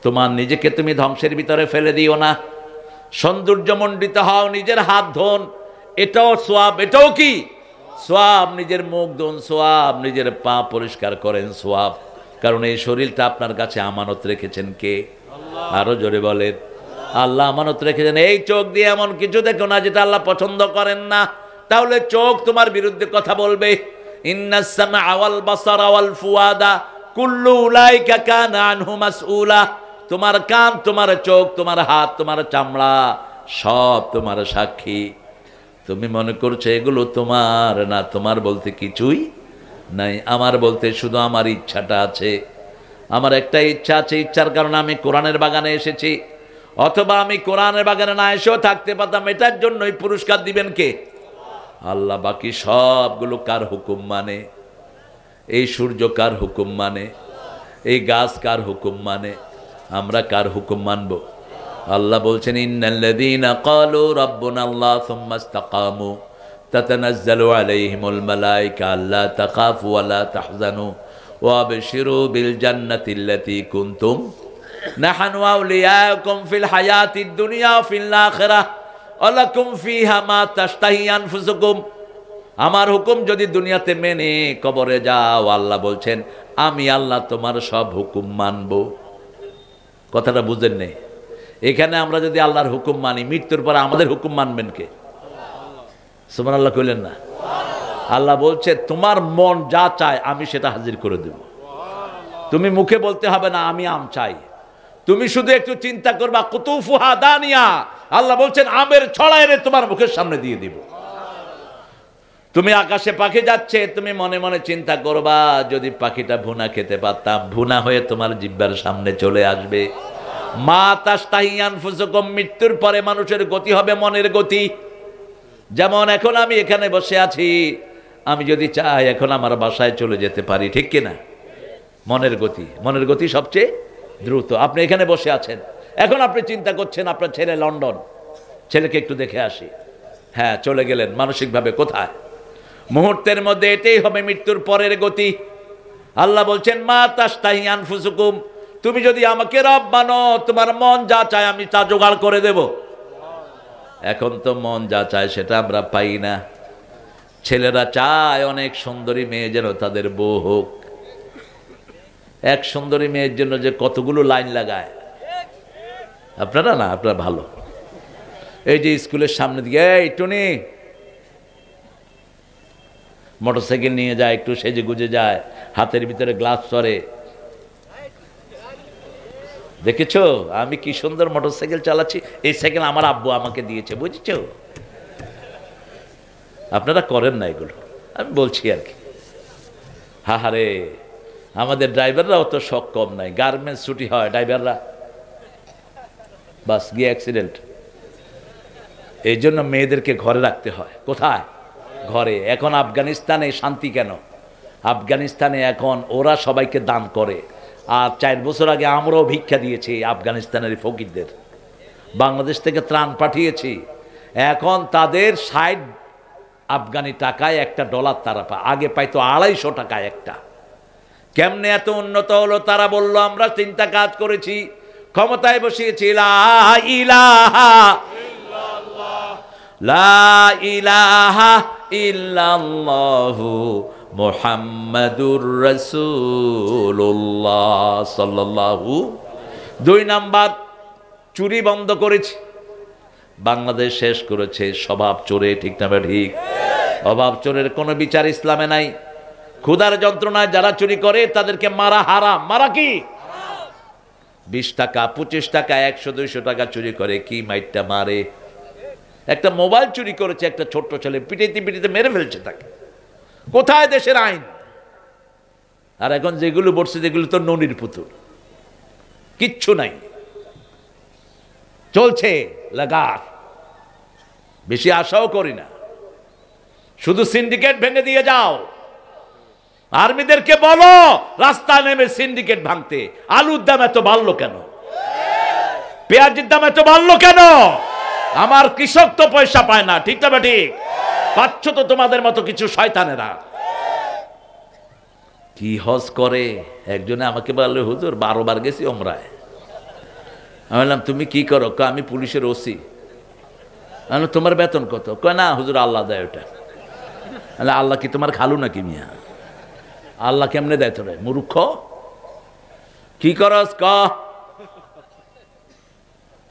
তোমার নিজেকে তুমি ধ্বংসের ভিতরে ফেলে দিও না। সৌন্দর্যমণ্ডিত হও, নিজের হাত ধোন, এটাও সোয়াব। এটাও কি সোয়াব? নিজের মুখ ধোন সোয়াব, নিজের পা পরিষ্কার করেন সোয়াব। কারণ এই শরীরটা আপনার কাছে আমানত রেখেছেন কে? আরো জোরে বলেন। আল্লাহ আমানত রেখেছেন। এই চোখ দিয়ে এমন কিছু দেখো না যেটা আল্লাহ পছন্দ করেন না, তাহলে চোখ তোমার বিরুদ্ধে কথা বলবে। ইন্নাস সামআ ওয়াল বাসারা ওয়াল ফুয়াদা কুল্লু উলাইকা কানা আনহু মাসউলা। তোমার কান, তোমার চোখ, তোমার হাত, তোমার চামড়া সব তোমার সাক্ষী। তুমি মনে করছো এগুলো তোমার না, তোমার বলতে কিছুই নাই, আমার বলতে শুধু আমার ইচ্ছাটা আছে। আমার একটা ইচ্ছা আছে, ইচ্ছার কারণে আমি কোরআনের বাগানে এসেছি। অথবা আমি কোরআনের বাগানে না এসেও থাকতে পারতাম, এটার জন্যই পুরস্কার দিবেন কে? আল্লাহ। বাকি সবগুলো কার হুকুম মানে? এই সূর্য কার হুকুম মানে? এই গাছ কার হুকুম মানে? আমরা কার হুকুম মানব? আল্লাহ বলছেন, ইন্নাল্লাযীনা ক্বালু রাব্বুনাল্লাহ সুম্মা ইসতাকামু তাতানাজ্জালু আলাইহিমুল মালায়েকা আল্লা তাখাফু ওয়া লা তাহজানু ওয়া আবশিরু বিল জান্নাতিল্লাতী কুনতুম নাহনু আউলিয়াউকুম ফিল হায়াতিদ দুনিয়া ওয়া ফিল আখিরাহ ওয়া লাকুম ফিহা মা তাশতাহি আনফুসুকুম। আমার হুকুম যদি দুনিয়াতে মেনে কবরে যাও, আল্লাহ বলছেন আমি আল্লাহ তোমার সব হুকুম মানব। কথাটা বুঝেন নেই? এখানে আমরা যদি আল্লাহর হুকুম মানি, মৃত্যুর পরে আমাদের হুকুম মানবেন কে? সুবহানাল্লাহ কইলেন না? আল্লাহ বলছে তোমার মন যা চায় আমি সেটা হাজির করে দেব। তুমি মুখে বলতে হবে না আমি আম চাই, তুমি শুধু একটু চিন্তা করবা কুতুফুহা দানিয়া। আল্লাহ বলছেন আমের ছড়ায় রে তোমার মুখের সামনে দিয়ে দিব। তুমি আকাশে পাখি যাচ্ছে, তুমি মনে মনে চিন্তা করবা যদি পাখিটা ভুনা খেতে পারতাম, ভুনা হয়ে তোমার জিহ্বার সামনে চলে আসবে। মা তাশতাহি আনফুসুকুম, মৃত্যুর পরে মানুষের গতি হবে মনের গতি। যেমন এখন আমি এখানে বসে আছি, আমি যদি চাই এখন আমার বাসায় চলে যেতে পারি, ঠিক কিনা? মনের গতি, মনের গতি সবচেয়ে দ্রুত। আপনি এখানে বসে আছেন, এখন আপনি চিন্তা করছেন আপনার ছেলে লন্ডন, ছেলেকে একটু দেখে আসি, হ্যাঁ চলে গেলেন মানসিকভাবে কোথায়? মুহূর্তের মধ্যে। এটাই হবে মৃত্যুর পরের গতি। আল্লাহ বলছেন মা তাশতাহি আনফুসুকুম, তুমি যদি আমাকে রব মানো, তোমার মন যা চায় আমি তা জোগাড় করে দেব। এখন তো মন যা চায় সেটা আমরা পাই না। ছেলেরা চায় অনেক সুন্দরী মেয়ে যেন তাদের বউ হোক। এক সুন্দরী মেয়ের জন্য যে কতগুলো লাইন লাগায়। আপনারা না, আপনারা ভালো। এই যে স্কুলের সামনে দিকে এই টুনি মোটরসাইকেল নিয়ে যায়, একটু সেজে গুজে যায়, হাতের ভিতরে গ্লাস চড়ে, দেখেছো আমি কি সুন্দর মোটরসাইকেল চালাচ্ছি, এই সাইকেল আমার আব্বু আমাকে দিয়েছে, বুঝেছো? আপনারা করেন না এগুলো, আমি বলছি আর কি। হাহারে, আমাদের ড্রাইভাররাও তো শখ কম নাই। গার্মেন্টস ছুটি হয়, ড্রাইভাররা বাস গিয়ে অ্যাক্সিডেন্ট। এই জন্য মেয়েদেরকে ঘরে রাখতে হয়। কোথায়? ঘরে। এখন আফগানিস্তানে শান্তি কেন? আফগানিস্তানে এখন ওরা সবাইকে দান করে। আর 4 বছর আগে আমরাও ভিক্ষা দিয়েছি আফগানিস্তানের ফকিরদের, বাংলাদেশ থেকে ত্রাণ পাঠিয়েছি। এখন তাদের 60 আফগানি টাকায় একটা ডলার তারা পায়, আগে পাইতো 250 টাকায় একটা। কেমনে এত উন্নত হলো? তারা বলল আমরা চিন্তা কাজ করেছি, ক্ষমতায় বসিয়েছি। লা ইলাহা ইল্লাল্লাহ, লা ইলাহা ইল্লাল্লাহু মুহাম্মাদুর রাসূলুল্লাহ সাল্লাল্লাহু। 2 নাম্বার চুরি বন্ধ করেছি, বাংলাদেশ শেষ করেছে স্বভাব চোরে, ঠিক না ঠিক? অভাব চোরের কোনো বিচার ইসলামে নাই। ক্ষুধার যন্ত্রণায় যারা চুরি করে তাদেরকে মারা হারাম। মারা কি? 20 টাকা 25 টাকা 100-200 টাকা চুরি করে কি মাইটটা মারে। একটা মোবাইল চুরি করেছে একটা ছোট্ট ছেলে, পিটিতে পিটিতে মেরে ফেলছে তাকে। কোথায় দেশের আইন? আর এখন যেগুলো বলছে যেগুলো তো ননির পুতুল, কিচ্ছু নাই, চলছে লাগার। বেশি আশাও করি না, শুধু সিন্ডিকেট ভেঙে দিয়ে যাও। আর্মিদেরকে বলো রাস্তায় নেমে সিন্ডিকেট ভাঙতে। আলুর দাম এত বাড়লো কেন? পেঁয়াজের দাম এত বাড়লো কেন? আমার কৃষক তো পয়সা পায় না, ঠিক না ঠিক? পাচ্ছ তো তোমাদের মতো কিছু শয়তানেরা। কি হজ করে একজনে আমাকে বললো, হুজুর 12 বার গেছি ওমরায়। আমি বললাম তুমি কি করো? আমি পুলিশের ওসি। আমি তোমার বেতন কত? কয় না হুজুর আল্লাহ দেয় ওটা। আল্লাহ কি তোমার খালু নাকি মিয়া? আল্লাহ কেমনে দেয় তোরে মূর্খ? কি করস ক?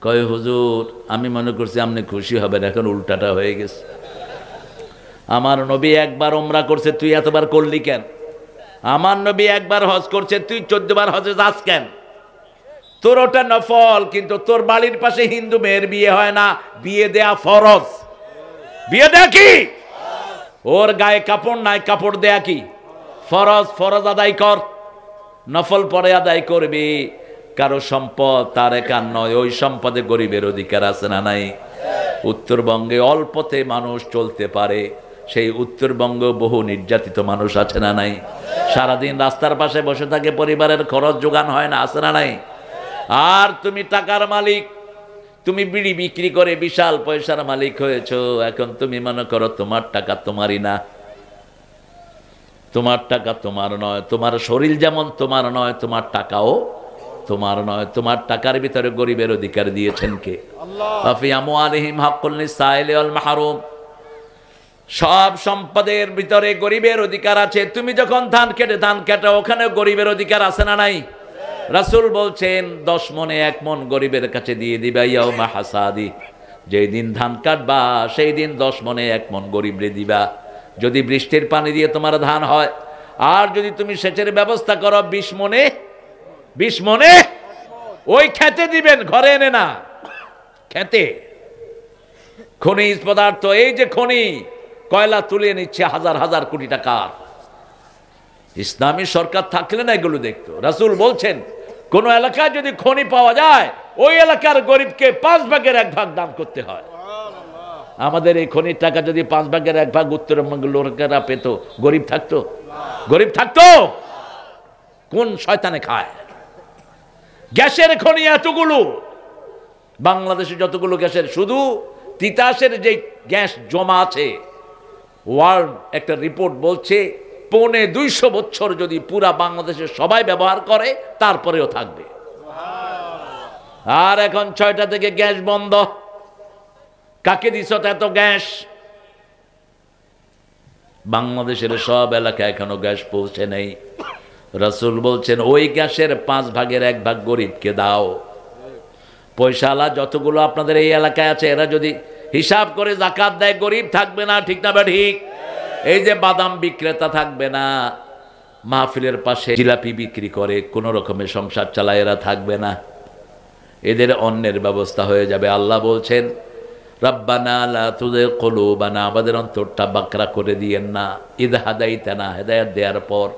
কয় হুজুর আমি মনে করছি আপনি খুশি হবেন, এখন উল্টাটা হয়ে গেছে। আমার নবী একবার ওমরা করছে, তুই এতবার করলি কেন? আমার নবী একবার হজ করছে, তুই 14 বার হজে যাস কেন? তোর ওটা নফল, কিন্তু তোর বাড়ির পাশে হিন্দু মেয়ের বিয়ে হয় না, বিয়ে দেয়া ফরজ। বিয়ে দেয়া কি? ওর গায়ে কাপড় নাই, কাপড় দেয়া কি ফরজ। ফরজ আদায় কর, নফল পরে আদায় করবি। কারো সম্পদ তার একার নয়, ওই সম্পদে গরিবের অধিকার আছে না নাই? উত্তরবঙ্গে অল্পতে মানুষ চলতে পারে, সেই উত্তরবঙ্গ বহু নির্যাতিত মানুষ আছে না নাই? সারাদিন রাস্তার পাশে বসে থাকে, পরিবারের খরচ জোগান হয় না, আছে না নাই? আর তুমি টাকার মালিক, তুমি বিড়ি বিক্রি করে বিশাল পয়সার মালিক হয়েছো। এখন তুমি মনে করো তোমার টাকা তোমারই না, তোমার টাকা তোমার নয়। তোমার শরীর যেমন তোমার নয়, তোমার টাকাও তোমার নয়। তোমার টাকার ভিতরে গরিবের অধিকার দিয়েছেন কে? ফি আমওয়ালিহিম হাক্কুল লিসাইলি ওয়াল মাহরুম। সব সম্পদের ভিতরে গরিবের অধিকার আছে। তুমি যখন ধান কেটে ওখানে গরিবের অধিকার আছে না নাই? রাসূল বলছেন 10 মনে 1 মন গরিবের কাছে দিয়ে দিবা ইয়াউমা হাসাদি। যেই দিন ধান কাটবা সেই দিন 10 মনে 1 মন গরিবরে দিবা। যদি বৃষ্টির পানি দিয়ে তোমার ধান হয়, আর যদি তুমি সেচের ব্যবস্থা করো 20 মনে ওই খেতে দিবেন, ঘরে এনে না, খেতে। খনিজ পদার্থ, এই যে খনি কয়লা তুলে নিচ্ছে হাজার হাজার কোটি টাকার। ইসলামী সরকার থাকলে না এগুলো দেখতো। রাসূল বলছেন কোন এলাকায় যদি খনি পাওয়া যায়, ওই এলাকার গরিবকে 5 ভাগের 1 ভাগ দান করতে হয়। আমাদের এই খনির টাকা যদি 5 ভাগের 1 ভাগ উত্তরবঙ্গের লোকেরা পেত, গরিব থাকতো? গরিব থাকতো? কোন শয়তানে খায়? গ্যাসের খনি এতগুলো, বাংলাদেশে যতগুলো গ্যাসের, শুধু তিতাসের যে গ্যাস জমা আছে, ওয়ার্ল্ড একটা রিপোর্ট বলছে 250 বছর যদি পুরা বাংলাদেশে সবাই ব্যবহার করে তারপরেও থাকবে। আর এখন 6টা থেকে গ্যাস বন্ধ। কাকে দিছ এত গ্যাস? বাংলাদেশের সব এলাকায় এখনো গ্যাস পৌঁছে নেই। রাসূল বলছেন ওই গ্যাসের 5 ভাগের 1 ভাগ গরিবকে দাও। পয়সাওয়ালা যতগুলো আপনাদের এই এলাকায় আছে, এরা যদি হিসাব করে যাকাত দেয়, গরিব থাকবে না, ঠিক না? ঠিক। এই যে বাদাম বিক্রেতা থাকবে না, মাহফিলের পাশে জিলাপি বিক্রি করে কোন রকমের সংসার চালায়, এরা থাকবে না। এদের অন্যের ব্যবস্থা হয়ে যাবে। আল্লাহ বলছেন রব্বানা লা তুযিগ কুলুবানা, আমাদের অন্তরটা বাঁকড়া করে দিয়েন না। ইদ হাদাইতানা, হেদায়েত দেওয়ার পর।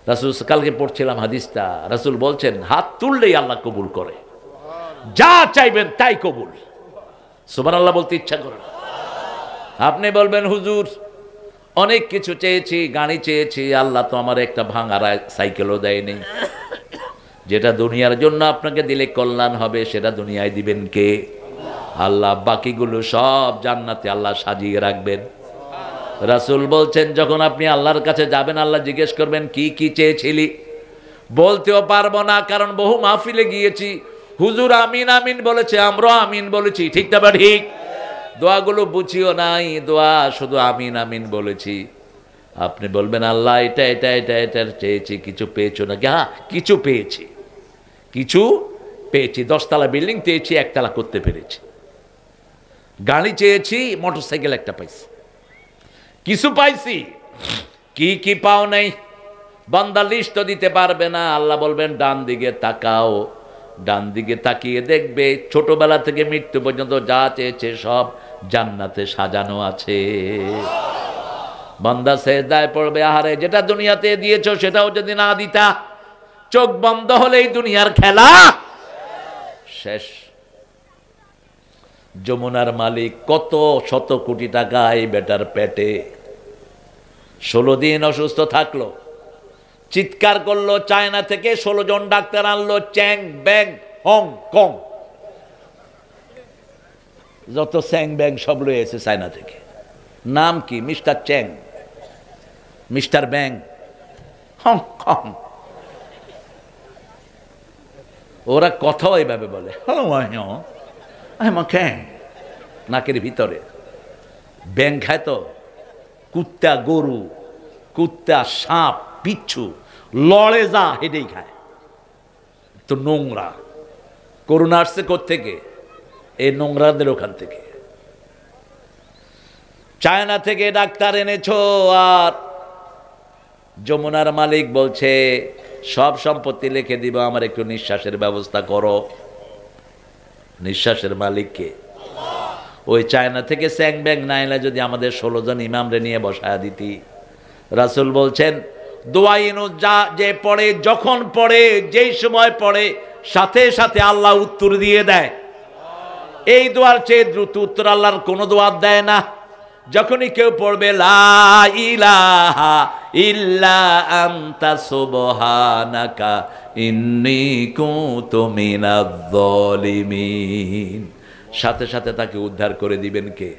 রাসূল কালকে পড়ছিলাম হাদিসটা, রাসূল বলছেন হাত তুললেই আল্লাহ কবুল করে, যা চাইবেন তাই কবুল। সুবহানাল্লাহ বলতে ইচ্ছা করে। আপনি বলবেন হুজুর অনেক কিছু চেয়েছি, গাড়ি চেয়েছি, আল্লাহ তো আমার একটা ভাঙা সাইকেলও দেয়নি। যেটা দুনিয়ার জন্য আপনাকে দিলে কল্যাণ হবে, সেটা দুনিয়ায় দিবেন কে? আল্লাহ। বাকিগুলো সব জান্নাতে আল্লাহ সাজিয়ে রাখবেন। রাসূল বলছেন যখন আপনি আল্লাহর কাছে যাবেন, আল্লাহ জিজ্ঞেস করবেন কি কি চেয়েছিলি? বলতেও পারবো না, কারণ বহু মাহফিলে গিয়েছি, হুজুর আমিন আমিন বলেছে, আমরা আমিন বলেছি, ঠিক না? ঠিক। দোয়াগুলো বুঝিও নাই, দোয়া শুধু আমিন আমিন বলেছি। আপনি বলবেন আল্লাহ এটা এটা এটা এটা চেয়েছি, কিছু পেয়েছো নাকি? হ্যাঁ কিছু পেয়েছি, কিছু পেয়েছি। 10 তলা বিল্ডিং চেয়েছি, 1 তলা করতে পেরেছি। গাড়ি চেয়েছি, মোটরসাইকেল একটা পাইছি, কিছু পাইছি। কি কি পাও নাই? বান্দা লিস্ট তো দিতে পারবে না। আল্লাহ বলবেন ডান দিকে তাকাও। ডান দিকে তাকিয়ে দেখবে ছোটবেলা থেকে মৃত্যু পর্যন্ত যা চেয়েছে সব জান্নাতে সাজানো আছে। বান্দা সেজদায় পড়বে, আহারে যেটা দুনিয়াতে দিয়েছো সেটাও যদি না দিতা, চোখ বন্ধ হলেই দুনিয়ার খেলা শেষ। যমুনার মালিক কত শত কোটি টাকা এই বেটার পেটে। 16 দিন অসুস্থ থাকলো, চিৎকার করলো, চায়না থেকে 16 জন ডাক্তার আনলো, চ্যাং ব্যাং হংকং, যত স্যাং ব্যাং সব রয়েছে চায়না থেকে। নাম কি? মিস্টার চ্যাং, মিস্টার ব্যাং, হংকং। ওরা কথাও এইভাবে বলে, নাকের ভিতরে। ব্যাং খায় তো, কুত্তা গরু, কুত্তা সাপ বিচ্ছু লড়ে যা হেঁটেই খায়, তো নোংরা। করোনা আসছে কোত্থেকে? এই নোংরাদের ওখান থেকে। চায়না থেকে ডাক্তার এনেছো, আর যমুনার মালিক বলছে সব সম্পত্তি লিখে দিব, আমার একটু নিঃশ্বাসের ব্যবস্থা করো। নিঃশ্বাসের মালিককে ওই চায়না থেকে স্যাং ব্যাং নাইলা যদি আমাদের 16 জন ইমামরে নিয়ে বসায়া দিতি। রাসূল বলছেন দোয়াইনু যা যে পড়ে, যখন পড়ে, যেই সময় পড়ে, সাথে সাথে আল্লাহ উত্তর দিয়ে দেয়। এই দোয়ার চেয়ে দ্রুত উত্তর আল্লাহর কোনো দোয়া দেয় না। যখনই কেউ পড়বে লা ইলাহা ইল্লা আনতা সুবহানাকা ইন্নী কুনতু মিনাজ জালিমিন, সাথে সাথে তাকে উদ্ধার করে দিবেন কে?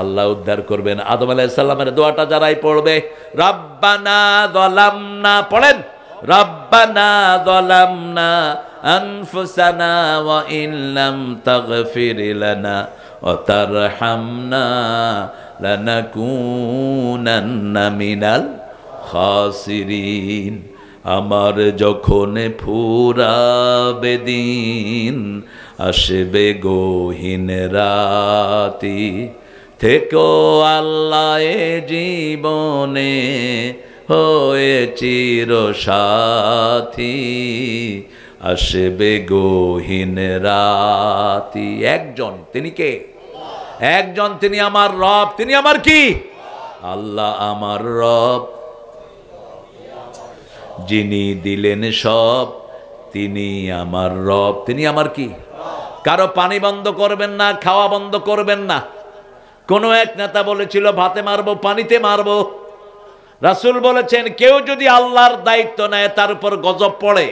আল্লাহ উদ্ধার করবেন। আদম আলাইহিস সালামের দোয়াটা যারাই পড়বে, রব্বানা যালামনা, পড়েন রব্বানা যালামনা আনফুসানা ওয়া ইন লাম তাগফির লানা ওয়া তারহামনা লানাকুনান্না মিনাল খাসিরিন। আমার যখন ফুরাবে দিন, আসবে গহীন রাতি, থেকো আল্লাহ এ জীবনে হয়ে চির সাথী, আসবে গহীন রাতি। একজন, তিনি কে? একজন, তিনি আমার রব। তিনি আমার কি? আল্লাহ আমার রব। যিনি দিলেন সব, তিনি আমার রব। তিনি আমার কি? কারো পানি বন্ধ করবেন না, খাওয়া বন্ধ করবেন না। কোন এক নেতা বলেছিল ভাতে মারবো, পানিতে মারবো। রাসূল বলেছেন কেউ যদি আল্লাহর দায়িত্ব নেয় তার উপর গজব পড়ে।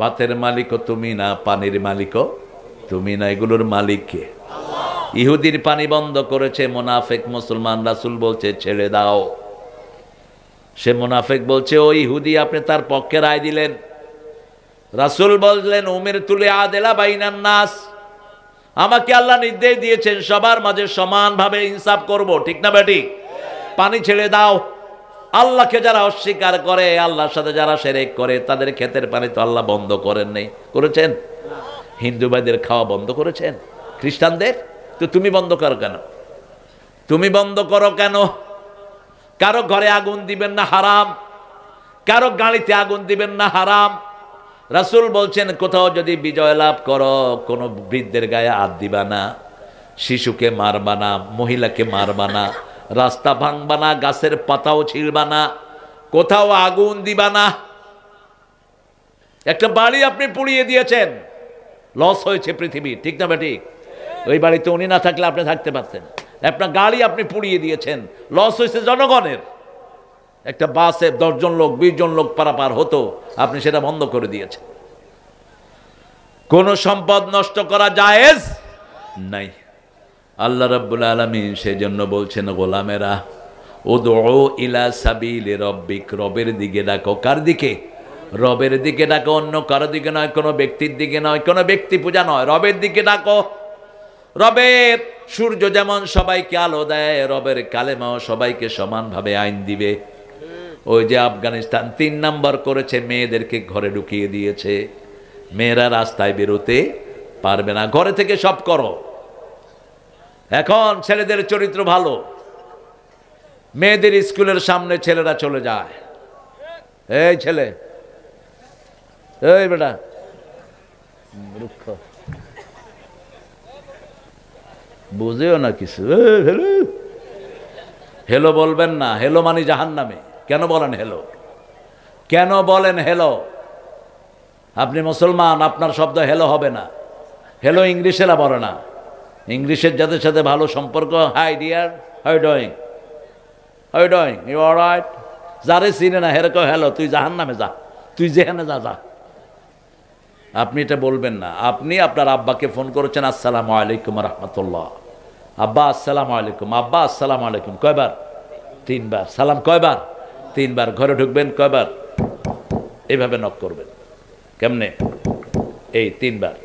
ভাতের মালিকও তুমি না, পানির মালিকও তুমি না, এগুলোর মালিক কে? ইহুদির পানি বন্ধ করেছে মুনাফিক মুসলমান, রাসূল বলছে ছেড়ে দাও। সে মুনাফিক বলছে ও ইহুদি, আপনি তার পক্ষে রায় দিলেন। রাসূল বললেন উমিরতু লিআদিলা বাইনান নাস, আমাকে আল্লাহ নির্দেশ দিয়েছেন সবার মাঝে সমানভাবে ইনসাফ করব, ঠিক না বেটি? পানি ছেড়ে দাও। আল্লাহকে যারা অস্বীকার করে, আল্লাহর সাথে যারা শিরক করে, তাদের ক্ষেতের পানি তো আল্লাহ বন্ধ করেন নাই, করেছেন? হিন্দু ভাইদের খাওয়া বন্ধ করেছেন, খ্রিস্টানদের। তো তুমি বন্ধ করো কেন? তুমি বন্ধ করো কেন? কারো ঘরে আগুন দিবেন না, হারাম। কারো গাড়িতে আগুন দিবেন না, হারাম। রাসূল বলছেন কোথাও যদি বিজয় লাভ করো, কোনো বৃদ্ধের গায়ে হাত দিবা না, শিশুকে মারবা না, মহিলাকে মারবা না, রাস্তা ভাঙবা না, গাছের পাতাও ছিঁড়বা না, কোথাও আগুন দিবা না। একটা বাড়ি আপনি পুড়িয়ে দিয়েছেন, লস হয়েছে পৃথিবী, ঠিক না বেটি? ওই বাড়িতে উনি না থাকলে আপনি থাকতে পারতেন। আপনার গাড়ি আপনি পুড়িয়ে দিয়েছেন, লস হয়েছে জনগণের। একটা বাসে 10 জন লোক 20 জন লোক পারাপার হতো, আপনি সেটা বন্ধ করে দিয়েছেন। কোন সম্পদ নষ্ট করা জায়েজ নাই। আল্লাহ রাব্বুল আলামিন সেজন্য বলছেন গোলামেরা উদউ ইলা সাবিলি রাব্বিক, রবের দিকে ডাকো। কার দিকে? রবের দিকে ডাকো, অন্য কারো দিকে নয়, কোনো ব্যক্তির দিকে নয়, কোনো ব্যক্তি পূজা নয়, রবের দিকে ডাকো। রবের সূর্য যেমন সবাইকে আলো দেয়, রবের কালেমাও সবাইকে সমানভাবে আইন দিবে। ওই যে আফগানিস্তান 3 নাম্বার করেছে, মেয়েদেরকে ঘরে ঢুকিয়ে দিয়েছে, মেয়েরা রাস্তায় বেরোতে পারবে না, ঘরে থেকে সব করো। এখন ছেলেদের চরিত্র ভালো, মেয়েদের স্কুলের সামনে ছেলেরা চলে যায়, এই ছেলে, এই বেটা, বুঝেও না কিছু, হেলো বলবেন না। হেলো মানে জাহান্নামে। কেন বলেন হেলো? কেন বলেন হেলো? আপনি মুসলমান, আপনার শব্দ হেলো হবে না। হেলো ইংলিশেরা বলে না। ইংলিশের যাদের সাথে ভালো সম্পর্ক, hi dear, how doing, how doing, you alright. যারে চিনে না হেরকম হেলো, তুই জাহান্নামে যা, তুই যেখানে যা যা। আপনি এটা বলবেন না। আপনি আপনার আব্বাকে ফোন করেছেন, আসসালামু আলাইকুম রাহমাতুল্লাহ, আব্বা আসসালামু আলাইকুম, আব্বা আসসালামু আলাইকুম, কয়বার? 3 বার। সালাম কয়বার? 3 বার। ঘরে ঢুকবেন কয়বার? এইভাবে নক করবেন। কেমনে? এই 3 বার।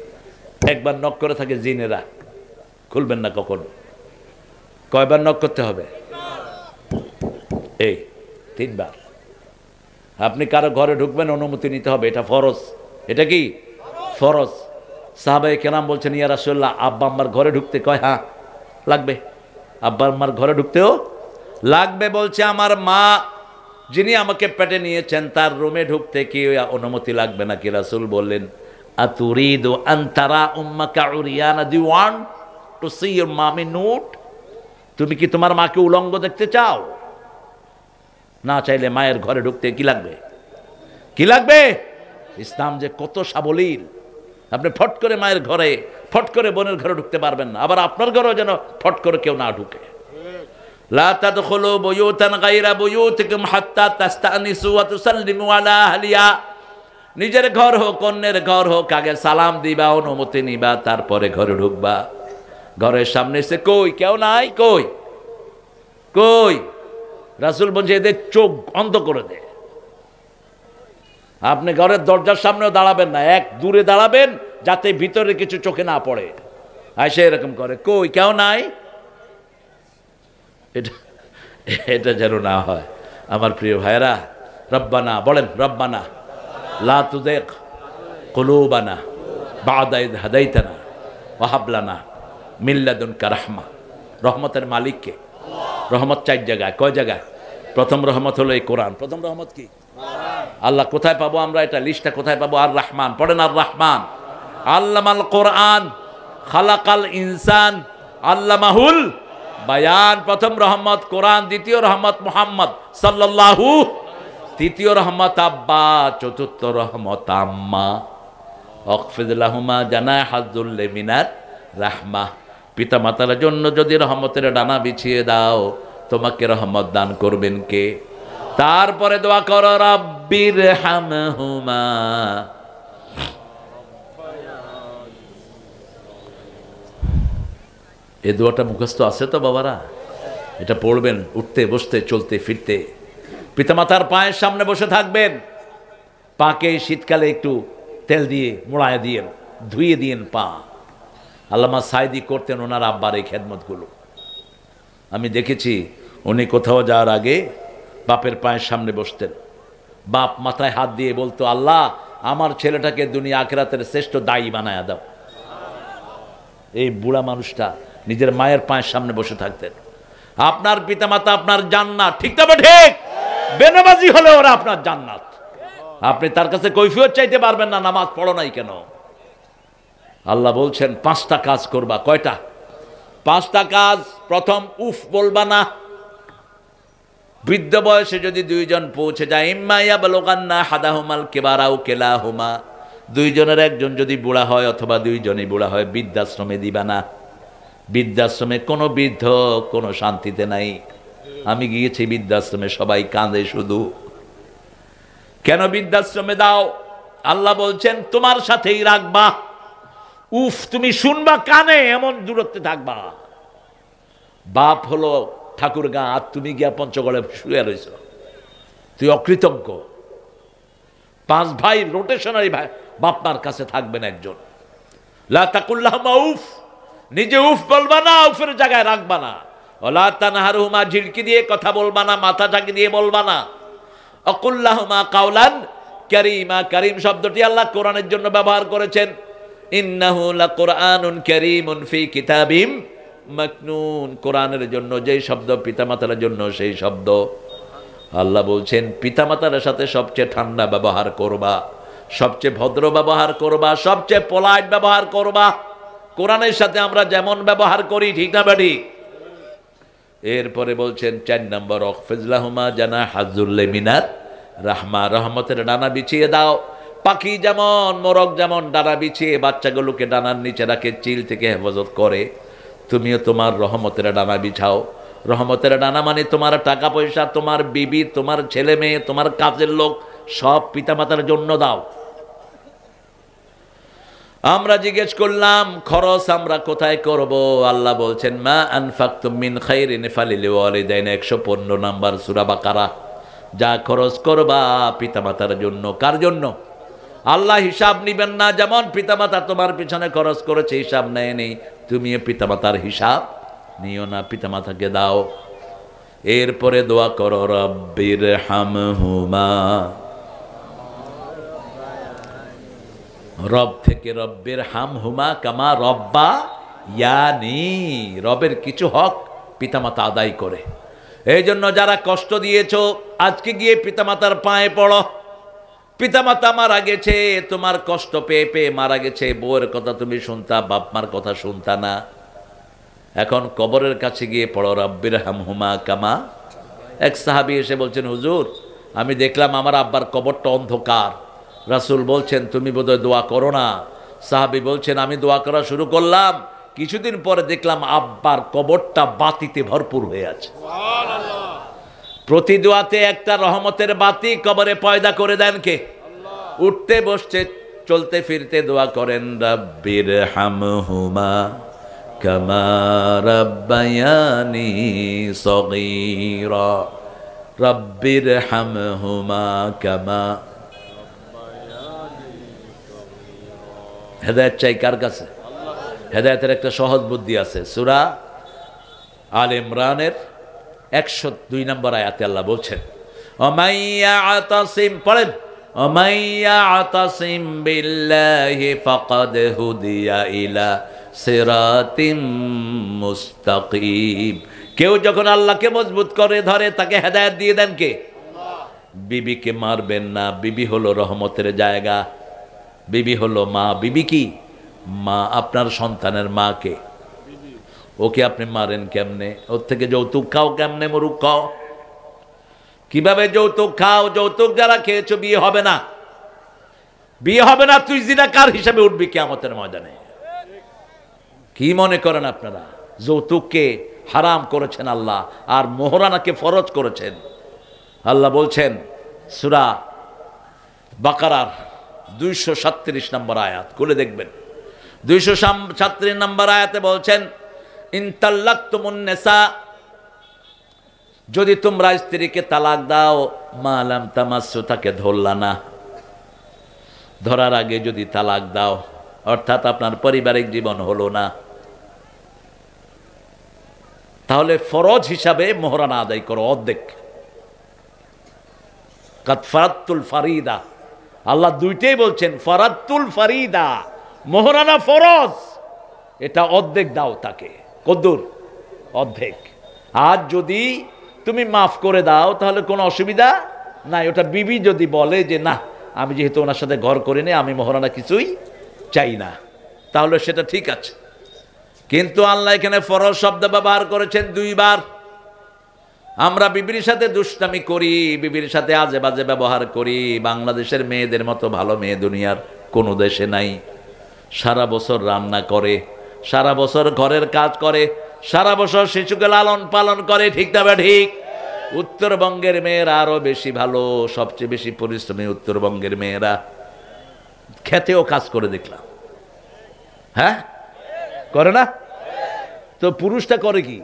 একবার নক করে থাকে জিনেরা, খুলবেন না কখনো। কয়বার নক করতে হবে? এই 3 বার। আপনি কারো ঘরে ঢুকবেন, অনুমতি নিতে হবে, এটা ফরজ। এটা কি ফরজ? সাহাবায়ে কেরাম বলছেন ইয়া রাসূলুল্লাহ, আব্বা আম্মার ঘরে ঢুকতে, কয় হ্যাঁ লাগবে। আব্বা আম্মার ঘরে ঢুকতেও লাগবে। বলছে আমার মা যিনি আমাকে পেটে নিয়েছেন তার রুমে ঢুকতে কি অনুমতি লাগবে নাকি? রাসূল বললেন, আতুরিদু আন তারা উম্মাকা উরিয়ানা, do you want to see your mummy nude? তুমি কি তোমার মাকে উলঙ্গ দেখতে চাও? না চাইলে মায়ের ঘরে ঢুকতে কি লাগবে? কি লাগবে? ইসলাম যে কত সাবলীল। আপনি ফট করে মায়ের ঘরে, ফট করে বোনের ঘরে ঢুকতে পারবেন না, আবার আপনার ঘরেও যেন ফট করে কেউ না ঢুকে। লা তাদখুলু বুয়ুতান গায়রা বুয়ুতিকুম হাত্তা তাস্তানিসু ওয়া তুসাল্লিমু আলা আহলিহা। নিজের ঘর হোক অন্যের ঘর হোক, আগে সালাম দিবা, অনুমতি নিবা, তারপরে ঘরে ঢুকবা। ঘরের সামনে এসে কই কেউ নাই, কই কই? রাসূল বলছে এদের চোখ অন্ধ করে দে। আপনি ঘরের দরজার সামনেও দাঁড়াবেন না, এক দূরে দাঁড়াবেন যাতে ভিতরে কিছু চোখে না পড়ে। আইসে এরকম করে, কই কেউ নাই, এটা যেন না হয়। আমার প্রিয় ভাইরা, রব্বানা বলেন, রব্বানা লা তুযিগ কুলুবানা বা'দা ইয হাদাইতানা ওয়া হাব লানা মিন লাদুনকা রাহমা। রহমতের মালিক কে? রহমত চার জায়গায়। কয় জায়গায়? প্রথম রহমত হলো এই কোরআন। প্রথম রহমত কি? আল্লাহ। কোথায় পাবো আমরা এটা? লিস্টটা কোথায় পাবো? আর রহমান। পড়েন আর রহমান। আল্লামাল কোরআন খালাকাল ইনসান আল্লামাহুল বায়ান। প্রথম রহমত কোরআন, দ্বিতীয় রহমত মুহাম্মদ সাল্লাল্লাহু, তৃতীয় রহমত আব্বা, চতুর্থ রহমত আম্মা। ওয়াকফিদ লাহুমা জানাহাযুল্লি মিনার রাহমা। পিতা মাতার জন্য যদি রহমতের ডানা বিছিয়ে দাও, তোমাকে রহমত দান করবেন কে? তারপরে দোয়া করো, রাব্বির হামহুমা। এই দোয়াটা মুখস্থ আছে তো বাবারা? এটা পড়বেন উঠতে বসতে চলতে ফিরতে। পিতামাতার পায়ের সামনে বসে থাকবেন, পাকে শীতকালে একটু তেল দিয়ে মোড়ায় দিয়েন, ধুয়ে দিয়েন পা। আল্লামা সাইদি করতেন ওনার আব্বার এই খেদমতগুলো। আমি দেখেছি উনি কোথাও যাওয়ার আগে বাপের পায়ের সামনে বসতেন। বাপ মাথায় হাত দিয়ে বলতো, আল্লাহ আমার ছেলেটাকে দুনিয়া আখিরাতের শ্রেষ্ঠ দায়ী বানায়া দাও। এই বুড়া মানুষটা নিজের মায়ের পায়ের সামনে বসে থাকতেন। আপনার পিতামাতা আপনার জান্নাত, ঠিক তবে ঠিক। বেনামাজি হলে ওরা আপনার জান্নাত। আপনি তার কাছে কৈফিয়ত চাইতে পারবেন না, নামাজ পড়ো নাই কেন। আল্লাহ বলছেন 5টা কাজ করবা। কয়টা? 5টা কাজ। প্রথম, উফ বলবা না। বৃদ্ধ বয়সে যদি দুইজন পৌঁছে যায়, ইম্মা ইয়াবলুগান্না হাদাহুমাল কিবারা আও কিলাহুমা, দুইজনের একজন যদি বুড়া হয় অথবা দুইজনই বুড়া হয়, বৃদ্ধাশ্রমে দিবা না। বৃদ্ধাশ্রমে কোনো বৃদ্ধ কোনো শান্তিতে নাই। আমি গিয়েছি বৃদ্ধাশ্রমে, সবাই কাঁদে শুধু। কেন বৃদ্ধাশ্রমে দাও? আল্লাহ বলছেন তোমার সাথেই রাখবা। উফ তুমি শুনবা কানে, এমন দূরত্বে থাকবা। বাপ হলো ঠাকুরগাঁ, আর তুমি গিয়া পঞ্চগড়ে শুয়ে রয়েছ। তুই অকৃতজ্ঞ। 5 ভাই রোটেশনারি ভাই বাপমার কাছে থাকবেন একজন। লা তাকুল্লাহুমা উফ, নিজে উফ বলবা না, উফের জায়গায় রাখবা না। ওলা তানহারহুমা, ঝিলকি দিয়ে কথা বলবা না, মাথা ঝাঁকি দিয়ে বলবা না। আকুল্লাহুমা কাওলান কারীমা। কারীম শব্দটি আল্লাহ কোরআনের জন্য ব্যবহার করেছেন। ইন্নাহু লাকুরআনুন কারীমুন ফি কিতাবিম মাকনুন। কোরআনের জন্য যেই শব্দ, পিতামাতার জন্য সেই শব্দ। আল্লাহ বলছেন পিতামাতার সাথে সবচেয়ে ঠান্ডা ব্যবহার করবা, সবচেয়ে ভদ্র ব্যবহার করবা, সবচেয়ে পোলাইট ব্যবহার করবা। কোরআনের সাথে আমরা যেমন ব্যবহার করি, ঠিক না বেটি? এরপরে বলছেন 4 নম্বর, ওয়াকফিজ লাহুমা জানাহাযুল্লি মিনার রাহমা। রহমতের ডানা বিছিয়ে দাও। পাখি যেমন, মোরগ যেমন ডানা বিছিয়ে বাচ্চাগুলোকে ডানার নিচে রাখে, চিল থেকে হেফাজত করে, তুমিও তোমার রহমতের ডানা বিছাও। রহমতের ডানা মানে তোমার টাকা পয়সা, তোমার বিবি, তোমার ছেলে মেয়ে, তোমার কাজের লোক, সব পিতামাতার জন্য দাও। আমরা জিজ্ঞেস করলাম খরচ আমরা কোথায় করব? আল্লাহ বলছেন মা আনফাকতুম মিন খাইরিন ফালিল ওয়ালিদাইন। 115 নম্বর সূরা বাকারা। যা খরচ করবা পিতামাতার জন্য। কার জন্য? আল্লাহ হিসাব নিবেন না। যেমন পিতামাতা তোমার পিছনে খরচ করেছে, হিসাব নেয়নি, তুমিও পিতামাতার হিসাব নিও না, পিতামাতাকে দাও। এরপরে দোয়া করো, রব্বির হামহুমা। রব থেকে রব্বের হামহুমা কামা রব্বা ইয়ানি। রবের কিছু হক পিতামাতা আদায় করে। এই জন্য যারা কষ্ট দিয়েছো আজকে গিয়ে পিতামাতার পায়ে পড়ো। পিতামাতা মারা গেছে, তোমার কষ্ট পেয়ে পেয়ে মারা গেছে, বউয়ের কথা তুমি শুনতা, বাপ মার কথা শুনতা না। এখন কবরের কাছে গিয়ে পড়ো রাব্বির হামহুমা কামা। এক সাহাবী এসে বলছেন, হুজুর আমি দেখলাম আমার আব্বার কবরটা অন্ধকার। রাসূল বলছেন তুমি বোধহয় দোয়া করো না। সাহাবী বলছেন আমি দোয়া করা শুরু করলাম, কিছুদিন পরে দেখলাম আব্বার কবরটা বাতিতে ভরপুর হয়ে আছে। প্রতি দোয়াতে একটা রহমতের বাতি কবরে পয়দা করে দেন কে? উঠতে বসতে চলতে ফিরতে দোয়া করেন রাব্বির হামহুমা কামা রাব্বায়ানি সগীরা, রাব্বির হামহুমা কামা। হেদায়েত চাই কার কাছে? হেদায়েতের একটা সহজ বুদ্ধি আছে। সূরা আল ইমরানের 102 নম্বর আয়াতে আল্লাহ বলছেন ওমাইয়া আতাসিম, পড়েন ওমাইয়া আতাসিম বিল্লাহি ফাকাদ হুদিয়া ইলা সিরাতিম মুস্তাকিম। কেউ যখন আল্লাহকে মজবুত করে ধরে তাকে হেদায়েত দিয়ে দেন কে? বিবিকে মারবেন না, বিবি হলো রহমতের জায়গা। বিবি হলো মা। বিবি কি? মা। আপনার সন্তানের মাকে, ওকে আপনি মারেন কেমনে? ওর থেকে যৌতুক খাও কেমনে? মরুক খাও। কিভাবে যৌতুক খাও? যৌতুক যারা খেয়েছো বিয়ে হবে না, বিয়ে হবে না, তুই জিনাকার হিসাবে উঠবি কিয়ামতের ময়দানে। কি মনে করেন আপনারা? যৌতুককে হারাম করেছেন আল্লাহ, আর মোহরানাকে ফরজ করেছেন। আল্লাহ বলছেন সূরা বাকারার 237 নম্বর আয়াত, খুলে দেখবেন। 237 নম্বর আয়াতে বলছেন ইনতাল্লাকতুমুন নিসা, যদি তোমরা স্ত্রীকে তালাক দাও, মা লাম তামাসসু, তাকে ধরলা না, ধরার আগে যদি তালাক দাও, অর্থাৎ আপনার পারিবারিক জীবন হলো না, তাহলে ফরজ হিসাবে মোহরানা আদায় করো অর্ধেক। কাদ ফারাতুল ফারিদা, আল্লাহ দুইটাই বলছেন ফারাতুল ফারিদা, মোহরানা ফরজ, এটা অর্ধেক দাও তাকে। কদ্দুর? অর্ধেক। আর যদি তুমি মাফ করে দাও তাহলে কোনো অসুবিধা নাই। ওটা বিবি যদি বলে যে না আমি যেহেতু ওনার সাথে ঘর করিনি, আমি মোহরানা কিছুই চাই না, তাহলে সেটা ঠিক আছে। কিন্তু আল্লাহ এখানে ফরজ শব্দ ব্যবহার করেছেন 2 বার। আমরা বিবির সাথে দুষ্টামি করি, বিবির সাথে আজে বাজে ব্যবহার করি। বাংলাদেশের মেয়েদের মতো ভালো মেয়ে দুনিয়ার কোনো দেশে নাই। সারা বছর রান্না করে, সারা বছর ঘরের কাজ করে, সারা বছর শিশুকে লালন পালন করে, ঠিক না ঠিক? উত্তরবঙ্গের মেয়েরা আরো বেশি ভালো, সবচেয়ে বেশি পরিশ্রমী উত্তরবঙ্গের মেয়েরা। খেতেও কাজ করে দেখলাম। হ্যাঁ, করে না? তো পুরুষটা করে কি?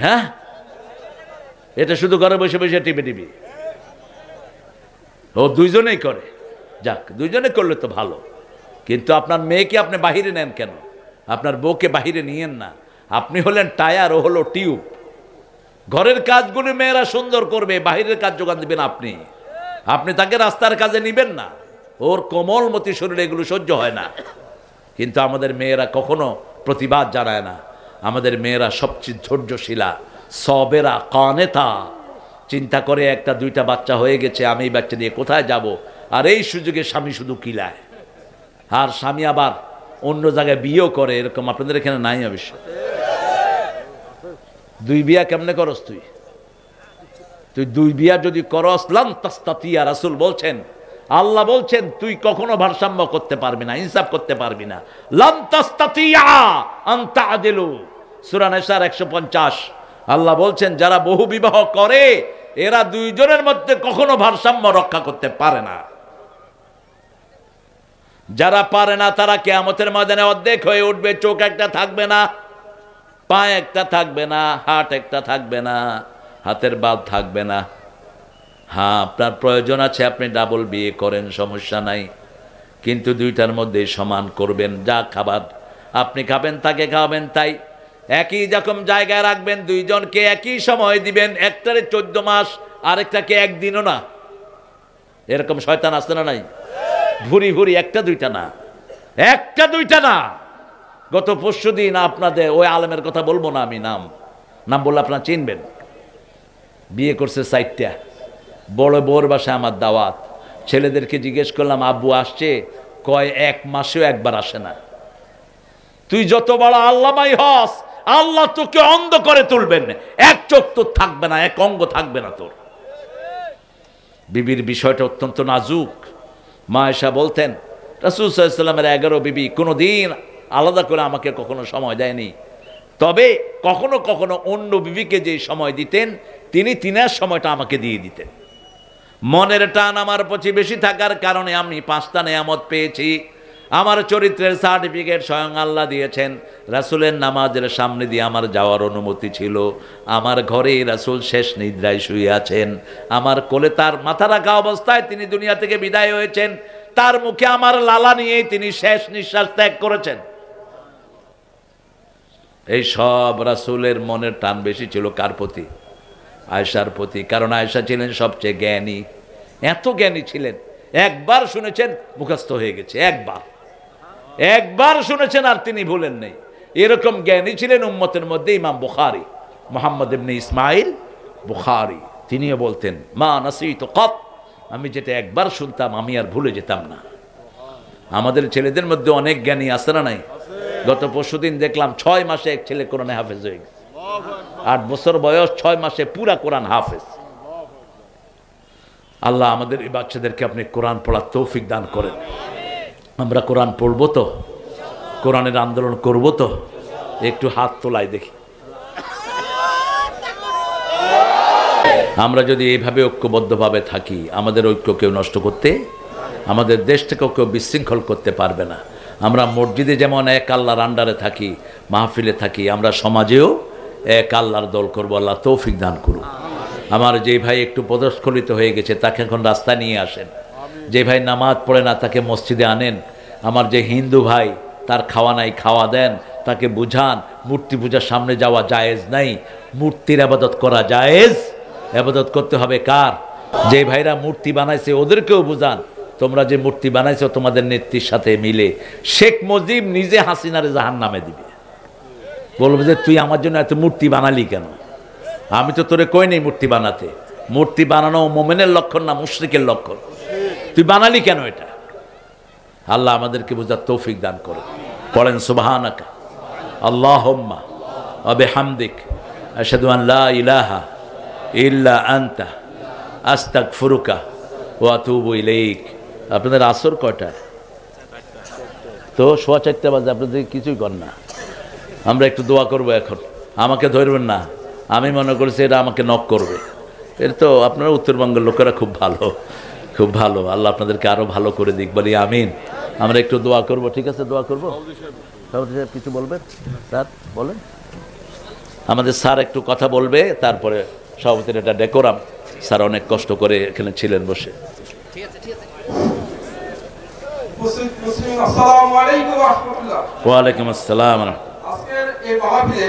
হ্যাঁ, এটা শুধু ঘরে বসে বসে টিপে টিপি। ও দুইজনেই করে, যাক, দুইজনে করলে তো ভালো। কিন্তু আপনার মেয়েকে আপনি বাহিরে নেন কেন? আপনার বউকে বাহিরে নিয়েন না। আপনি হলেন টায়ার, ও হলো টিউব। ঘরের কাজগুলো মেয়েরা সুন্দর করবে, বাহিরের কাজ যোগান দিবেন আপনি। আপনি তাকে রাস্তার কাজে নিবেন না, ওর কোমলমতি শরীরে এগুলো সহ্য হয় না। কিন্তু আমাদের মেয়েরা কখনো প্রতিবাদ জানায় না। আমাদের মেয়েরা সবচেয়ে ধৈর্যশীলা, সবেরা, কানেতা। চিন্তা করে একটা 2টা বাচ্চা হয়ে গেছে, আমি এই বাচ্চা নিয়ে কোথায় যাব? আর এই সুযোগে স্বামী শুধু কিলায়, আর স্বামী আবার অন্য জায়গায় বিয়েও করে। এরকম আপনাদের এখানে নাই অবশ্য। 2 বিয়া কেমনে করস তুই? 2 বিয়া যদি করস লান তাস্তাতিয়া, রাসূল বলছেন, আল্লাহ বলছেন তুই কখনো ভারসাম্য করতে পারবি না, ইনসাফ করতে পারবি না। লান তাস্তাতিয়া আন তা'দিলু, সূরা নিসার 150। আল্লাহ বলছেন যারা বহু বিবাহ করে এরা 2 জনের মধ্যে কখনো ভারসাম্য রক্ষা করতে পারে না। যারা পারে না তারা কিয়ামতের ময়দানে অর্ধেক হয়ে উঠবে। চোখ একটা থাকবে না, পা একটা থাকবে না, হাত একটা থাকবে না, হাতের বাল থাকবে না। হ্যাঁ, আপনার প্রয়োজন আছে, আপনি ডাবল বিয়ে করেন, সমস্যা নাই, কিন্তু 2টার মধ্যে সমান করবেন। যা খাবার আপনি খাবেন তাকে খাওয়াবেন তাই। একই রকম জায়গায় রাখবেন, 2 জনকে একই সময় দিবেন। একটারে 14 মাস, আরেকটাকে 1 দিনও না। এরকম শয়তান আসতে না নাই? ভুরি ভুরি, 1টা 2টা না, 1টা 2টা না। গত পরশুদিন আপনাদের ওই আলেমের কথা বলবো না আমি নাম, নাম বললে আপনারা চিনবেন। বিয়ে করছে 4টা, বড় বউর বাসায় আমার দাওয়াত। ছেলেদেরকে জিজ্ঞেস করলাম আব্বু আসছে? কয় 1 মাসেও একবার আসে না। তুই যত বড় আল্লামাই হস, আল্লাহ তোকে অন্ধ করে তুলবেন, এক চোখ তোর থাকবে না, এক অঙ্গ থাকবে না তোর। বিবির বিষয়টা অত্যন্ত নাজুক। মা আয়েশা বলতেন রাসূল সাল্লাল্লাহু আলাইহি ওয়াসাল্লামের 11 বিবি কোনোদিন আলাদা করে আমাকে কখনো সময় দেয়নি। তবে কখনো কখনো অন্য বিবিকে যে সময় দিতেন, তিনি তিনার সময়টা আমাকে দিয়ে দিতেন। মনের টান আমার প্রতি বেশি থাকার কারণে আমি 5টা নেয়ামত পেয়েছি। আমার চরিত্রের সার্টিফিকেট স্বয়ং আল্লাহ দিয়েছেন। রাসূলের নামাজের সামনে দিয়ে আমার যাওয়ার অনুমতি ছিল। আমার ঘরে রাসূল শেষ নিদ্রায় শুয়ে আছেন। আমার কোলে তার মাথা রাখা অবস্থায় তিনি দুনিয়া থেকে বিদায় হয়েছেন। তার মুখে আমার লালা নিয়েই তিনি শেষ নিঃশ্বাস ত্যাগ করেছেন। এই সব রাসূলের মনের টান বেশি ছিল কার প্রতি? আয়েশার প্রতি। কারণ আয়েশা ছিলেন সবচেয়ে জ্ঞানী। এত জ্ঞানী ছিলেন, একবার শুনেছেন মুখস্থ হয়ে গেছে। একবার শুনেছেন আর তিনি ভুলেন নাই। এরকম জ্ঞানী ছিলেন উম্মতের মধ্যে ইমাম বুখারী, মুহাম্মদ ইবনে ইসমাইল বুখারী। তিনিও বলতেন মা নাসিতু কত, আমি যেটা একবার শুনতাম আমি আর ভুলে যেতাম না। আমাদের ছেলেদের মধ্যে অনেক জ্ঞানী আছে না নাই? গত পরশুদিন দেখলাম 6 মাসে এক ছেলে কোরআনে হাফেজ হয়ে গেছে। 8 বছর বয়স, 6 মাসে পুরা কোরআন হাফেজ। আল্লাহ আমাদের এই বাচ্চাদেরকে আপনি কোরআন পড়ার তৌফিক দান করেন। আমরা কোরআন পড়বো তো? কোরআনের আন্দোলন করব তো? একটু হাত তোলাই দেখি। আমরা যদি এইভাবে ঐক্যবদ্ধভাবে থাকি, আমাদের ঐক্য কেউ নষ্ট করতে, আমাদের দেশটাকেও কেউ বিশৃঙ্খল করতে পারবে না। আমরা মসজিদে যেমন এক আল্লাহর আন্ডারে থাকি, মাহফিলে থাকি, আমরা সমাজেও এক আল্লাহর দল করব। আল্লাহ তৌফিক দান করুন। আমার যে ভাই একটু পদস্খলিত হয়ে গেছে তাকে এখন রাস্তায় নিয়ে আসেন। যে ভাই নামাজ পড়ে না তাকে মসজিদে আনেন। আমার যে হিন্দু ভাই তার খাওয়া নাই, খাওয়া দেন, তাকে বুঝান মূর্তি পূজার সামনে যাওয়া জায়েজ নাই, মূর্তির আবাদত করা জায়েজ। আবাদত করতে হবে কার? যে ভাইরা মূর্তি বানাইছে ওদেরকেও বুঝান তোমরা যে মূর্তি বানাইছো তোমাদের নেত্রীর সাথে মিলে। শেখ মুজিব নিজে হাসিনারে জাহান্নামে দিবে, বলবে যে তুই আমার জন্য এত মূর্তি বানালি কেন? আমি তো তোরে কই নেই মূর্তি বানাতে। মূর্তি বানানো মুমিনের লক্ষণ না, মুশরিকের লক্ষণ। তুই বানালি কেন এটা? আল্লাহ আমাদেরকে বুঝার তৌফিক দান করে। পড়েন সুবহানাকা আল্লাহুম্মা ওয়া বিহামদিক আশহাদু আন লা ইলাহা ইল্লা আনতা আস্তাগফিরুকা ওয়া আতুবু ইলাইক। আপনাদের আসর কয়টায়? তো 4:15 বাজে, আপনাদের কিছুই কর না। আমরা একটু দোয়া করব এখন। আমাকে ধরবেন না, আমি মনে করছি এটা আমাকে নক করবে। এর তো আপনারা উত্তরবঙ্গের লোকেরা খুব ভালো, খুব ভালো। আল্লাহ আপনাদেরকে আরো ভালো করে দিক, বলি আমিন। আমরা একটু দোয়া করব, ঠিক আছে? দোয়া করবো। সভাপতি সাহেব কিছু বলবেন? স্যার বলেন। আমাদের স্যার একটু কথা বলবে, তারপরে সভাপতির এটা ডেকোরাম। স্যার অনেক কষ্ট করে এখানে ছিলেন বসে। আসসালামু আলাইকুম ওয়া রাহমাতুল্লাহ। ওয়া আলাইকুম আসসালাম। আজকের এই মাহফিলে